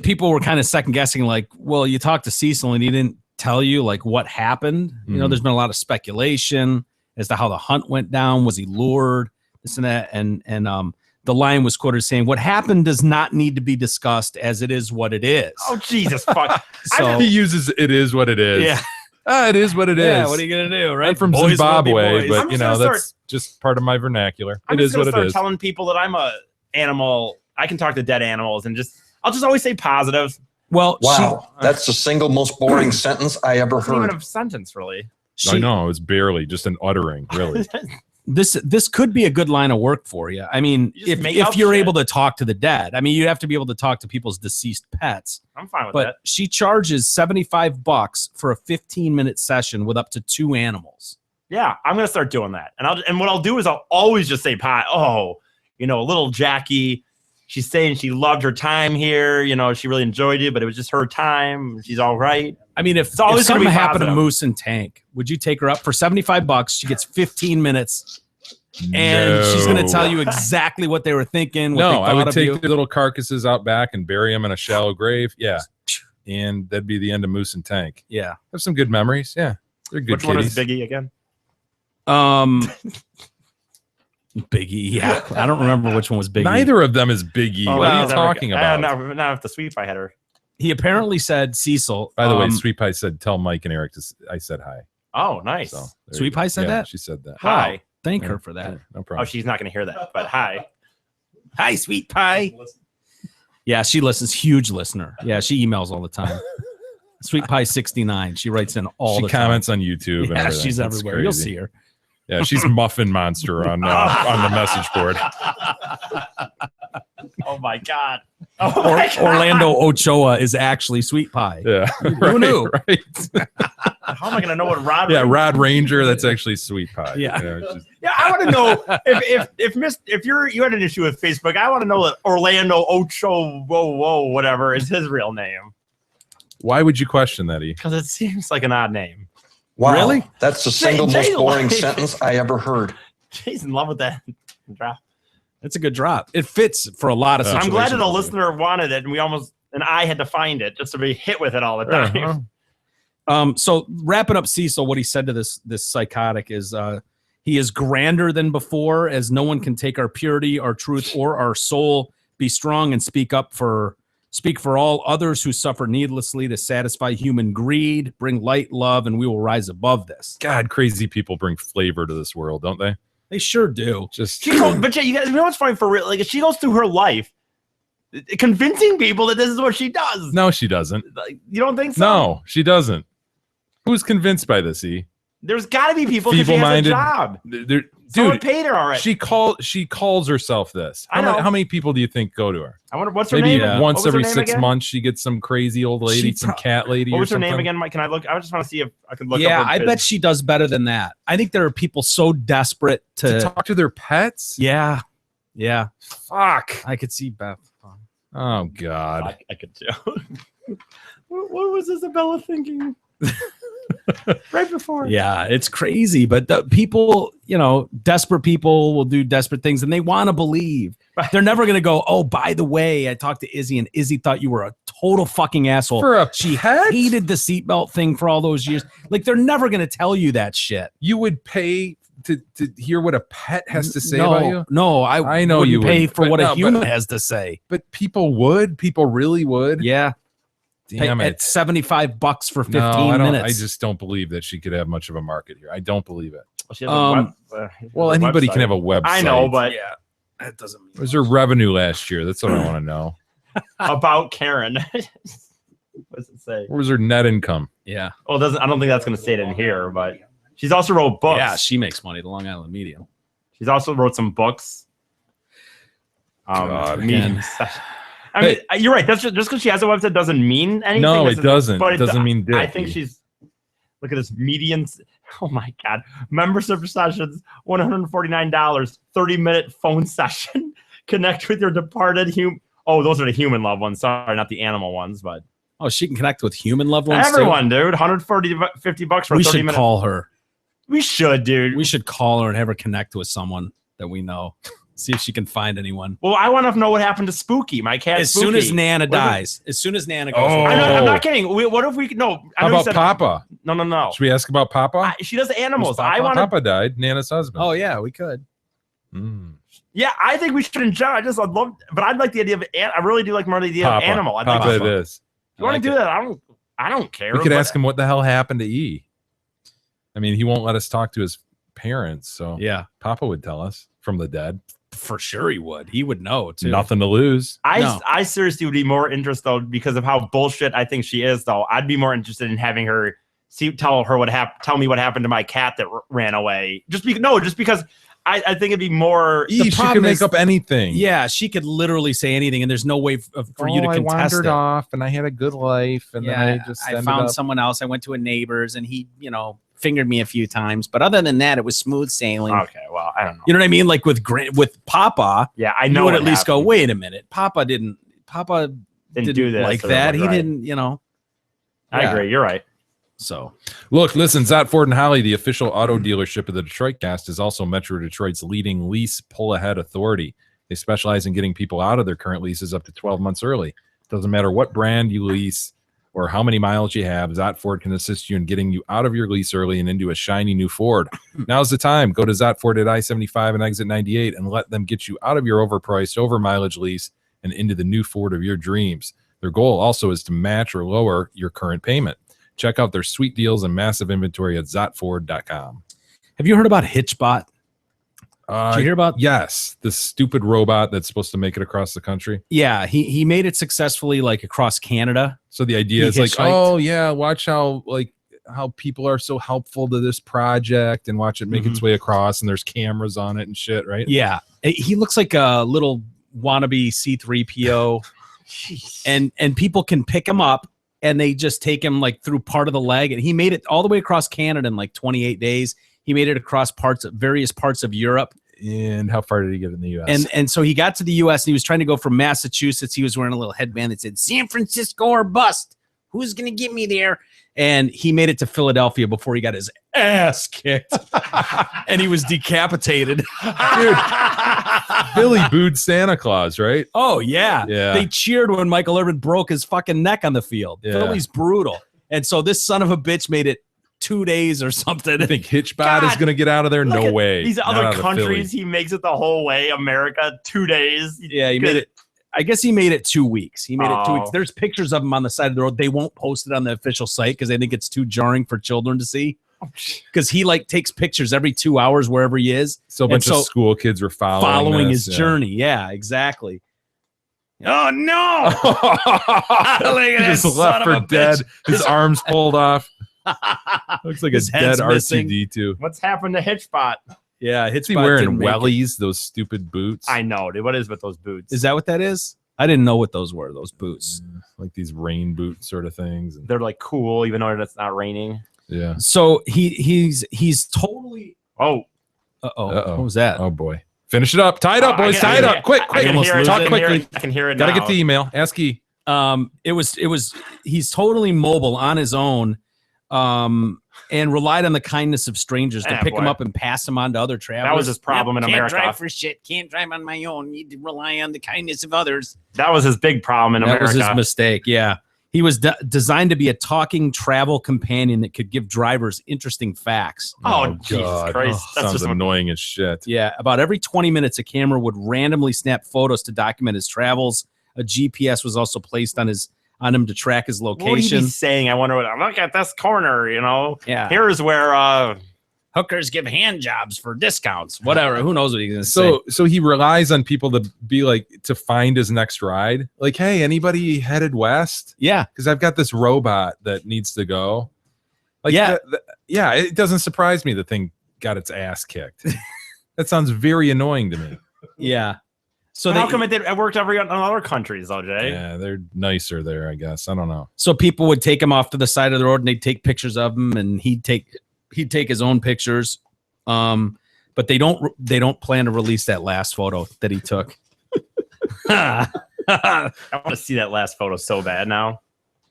people were kind of second guessing, like, well, you talked to Cecil and he didn't tell you like what happened. You know, there's been a lot of speculation as to how the hunt went down. Was he lured? This and that. And the lion was quoted saying, "What happened does not need to be discussed, as it is what it is." Oh Jesus fuck! So he uses "it is what it is." Yeah. It is what it is. Yeah, what are you gonna do, right? I'm from Boys will be Zimbabwe, boys. but I'm you just know gonna that's just part of my vernacular. I'm It just is what gonna it start is. telling people that I'm a animal. I can talk to dead animals and I'll just always say positive. Well, Wow, that's the single most boring sentence I ever It's not even heard. a sentence, really. I know it's barely just an uttering, really. This could be a good line of work for you. I mean, You just make if up you're shit. able to talk to the dead, I mean, you have to be able to talk to people's deceased pets. I'm fine with But that. she charges $75 for a 15-minute session with up to 2 animals. Yeah, I'm gonna start doing that. And what I'll do is I'll always just say, little Jackie. She's saying she loved her time here. You know, she really enjoyed it, but it was just her time. She's all right. I mean, if always gonna something be happened to positive. Moose and Tank, would you take her up for $75? She gets 15 minutes, and she's going to tell you exactly what they were thinking. What they No, I thought would of take you. the little carcasses out back and bury them in a shallow grave. Yeah, and that'd be the end of Moose and Tank. Yeah, have some good memories. Yeah, they're good Which one is kitties. Biggie again? Biggie. Yeah, I don't remember which one was Biggie. Neither of them is Biggie. Oh, what no, are you never talking again. about? Not if the sweet pie had her. He apparently said Cecil. By the way, Sweet Pie said, "Tell Mike and Eric I said hi." Oh, nice. So, there Sweet you go. Pie said Yeah, that? She said that. Hi. Wow, thank Yeah, her for that. No Oh, problem. she's not gonna hear that, but hi. Hi, Sweet Pie. Yeah, she listens. Huge listener. Yeah, she emails all the time. Sweet Pie 69. She writes in all the time. She comments on YouTube. And Yeah, everything. she's It's everywhere. You'll crazy. see her. Yeah, she's Muffin Monster on the message board. Oh my god. Oh my God. Orlando Ochoa is actually Sweet Pie. Yeah. Who knew? Right. How am I gonna know what Rod? Yeah, Rod Ranger. That's actually Sweet Pie. Yeah. Yeah, I want to know if you had an issue with Facebook. I want to know that Orlando Ocho whatever is his real name. Why would you question that, E? Because it seems like an odd name. Wow, Really? that's the single most boring like- sentence I ever heard. Jay's in love with that drop. It's a good drop. It fits for a lot of situations. I'm glad that a listener wanted it, and I had to find it just to be hit with it all the time. So wrapping up Cecil, what he said to this psychotic is he is grander than before, as no one can take our purity, our truth, or our soul. Be strong and speak for all others who suffer needlessly to satisfy human greed. Bring light, love, and we will rise above this. God, crazy people bring flavor to this world, don't they? They sure do. Just But Jay, you guys know what's funny for real? Like, she goes through her life convincing people that this is what she does. No, she doesn't. Like, you don't think so? No, she doesn't. Who's convinced by this, E? There's got to be people because she has a job. Someone Dude, paid her already. she calls herself this. I know. How many people do you think go to her? I wonder what's her Maybe name. once What was her every name 6 again? months she gets some crazy old lady, some cat lady. What or was her something. name again, Mike? Can I look? I just want to see if I can look up. Yeah, her I biz. bet she does better than that. I think there are people so desperate to to talk to their pets. Yeah. Fuck. I could see Beth. Oh God. I could too. What was Isabella thinking? Right before. Yeah, it's crazy, but the people, desperate people will do desperate things, and they want to believe. They're never going to go, oh, by the way, I talked to Izzy, and Izzy thought you were a total fucking asshole. For a She pet? hated the seatbelt thing for all those years. Like, they're never going to tell you that shit. You would pay to hear what a pet has to say about you? No, I know you pay wouldn't, for but what no, a human but- has to say. But people would. People really would. Yeah. Damn At it. $75 for 15 No, minutes. I just don't believe that she could have much of a market here. I don't believe it. Well, she has a Well, anybody can have a website. I know, but yeah, that doesn't mean What was her revenue last year? That's what I want to know. about Karen. What does it say? What was her net income? Yeah. Well, it doesn't. I don't think that's going to say it in here, but she's also wrote books. Yeah, she makes money. The Long Island Medium. She's also wrote some books. God, Medium. I mean, you're right. That's just because she has a website doesn't mean anything. No, This it is- doesn't. but It doesn't mean dick. I think she's. Look at this median. Oh my God! Membership sessions, $149. 30-minute phone session. Connect with your departed human. Oh, those are the human loved ones. Sorry, not the animal ones, but Oh, she can connect with human loved ones everyone, dude. $150 for We 30 should minutes. call her. We should, dude. We should call her and have her connect with someone that we know. See if she can find anyone. Well, I want to know what happened to Spooky, my cat. As Spooky. soon as Nana What if- dies, as soon as Nana goes, Oh. I'm not kidding. What if we could? No. I How know you about said- Papa? No. Should we ask about Papa? She does animals. Papa? I want to. Papa died. Nana's husband. oh yeah, we could. Yeah, I think we should enjoy. I'd love, but I'd like the idea of. I really do like more the idea Papa. of animal. I'd Papa like it is. You want like to do it. that? I don't care. We could but- ask him what the hell happened to E. I mean, he won't let us talk to his parents, so Yeah, Papa would tell us from the dead. for sure he would. He would know too. Nothing to lose. I seriously would be more interested though because of how bullshit I think she is. Though I'd be more interested in having her tell me what happened to my cat that ran away. Just because I think it'd be more. E, she could make up anything. Yeah, she could literally say anything, and there's no way for you to I contest wandered it. off, and I had a good life, and then I just ended found up- someone else. I went to a neighbor's, and he, fingered me a few times. But other than that, it was smooth sailing. Okay, well, I don't know. You know what I mean? Like with Papa, Yeah, I you know. would what at least go, happened. wait a minute. Papa didn't do this like or that. He right. didn't, I Yeah. agree. You're right. So Look, listen, Zott Ford and Holly, the official auto dealership of the Detroit Cast, is also Metro Detroit's leading lease pull-ahead authority. They specialize in getting people out of their current leases up to 12 months early. Doesn't matter what brand you lease or how many miles you have, Zott Ford can assist you in getting you out of your lease early and into a shiny new Ford. Now's the time. Go to Zott Ford at I-75 and exit 98 and let them get you out of your overpriced, over-mileage lease and into the new Ford of your dreams. Their goal also is to match or lower your current payment. Check out their sweet deals and massive inventory at ZottFord.com. have you heard about Hitchbot? Did you hear about? Yes, the stupid robot that's supposed to make it across the country. Yeah, he made it successfully, like across Canada. So the idea is like, oh yeah, watch how people are so helpful to this project, and watch it make its way across, and there's cameras on it and shit, right? Yeah, he looks like a little wannabe C-3PO, and people can pick him up, and they just take him like through part of the leg, and he made it all the way across Canada in like 28 days. He made it across various parts of Europe. And how far did he get in the U.S.? And so he got to the U.S. and he was trying to go from Massachusetts. He was wearing a little headband that said San Francisco or bust. Who's gonna get me there? And he made it to Philadelphia before he got his ass kicked, and he was decapitated. Dude, Billy booed Santa Claus, right? Oh yeah, yeah. They cheered when Michael Irvin broke his fucking neck on the field. Yeah. Philly's brutal, and so this son of a bitch made it 2 days or something. I think Hitchbot is going to get out of there. No way. These other countries, he makes it the whole way. America, 2 days. Yeah, he made it. I guess he made it 2 weeks. He made it 2 weeks. There's pictures of him on the side of the road. They won't post it on the official site because they think it's too jarring for children to see. Because he like takes pictures every 2 hours wherever he is. So a bunch of school kids were following his journey. Yeah, exactly. Oh no! He just left for dead. His arms pulled off. Looks like His a dead head's missing. R2D2. What's happened to Hitchbot? Yeah, Is he Hitchbot wearing didn't make it. wellies? Those stupid boots. I know, dude. What is with those boots? Is that what that is? I didn't know what those were. Those boots, like these rain boot sort of things. And They're like cool, even though it's not raining. yeah. So he's totally. Oh, Uh-oh. What was that? Oh boy. Finish it up. Tie it up, boys. Tie it up. Quick. I can hear it. Talk I can hear quickly. it. I can hear it Gotta now. get the email. Ask E. It was he's totally mobile on his own, and relied on the kindness of strangers to pick him up and pass him on to other travelers. That was his problem in America. Can't drive for shit. Can't drive on my own. Need to rely on the kindness of others. That was his big problem in America. That was his mistake. Yeah. He was designed to be a talking travel companion that could give drivers interesting facts. Oh, Jesus God. Christ. That's Sounds just annoying as shit. Yeah, about every 20 minutes, a camera would randomly snap photos to document his travels. A GPS was also placed on him to track his What would he location. be saying? I wonder what. Look at this corner. You know. Yeah. Here's where. Hookers give hand jobs for discounts. Whatever. Who knows what he's gonna say? So he relies on people to be like to find his next ride. Like, hey, anybody headed west? Yeah, because I've got this robot that needs to go. Like, Yeah. yeah. It doesn't surprise me the thing got its ass kicked. That sounds very annoying to me. Yeah. So How come it worked in other countries, though, Jay? Yeah, they're nicer there, I guess. I don't know. So people would take him off to the side of the road and they'd take pictures of him, and he'd take his own pictures. But they don't plan to release that last photo that he took. I want to see that last photo so bad now.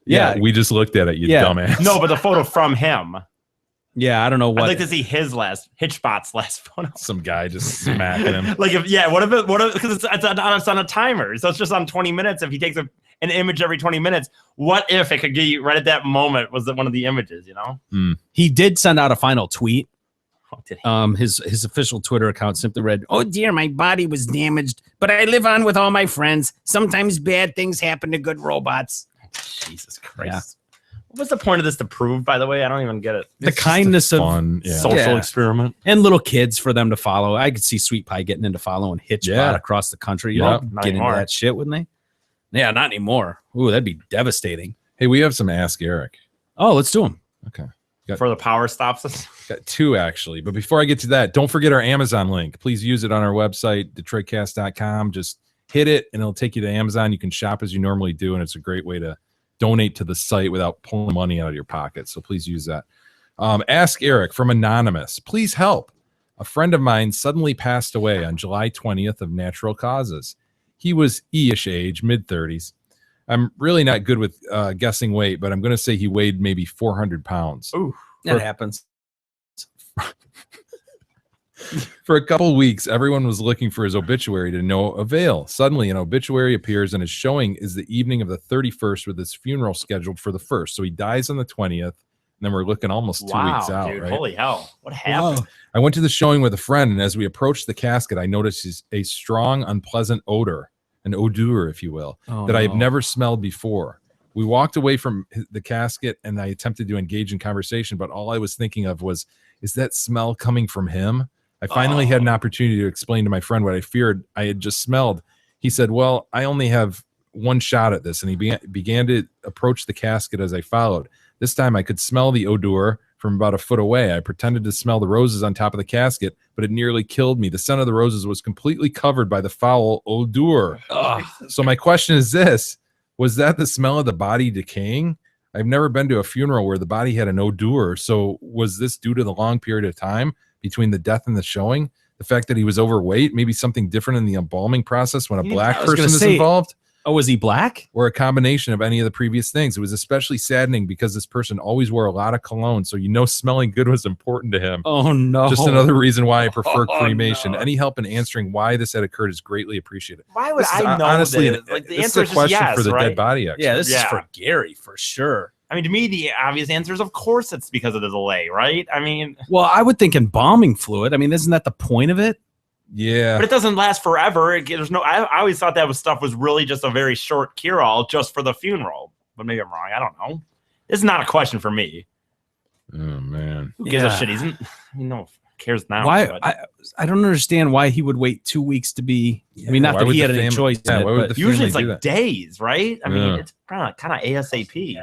Yeah, we just looked at it, you dumbass. No, but the photo from him. Yeah, I don't know what. I'd like to see Hitchbot's last photo. Some guy just smacking him. Like what if because it's on a timer, so it's just on 20 minutes. If he takes an image every 20 minutes, what if it could get you right at that moment? Was it one of the images? You know, He did send out a final tweet. Oh, did he? His official Twitter account simply read, "Oh dear, my body was damaged, but I live on with all my friends. Sometimes bad things happen to good robots." Jesus Christ. What was the point of this to prove, by the way? I don't even get it. The kindness of social experiment. And little kids for them to follow. I could see Sweet Pie getting into following Hitchbot across the country. You know, Not get into anymore. that shit, wouldn't they? Yeah, not anymore. Ooh, that'd be devastating. Hey, we have some Ask Eric. Oh, let's do them. Okay. Before the power stops us. Got 2 actually. But before I get to that, don't forget our Amazon link. Please use it on our website, DetroitCast.com. Just hit it and it'll take you to Amazon. You can shop as you normally do, and it's a great way to donate to the site without pulling money out of your pocket. So please use that. Ask Eric from Anonymous. Please help. A friend of mine suddenly passed away on July 20th of natural causes. He was E-ish age, mid-30s. I'm really not good with guessing weight, but I'm going to say he weighed maybe 400 pounds. Ooh, that happens. For a couple weeks, everyone was looking for his obituary to no avail. Suddenly, an obituary appears, and his showing is the evening of the 31st with his funeral scheduled for the 1st. So he dies on the 20th, and then we're looking almost 2 weeks out. Dude, right? holy hell. What happened? I went to the showing with a friend, and as we approached the casket, I noticed a strong, unpleasant odor, an odor, if you will, that I have never smelled before. We walked away from the casket, and I attempted to engage in conversation, but all I was thinking of was, is that smell coming from him? I finally had an opportunity to explain to my friend what I feared I had just smelled. He said, well, I only have one shot at this, and he began to approach the casket as I followed. This time I could smell the odor from about a foot away. I pretended to smell the roses on top of the casket, but it nearly killed me. The scent of the roses was completely covered by the foul odor. So my question is this: was that the smell of the body decaying? I've never been to a funeral where the body had an odor. So was this due to the long period of time between the death and the showing? The fact that he was overweight, maybe something different in the embalming process when a black person is involved? Oh, was he black? Or a combination of any of the previous things. It was especially saddening because this person always wore a lot of cologne, so smelling good was important to him. Oh, no. Just another reason why I prefer cremation. No. Any help in answering why this had occurred is greatly appreciated. Why would I know honestly, this? Like, the answer is just yes, for the right? dead body expert. Yeah, this is for Gary, for sure. I mean, to me, the obvious answer is, of course, it's because of the delay, right? I mean... Well, I would think embalming fluid. I mean, isn't that the point of it? Yeah, but it doesn't last forever. There's no. I always thought that was really just a very short cure-all just for the funeral. But maybe I'm wrong. I don't know. It's not a question for me. Oh man, who gives a shit? He's cares now. Why? I don't understand why he would wait 2 weeks to be. I mean, not that he had any choice. Yeah, but usually it's like days, right? I mean, it's kind of ASAP.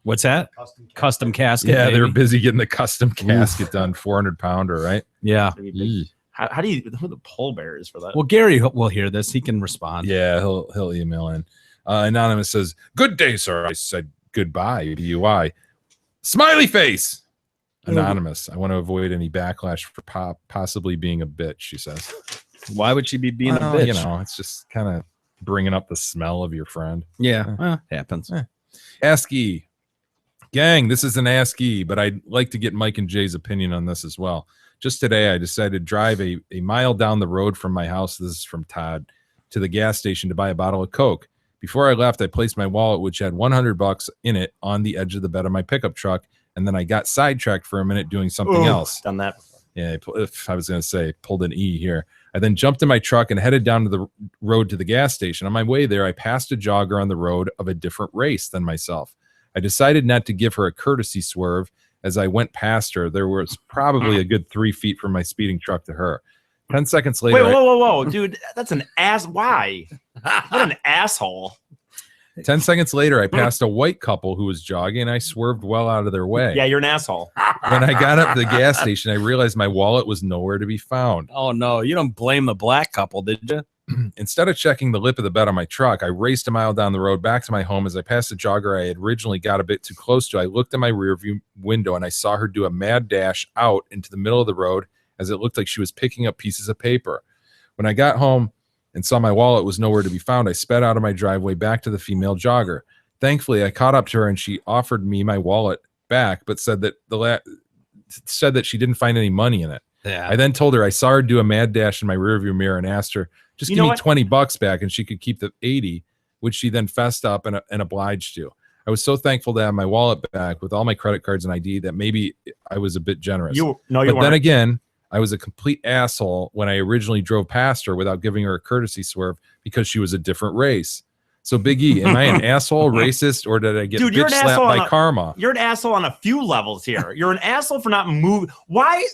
What's that? Custom casket. Yeah, they were busy getting the custom casket done. 400-pounder, right? Yeah. How do you? Who are the pallbearers for that? Well, Gary will hear this. He can respond. Yeah, he'll email in. Anonymous says, "Good day, sir." I said goodbye to you. Why? Smiley face. Anonymous. I want to avoid any backlash for possibly being a bitch. She says. Why would she be being a bitch? You know, it's just kind of bringing up the smell of your friend. Yeah, happens. ASCII. Gang, this is an ASCII, but I'd like to get Mike and Jay's opinion on this as well. Just today, I decided to drive a mile down the road from my house, this is from Todd, to the gas station to buy a bottle of Coke. Before I left, I placed my wallet, which had $100 in it, on the edge of the bed of my pickup truck, and then I got sidetracked for a minute doing something else. Done that. Yeah, if I was going to say, pulled an E here. I then jumped in my truck and headed down to the road to the gas station. On my way there, I passed a jogger on the road of a different race than myself. I decided not to give her a courtesy swerve. As I went past her, there was probably a good 3 feet from my speeding truck to her. 10 seconds later. Wait, whoa, dude, that's an ass. Why? What an asshole. 10 seconds later, I passed a white couple who was jogging, and I swerved well out of their way. Yeah, you're an asshole. When I got up to the gas station, I realized my wallet was nowhere to be found. Oh, no, you don't blame the black couple, did you? Instead of checking the lip of the bed on my truck, I raced a mile down the road back to my home. As I passed the jogger I had originally got a bit too close to, I looked in my rearview window and I saw her do a mad dash out into the middle of the road as it looked like she was picking up pieces of paper. When I got home and saw my wallet was nowhere to be found, I sped out of my driveway back to the female jogger. Thankfully, I caught up to her and she offered me my wallet back, but said that she didn't find any money in it. Yeah. I then told her I saw her do a mad dash in my rearview mirror and asked her, just give me $20 back and she could keep the 80, which she then fessed up and obliged to. I was so thankful to have my wallet back with all my credit cards and ID that maybe I was a bit generous. But then again, I was a complete asshole when I originally drove past her without giving her a courtesy swerve because she was a different race. So Big E, am I an asshole, racist, or did I get bitch slapped by karma? You're an asshole on a few levels here. You're an asshole for not moving. Why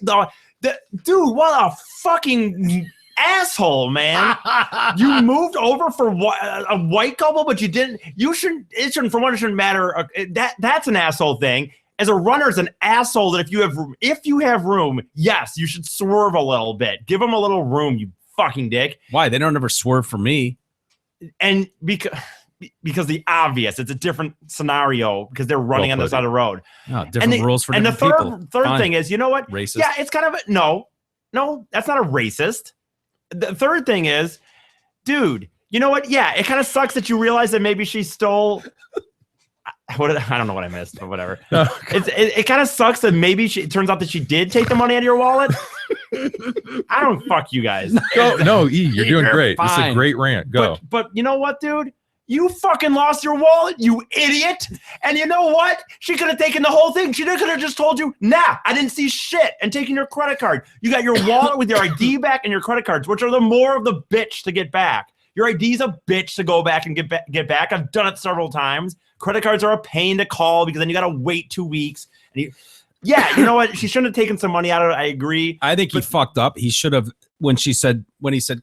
dude, what a fucking asshole, man. You moved over for a white couple, but you didn't. It shouldn't matter. That's an asshole thing. As a runner, it's an asshole that if you have room, yes, you should swerve a little bit. Give them a little room, you fucking dick. Why? They don't ever swerve for me. And because the obvious, it's a different scenario because they're running on the side of the road. Oh, different rules for different people. And the third thing is, you know what? Racist. Yeah, it's kind of no, that's not a racist. The third thing is, dude, you know what? Yeah, it kind of sucks that you realize that maybe she stole. I don't know what I missed, but whatever. It kind of sucks that maybe it turns out that she did take the money out of your wallet. I don't fuck you guys. No, E, you're doing great. Fine. This is a great rant. Go. But you know what, dude? You fucking lost your wallet, you idiot. And you know what? She could have taken the whole thing. She could have just told you, nah, I didn't see shit, and taken your credit card. You got your wallet with your ID back and your credit cards, which are the more of the bitch to get back. Your ID's a bitch to go back and get back. I've done it several times. Credit cards are a pain to call because then you got to wait 2 weeks. And Yeah, you know what? She shouldn't have taken some money out of it. I agree. I think he fucked up. He should have when he said,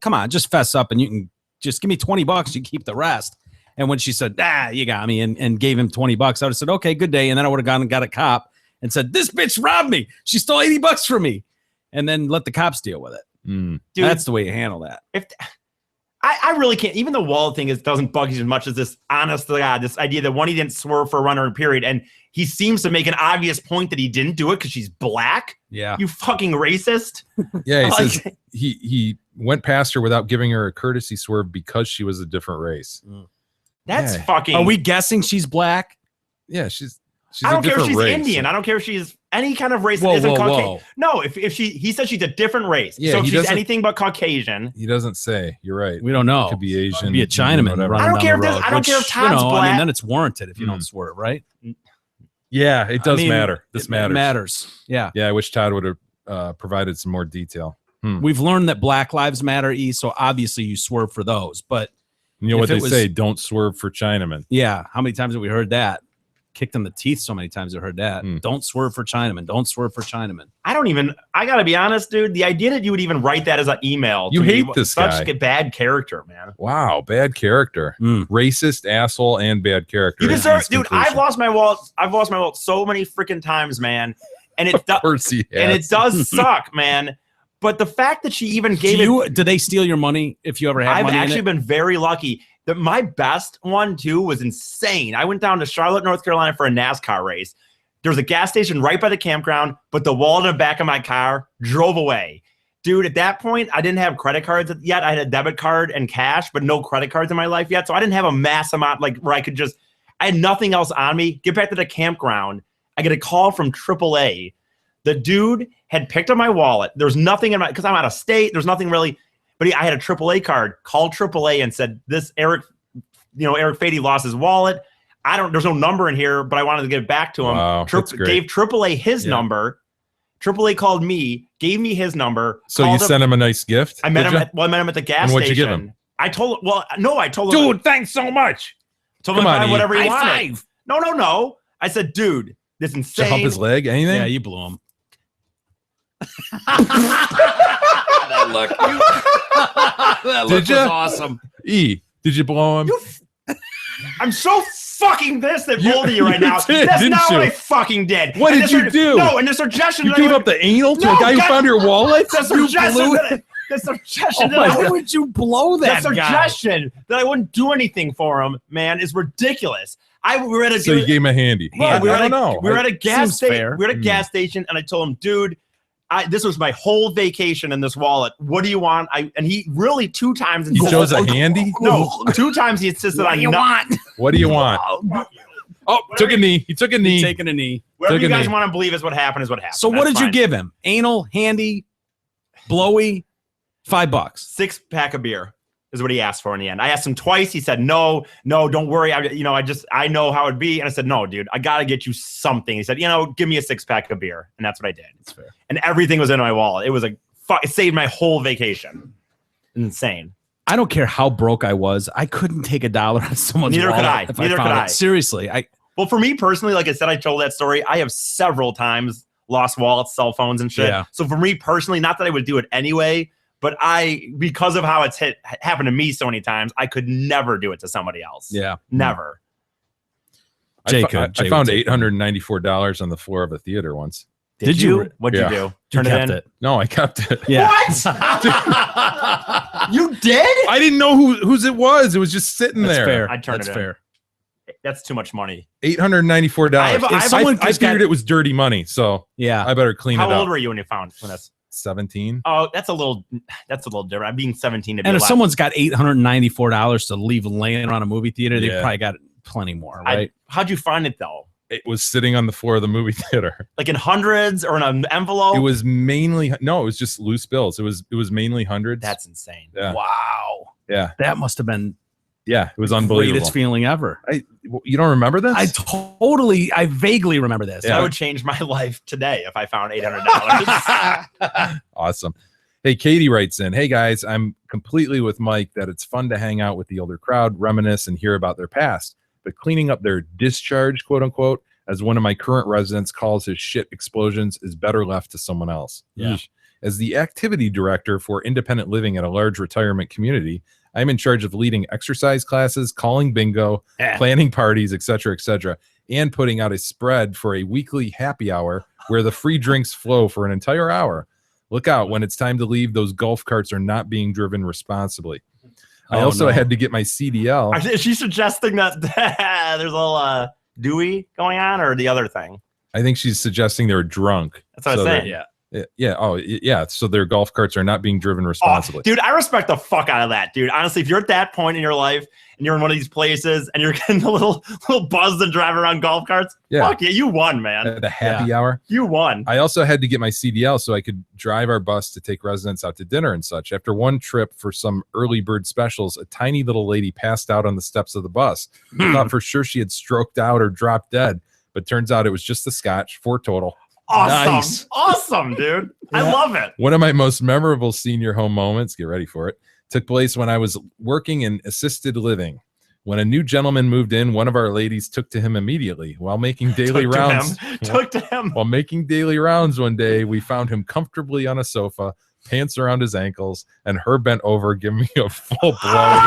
"Come on, just fess up and you can just give me $20. You keep the rest." And when she said, you got me, and gave him $20, I would have said, okay, good day. And then I would have gone and got a cop and said, this bitch robbed me. She stole $80 from me. And then let the cops deal with it. Dude, that's the way you handle that. I really can't. Even the wallet thing doesn't bug you as much as this, honest to God, this idea that one, he didn't swerve for a runner in period. And he seems to make an obvious point that he didn't do it because she's black. Yeah. You fucking racist. Yeah, he says he went past her without giving her a courtesy swerve because she was a different race. That's fucking. Are we guessing she's black? Yeah, she's I don't a care if different she's race. Indian. I don't care if she's any kind of race that Whoa, isn't whoa, Caucasian. whoa. No, if he said she's a different race. Yeah, so if he she's doesn't- anything but Caucasian. He doesn't say. You're right. We don't know. Could be Asian. Could be a Chinaman whatever. running I don't down care the if road, this- I don't care if which, Todd's I mean, black. then it's warranted if you don't swerve, right? Yeah, it does I mean, matter. This it matters. matters. Yeah. Yeah, I wish Todd would have provided some more detail. We've learned that Black Lives Matter, so obviously you swerve for those. But You know what if they it say? Don't swerve for Chinamen. Yeah. How many times have we heard that? Kicked in the teeth so many times I've heard that. Don't swerve for Chinamen. Don't swerve for Chinamen. I gotta be honest, dude. The idea that you would even write that as an email. You to hate me, this such guy. a bad character, man. Wow, bad character. Racist, asshole, and bad character. You is deserve, his dude. conclusion. I've lost my wallet. I've lost my wallet so many freaking times, man. And it Of course he and has. it does suck, man. But the fact that she even gave Did they steal your money if you ever had I've money in actually it? been very lucky. My best one too was insane. I went down to Charlotte, North Carolina for a NASCAR race. There was a gas station right by the campground, but the wallet in the back of my car drove away. Dude, at that point, I didn't have credit cards yet. I had a debit card and cash, but no credit cards in my life yet. So I didn't have a mass amount where I had nothing else on me. Get back to the campground. I get a call from AAA. The dude had picked up my wallet. There's nothing in my, because I'm out of state. There's nothing really, but I had a AAA card. Called AAA and said, Eric Fady lost his wallet. There's no number in here, but I wanted to give it back to him. Wow, that's great. Gave AAA his number. AAA called me, gave me his number. So you sent him a nice gift? I met him at the gas And what'd you station. give him? I told him. Dude, thanks so much. Told him Come to on, buy E. whatever he High wanted. No. I said, dude, this is insane. Jump his leg? Anything? Yeah, you blew him. That look. That Did look was ya? awesome. E, did you blow him? I'm so fucking pissed at both of you right you now. did, That's didn't not you? what I fucking did. What And did the you do? No, and the suggestion. You that I gave would- up the anal to No, a guy who God- found your wallet? The You suggestion blew that the suggestion that Why would you blow that the guy? suggestion that I wouldn't do anything for him, man, is ridiculous. We were at a So you gave him a handy. Well, we were I at don't a, know. We were at a gas Seems station. fair. We were at a gas station, and I told him, dude, this was my whole vacation in this wallet. What do you want? And he really 2 times He chose a handy? No, 2 times he insisted What on do you want? What do you want? Oh, took a knee. He took a knee. Taking a knee. Whatever Took you a guys knee. want to believe is what happened. So what That's did you fine. give him? Anal, handy, blowy, $5. 6-pack of beer is what he asked for in the end. I asked him twice. He said, no, don't worry. I know how it'd be. And I said, no, dude, I got to get you something. He said, give me a 6-pack of beer. And that's what I did. That's fair. And everything was in my wallet. It was it saved my whole vacation. Insane. I don't care how broke I was. I couldn't take $1 on someone's Neither could wallet I. if Neither found could it. I. Seriously, Well, for me personally, like I said, I told that story. I have several times lost wallets, cell phones, and shit. Yeah. So for me personally, not that I would do it anyway, but because of how it's happened to me so many times, I could never do it to somebody else. Yeah. Never. I Jay found would take $894 on the floor of a theater once. Did you? What'd Yeah. you do? You Turn kept it in? it. No, I kept it. Yeah. What? You did? I didn't know whose it was. It was just sitting That's there. fair. I'd turn That's it in. fair. That's too much money. $894. I figured it was dirty money, so Yeah. I better clean How it up. old were you when you found this? 17. Oh, that's a little different. I'm being 17 to be And if allowed. someone's got $894 to leave laying around a movie theater, they Yeah. probably got plenty more, right? How'd you find it though? It was sitting on the floor of the movie theater. Like in hundreds or in an envelope? It was mainly it was just loose bills. It was mainly hundreds. That's insane. Yeah. Wow. Yeah. That must have been Yeah, it was the unbelievable. greatest feeling ever. You don't remember this? I vaguely remember this. Yeah. That would change my life today if I found $800. Awesome. Hey, Katie writes in, hey guys, I'm completely with Mike that it's fun to hang out with the older crowd, reminisce, and hear about their past. But cleaning up their discharge, quote unquote, as one of my current residents calls his shit explosions is better left to someone else. Yeah. As the activity director for independent living at a large retirement community, I'm in charge of leading exercise classes, calling bingo, planning parties, etc., and putting out a spread for a weekly happy hour where the free drinks flow for an entire hour. Look out, when it's time to leave, those golf carts are not being driven responsibly. I also had to get my CDL. Is she suggesting that there's a little Dewey going on, or the other thing? I think she's suggesting they're drunk. That's what I was saying. Yeah. Oh, yeah. So their golf carts are not being driven responsibly. Dude, I respect the fuck out of that, dude. Honestly, if you're at that point in your life and you're in one of these places and you're getting a little buzzed and driving around golf carts, fuck yeah, you won, man. The happy hour. You won. I also had to get my CDL so I could drive our bus to take residents out to dinner and such. After one trip for some early bird specials, a tiny little lady passed out on the steps of the bus. I thought for sure she had stroked out or dropped dead, but turns out it was just the scotch, 4 total. Awesome. Nice. Awesome, dude. I love it. One of my most memorable senior home moments, get ready for it, took place when I was working in assisted living. When a new gentleman moved in, one of our ladies took to him immediately while making daily rounds. Took to him. While making daily rounds one day, we found him comfortably on a sofa, pants around his ankles, and her bent over, giving me a full blow.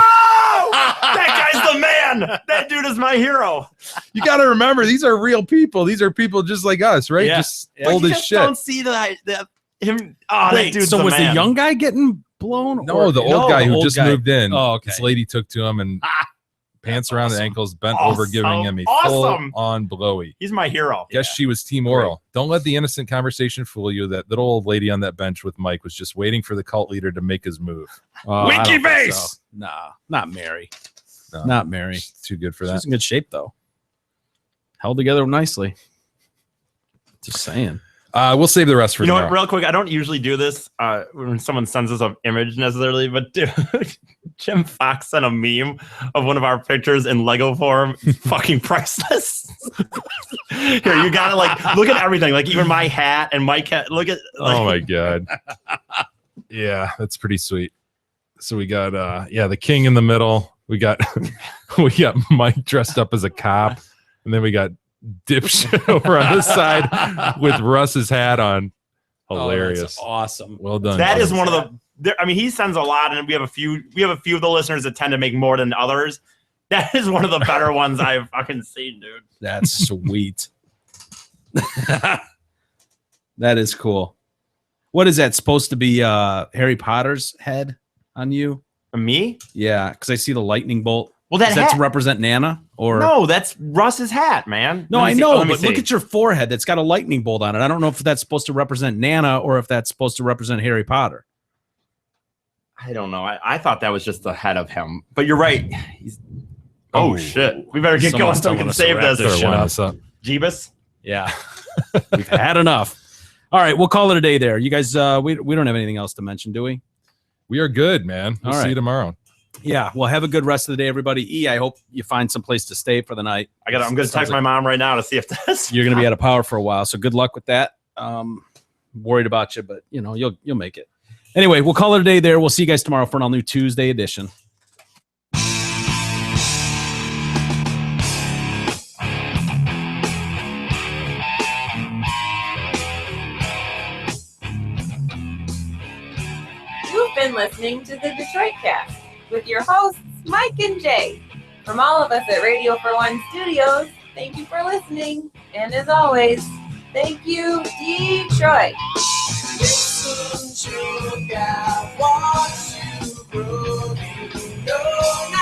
That guy's the man. That dude is my hero. You got to remember, these are real people. These are people just like us, right? Yeah. Just old as shit. Don't see him. Oh, Wait, that dude's so the was man. the young guy getting blown? No, the old guy who just moved in. Oh, okay. This lady took to him and pants around the ankles, bent Awesome. over, giving him a full-on blowy. He's my hero. Guess she was team oral. Don't let the innocent conversation fool you. That little old lady on that bench with Mike was just waiting for the cult leader to make his move. Winky face. So. Nah, not Mary. No, Not Mary. she's too good for that. She's in good shape though. Held together nicely. Just saying. We'll save the rest for tomorrow. What, real quick, I don't usually do this when someone sends us an image necessarily, but dude, Jim Fox sent a meme of one of our pictures in Lego form. Fucking priceless. Here, you gotta look at everything, like even my hat and Mike hat. Look at. Oh my god. Yeah, that's pretty sweet. So we got the king in the middle. We got Mike dressed up as a cop, and then we got dipshit over on this side with Russ's hat on. Hilarious. Oh, that's awesome. Well done. That is one of the. I mean, he sends a lot, and we have a few of the listeners that tend to make more than others. That is one of the better ones I've fucking seen, dude. That's sweet. That is cool. What is that supposed to be? Harry Potter's head on you? Me? Yeah, because I see the lightning bolt. Well, that is that to hat- represent Nana? Or No, that's Russ's hat, man. No, Let me I see. know, Let me but look see. at your forehead. That's got a lightning bolt on it. I don't know if that's supposed to represent Nana or if that's supposed to represent Harry Potter. I don't know. I thought that was just the head of him, but you're right. Oh shit! We better get going so we can save this. Jeebus. Yeah, we've had enough. All right, we'll call it a day there. You guys, we don't have anything else to mention, do we? We are good, man. We'll see you tomorrow. Yeah, well, have a good rest of the day, everybody. E, I hope you find some place to stay for the night. I'm going to text my mom right now to see if this. You're going to be out of power for a while, so good luck with that. Worried about you, but you'll make it. Anyway, we'll call it a day there. We'll see you guys tomorrow for an all-new Tuesday edition. You've been listening to the Detroit Cast with your hosts, Mike and Jay. From all of us at Radio for One Studios, thank you for listening. And as always, thank you, Detroit. Listen to God, watch you grow, you know